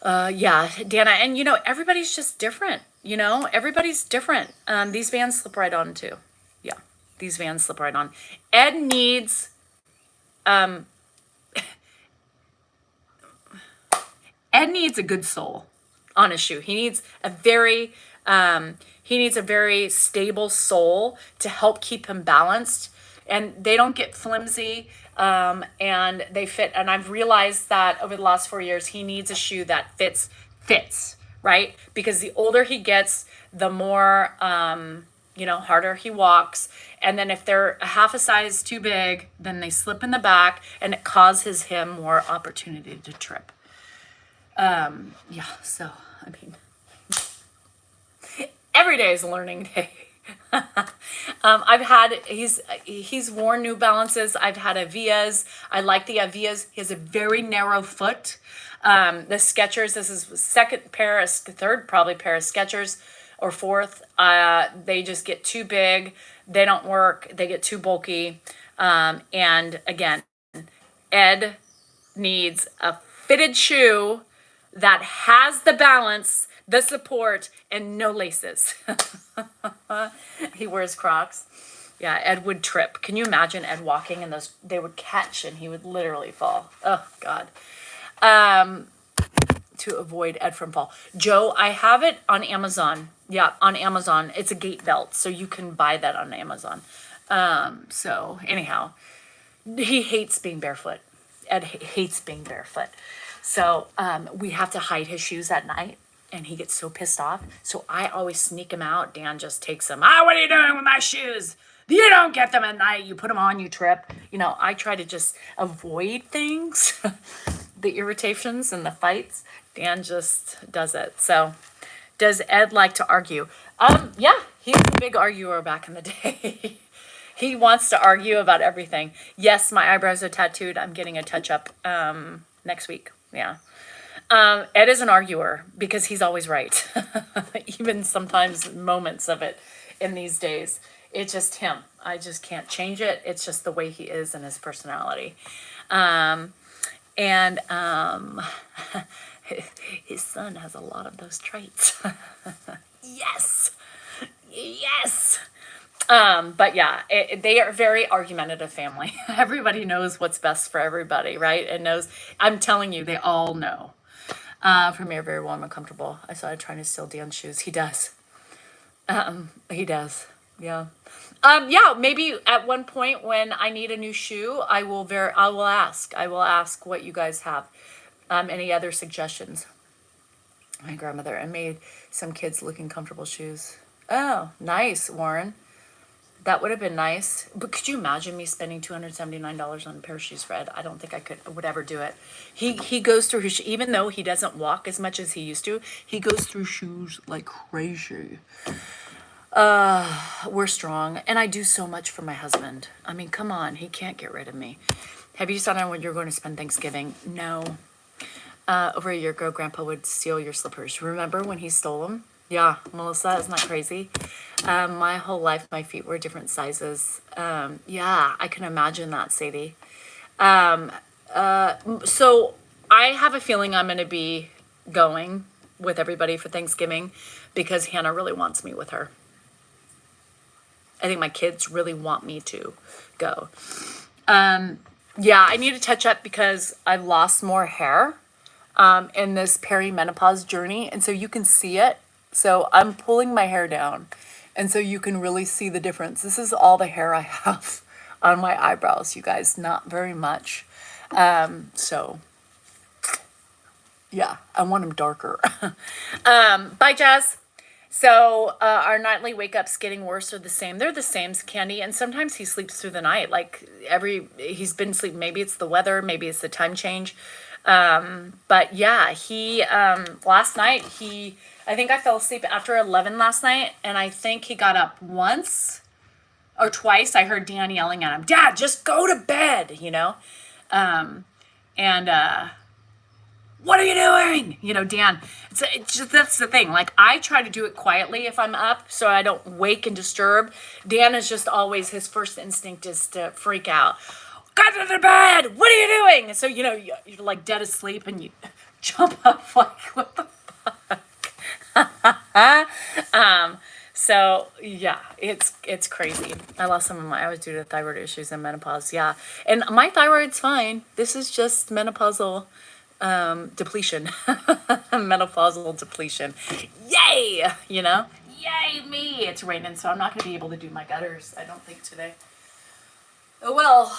Yeah, Dana, and everybody's just different. Everybody's different. These Vans slip right on too. Yeah, these Vans slip right on. Ed needs, Ed needs a good sole on his shoe. He needs a very stable sole to help keep him balanced, and they don't get flimsy, and they fit. And I've realized that over the last 4 years, he needs a shoe that fits, right? Because the older he gets, the more, harder he walks. And then if they're a half a size too big, then they slip in the back, and it causes him more opportunity to trip. So, I mean, every day is a learning day. He's worn New Balances. I've had Avias. I like the Avias. He has a very narrow foot. The Skechers, this is third probably pair of Skechers, or fourth. They just get too big. They don't work. They get too bulky. And again, Ed needs a fitted shoe that has the balance, the support, and no laces. He wears Crocs. Yeah, Ed would trip. Can you imagine Ed walking and those, they would catch and he would literally fall. Oh, God. To avoid Ed from fall. Joe, I have it on Amazon. Yeah, on Amazon. It's a gait belt, so you can buy that on Amazon. So anyhow, he hates being barefoot. Ed hates being barefoot. So we have to hide his shoes at night, and he gets so pissed off. So I always sneak him out. Dan just takes them. What are you doing with my shoes? You don't get them at night. You put them on, you trip. I try to just avoid things, the irritations and the fights. Dan just does it. So does Ed like to argue? Yeah, he was a big arguer back in the day. He wants to argue about everything. Yes, my eyebrows are tattooed. I'm getting a touch-up next week. Yeah. Ed is an arguer because he's always right. Even sometimes moments of it in these days. It's just him. I just can't change it. It's just the way he is and his personality. His son has a lot of those traits. Yes. But yeah, they are a very argumentative family. Everybody knows what's best for everybody, right? And knows, I'm telling you, they all know. Premier, very warm and comfortable. I saw him trying to steal Dan's shoes. He does. He does. Yeah. Yeah, maybe at one point when I need a new shoe, I will ask. I will ask what you guys have. Any other suggestions? My grandmother, I made some kids looking comfortable shoes. Oh, nice, Warren. That would have been nice. But could you imagine me spending $279 on a pair of shoes, Fred? I don't think I would ever do it. He goes through his, even though he doesn't walk as much as he used to, he goes through shoes like crazy. We're strong. And I do so much for my husband. I mean, come on. He can't get rid of me. Have you decided on when you're going to spend Thanksgiving? No. Over a year ago, Grandpa would steal your slippers. Remember when he stole them? Yeah, Melissa, isn't that crazy? My whole life, my feet were different sizes. Yeah, I can imagine that, Sadie. So I have a feeling I'm going to be going with everybody for Thanksgiving because Hannah really wants me with her. I think my kids really want me to go. Yeah, I need to touch up because I've lost more hair in this perimenopause journey. And so you can see it. So I'm pulling my hair down. And so you can really see the difference. This is all the hair I have on my eyebrows, you guys. Not very much. So, yeah, I want them darker. Bye, Jazz. So our nightly wake ups getting worse or the same. They're the same, Candy. And sometimes he sleeps through the night. Like he's been sleeping. Maybe it's the weather. Maybe it's the time change. But yeah, he last night I think I fell asleep after 11 last night, and I think he got up once or twice. I heard Dan yelling at him, "Dad, just go to bed," what are you doing? Dan, it's just, that's the thing. Like, I try to do it quietly if I'm up so I don't wake and disturb. Dan is just always, his first instinct is to freak out. Go to the bed! What are you doing? So, you're like dead asleep and you jump up like, what the fuck? So yeah, it's crazy. I lost some of my, I was due to thyroid issues and menopause. Yeah. And my thyroid's fine. This is just menopausal depletion. Menopausal depletion. Yay! Yay me! It's raining, so I'm not going to be able to do my gutters, I don't think, today. Oh well.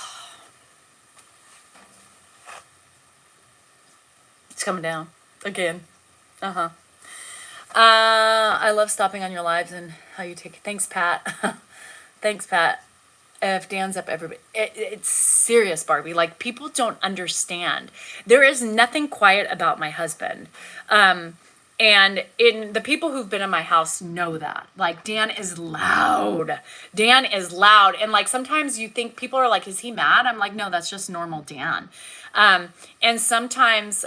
It's coming down. Again. I love stopping on your lives and how you take it. Thanks, Pat. Thanks, Pat. If Dan's up, everybody. It's serious, Barbie. Like, people don't understand. There is nothing quiet about my husband. And the people who've been in my house know that. Like, Dan is loud. Dan is loud. And like, sometimes you think people are like, is he mad? I'm like, no, that's just normal Dan. And sometimes,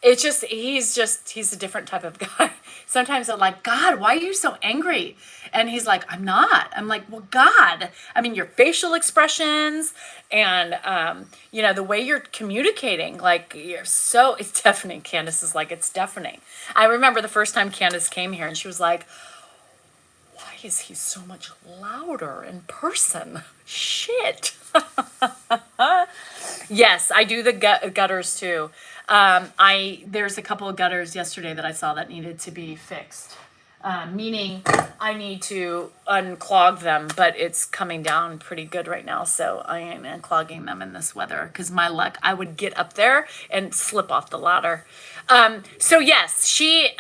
it's just, he's a different type of guy. Sometimes I'm like, God, why are you so angry? And he's like, I'm not. I'm like, well, God, I mean, your facial expressions and, the way you're communicating, like, it's deafening. Candace is like, it's deafening. I remember the first time Candace came here and she was like, why is he so much louder in person? Shit. Yes, I do the gutters too. There's a couple of gutters yesterday that I saw that needed to be fixed. Meaning I need to unclog them, but it's coming down pretty good right now. So I ain't unclogging them in this weather because my luck, I would get up there and slip off the ladder. So yes, he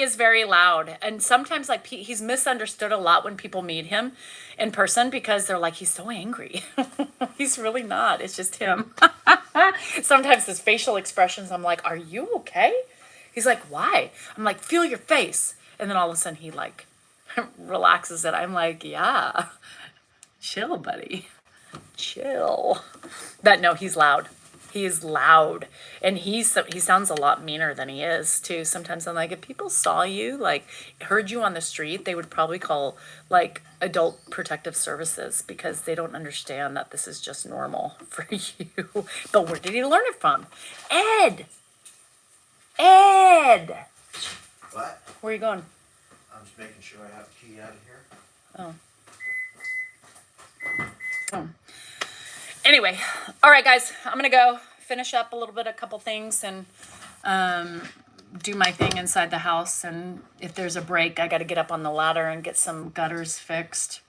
is very loud. And sometimes like he's misunderstood a lot when people meet him in person because they're like, he's so angry. He's really not. It's just him. Sometimes his facial expressions, I'm like, are you okay? He's like, why? I'm like, feel your face. And then all of a sudden he like relaxes it. I'm like, yeah, chill, buddy. Chill. But no, he's loud. He is loud. And he sounds a lot meaner than he is too. Sometimes I'm like, if people saw you, like heard you on the street, they would probably call like adult protective services because they don't understand that this is just normal for you. But where did he learn it from? Ed.
What?
Where are you going?
I'm just making sure I have the key out of here.
Oh. Anyway, all right, guys, I'm gonna go finish up a couple things and do my thing inside the house. And if there's a break, I got to get up on the ladder and get some gutters fixed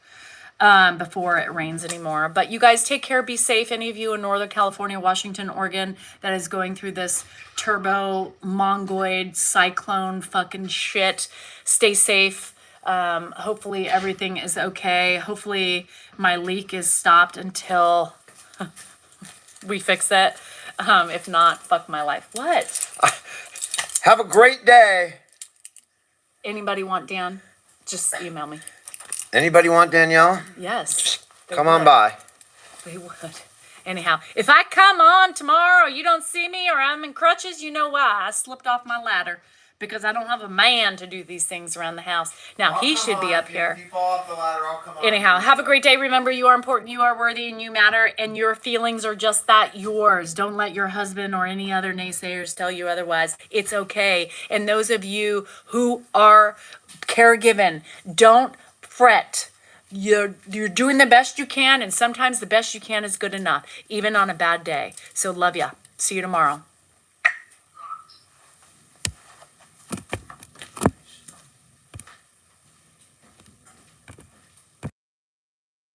before it rains anymore. But you guys take care, be safe. Any of you in Northern California, Washington, Oregon that is going through this turbo mongoid cyclone fucking shit, stay safe. Hopefully everything is okay. Hopefully my leak is stopped until we fix it. If not, fuck my life. What?
Have a great day.
Anybody want Dan? Just email me.
Anybody want Danielle?
Yes.
Come on by.
We would. Anyhow, if I come on tomorrow, you don't see me, or I'm in crutches, you know why. I slipped off my ladder because I don't have a man to do these things around the house. Now, he should be up here.
If you fall off the ladder, I'll come on.
Anyhow, have a great day. Remember, you are important, you are worthy, and you matter, and your feelings are just that, yours. Don't let your husband or any other naysayers tell you otherwise. It's okay. And those of you who are caregiving, don't fret. You're doing the best you can, and sometimes the best you can is good enough, even on a bad day. So love ya. See you tomorrow.